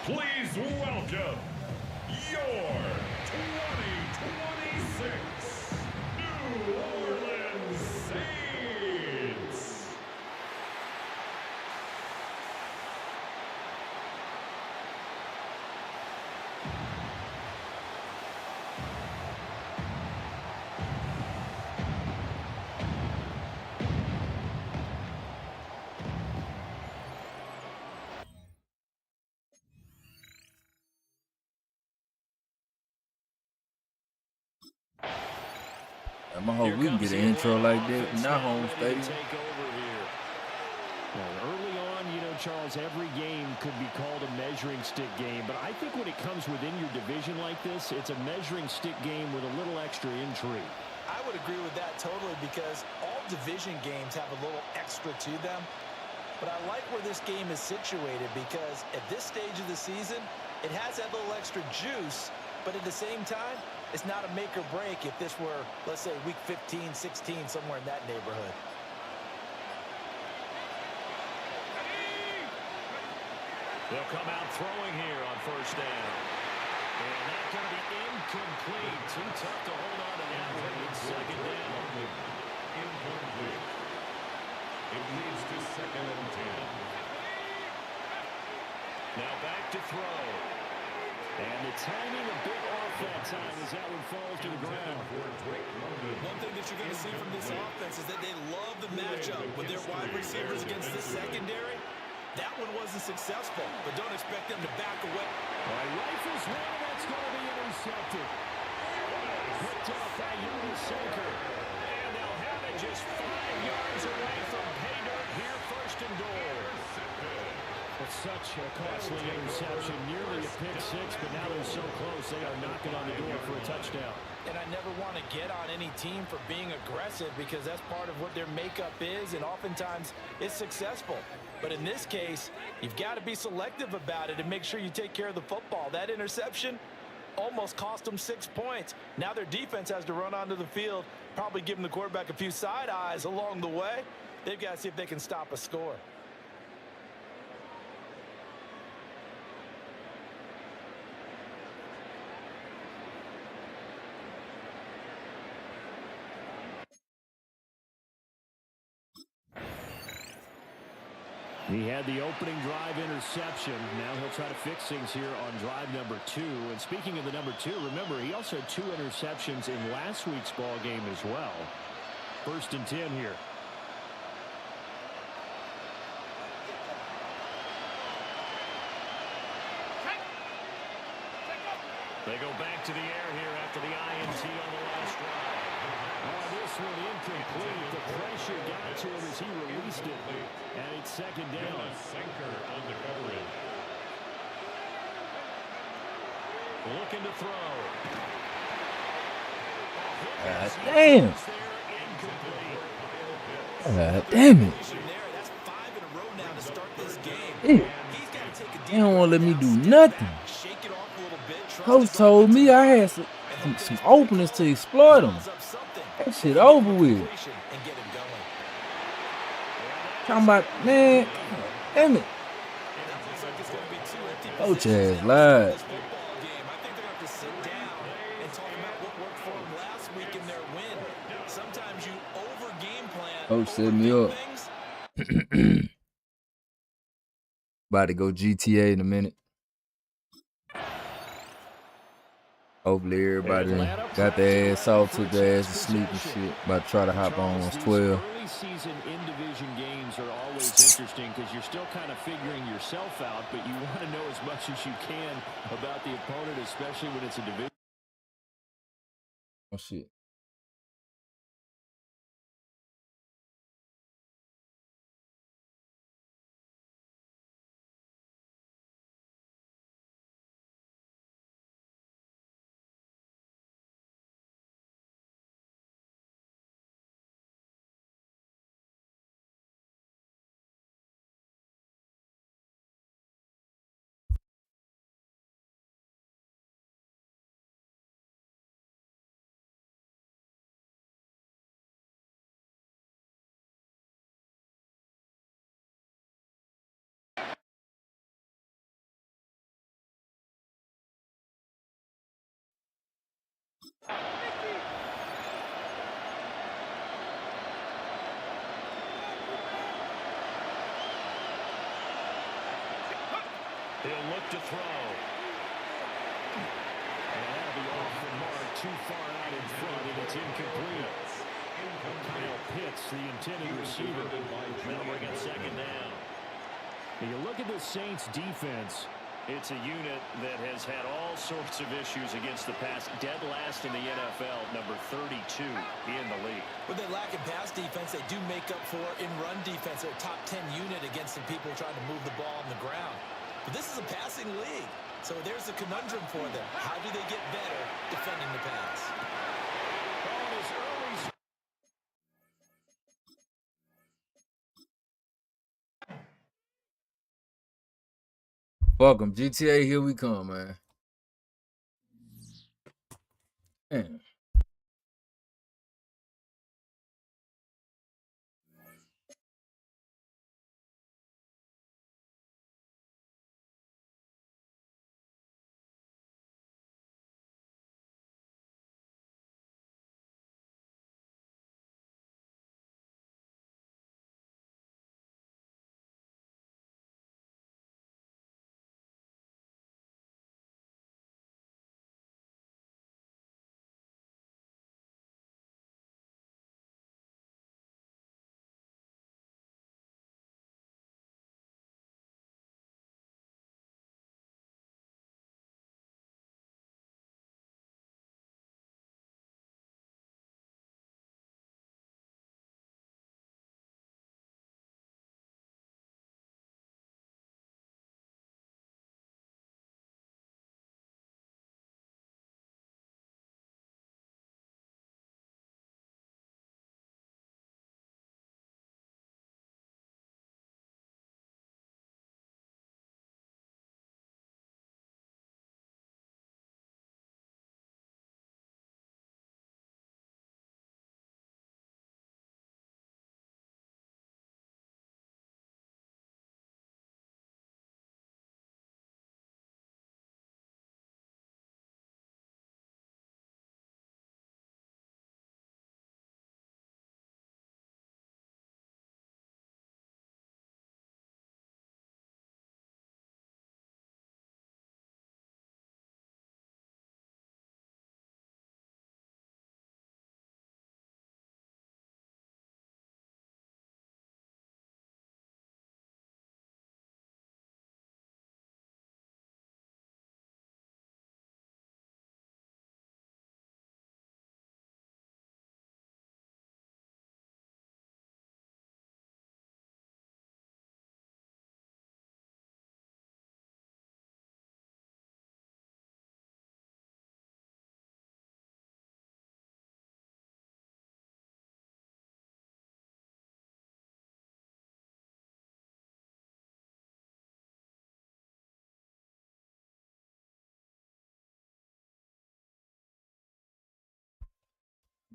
Please welcome your 2026 New Orleans Saints. I'm gonna hope we can get an intro like that from that home stadium. Early on, you know, Charles, every game could be called a measuring stick game, but I think when it comes within your division like this, it's a measuring stick game with a little extra intrigue. I would agree with that totally because all division games have a little extra to them. But I like where this game is situated because at this stage of the season, it has that little extra juice, but at the same time, it's not a make or break if this were, let's say, week 15, 16, somewhere in that neighborhood. They'll come out throwing here on first down. And that's going to be incomplete. Too tough to hold on to that one. It's second down. Incomplete. It leads to 2nd and 10. Now back to throw. And the timing a bit off that time as that one falls to the ground. One thing that you're going to see from this offense is that they love the matchup with their wide receivers against the secondary. That one wasn't successful, but don't expect them to back away. All right, rifles one, and that's going to be intercepted. Picked off by Sinker. And they'll have it just 5 yards away from pay dirt here, 1st and goal. It's such a costly interception, nearly a pick six, but now they're so close they are knocking on the door for a touchdown. And I never want to get on any team for being aggressive because that's part of what their makeup is, and oftentimes it's successful. But in this case, you've got to be selective about it and make sure you take care of the football. That interception almost cost them 6 points. Now their defense has to run onto the field, probably giving the quarterback a few side eyes along the way. They've got to see if they can stop a score. He had the opening drive interception. Now he'll try to fix things here on drive number 2. And speaking of the number 2, remember, he also had 2 interceptions in last week's ball game as well. 1st and 10 here. They go back to the air here after the INT on the last drive. This one incomplete. The pressure got to him as he released it. And it's 2nd down. Sinker on the coverage. Looking to throw. Damn. Damn it. That's 5 in a row now to start this game. They don't want to let me do nothing. Coach told me I had some openings to exploit them. That shit over with. Talking about, man, damn it. Coach has lied. Coach set me up. About to go GTA in a minute. Hopefully everybody got their ass off, took their ass to sleep and shit. About to try to hop on once 12. Early season in-division games are always interesting because you're still kind of figuring yourself out, but you want to know as much as you can about the opponent, especially when it's a division. Oh, shit. He'll look to throw. And that'll be off the mark, too far out in front, and it's incomplete. Kyle Pitts, the intended receiver. That'll bring it 2nd down. When you look at the Saints defense, it's a unit that has had all sorts of issues against the pass. Dead last in the NFL, number 32 in the league. With their lack of pass defense, they do make up for in run defense. They're a top 10 unit against the people trying to move the ball on the ground. But this is a passing league, so there's a conundrum for them. How do they get better defending the pass? Fuck 'em. GTA, here we come, man. Man.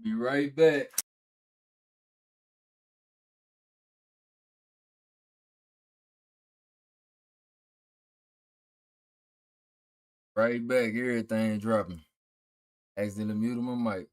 Be right back. Right back. Everything dropping. Accidentally muted my mic.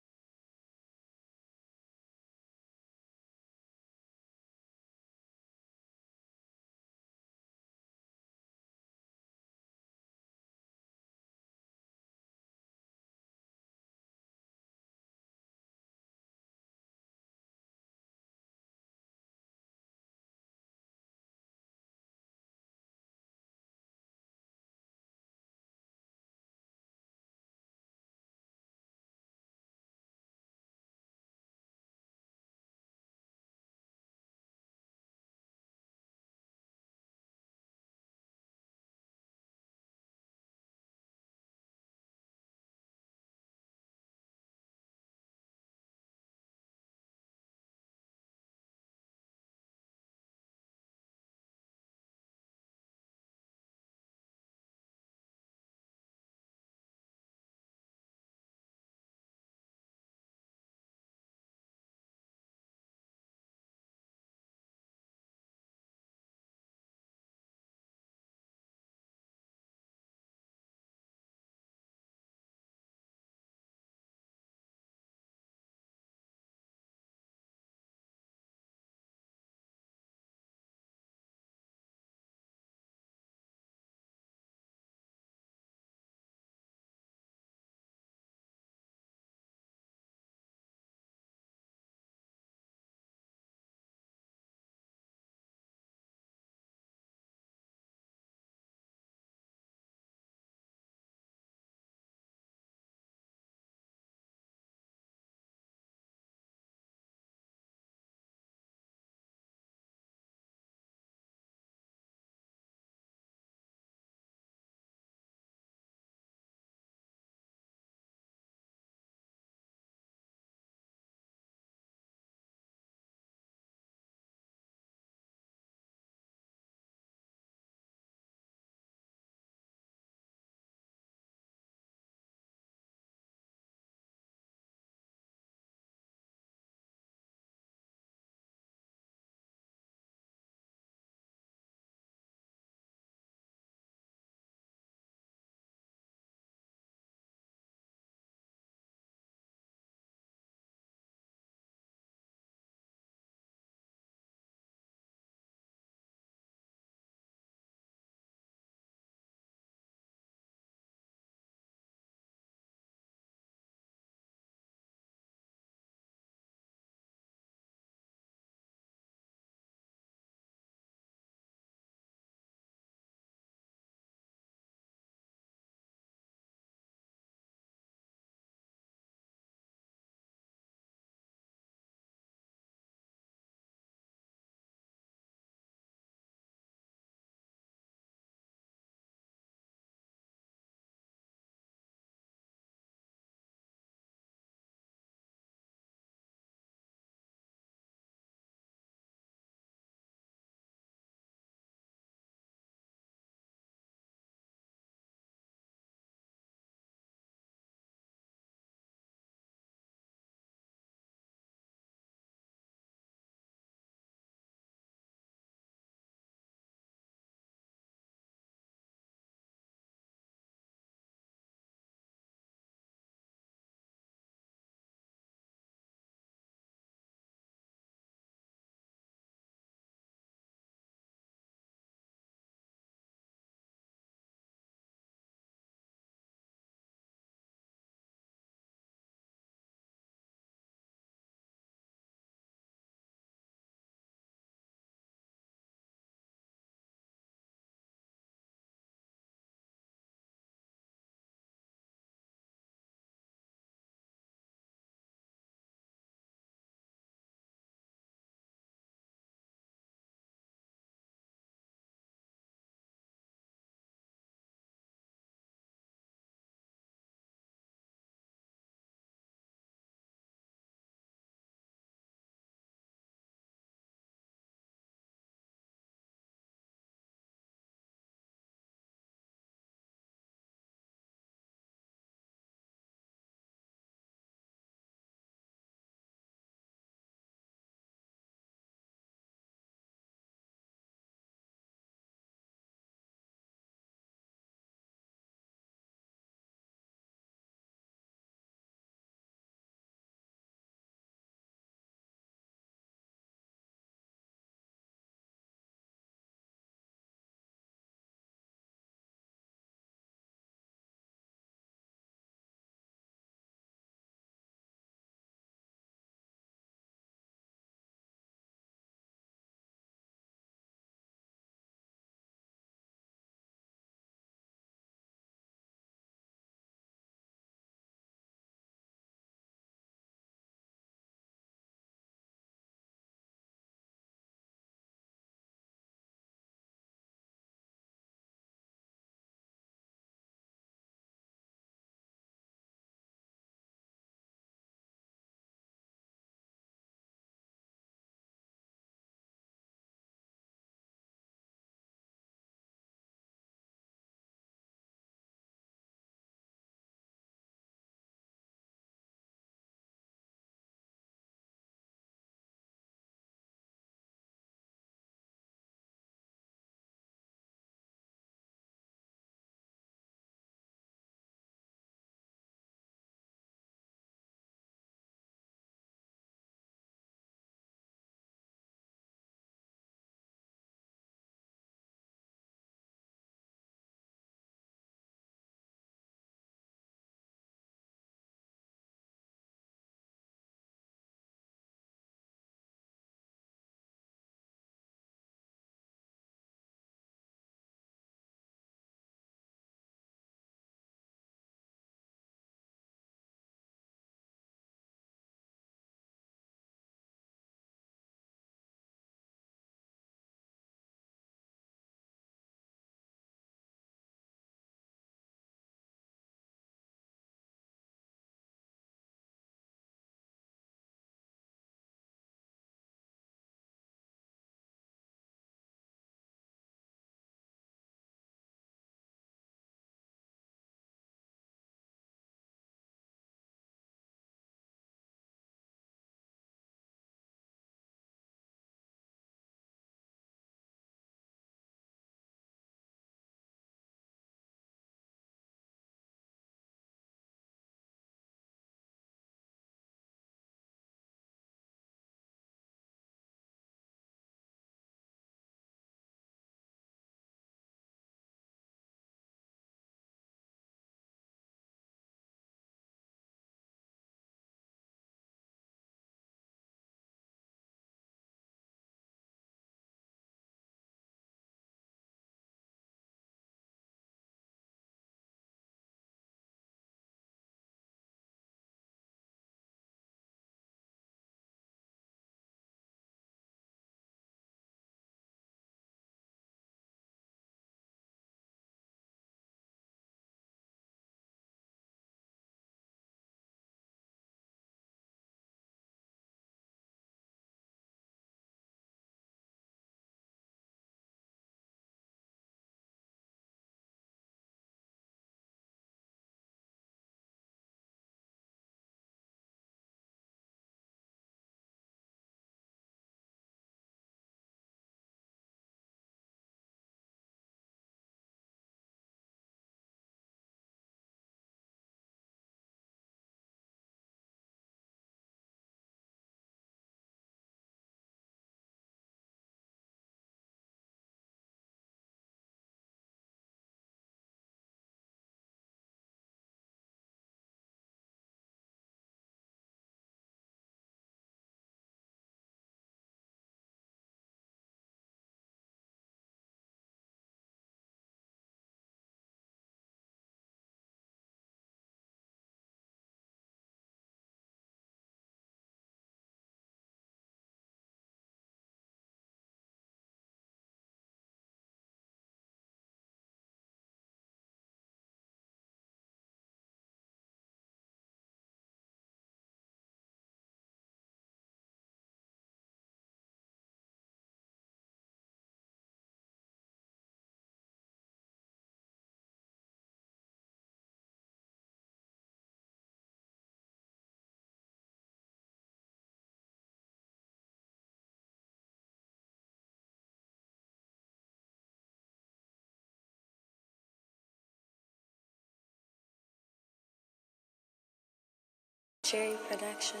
Sherry Production.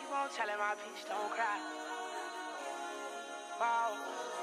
You won't tell him my peach don't cry. Wow.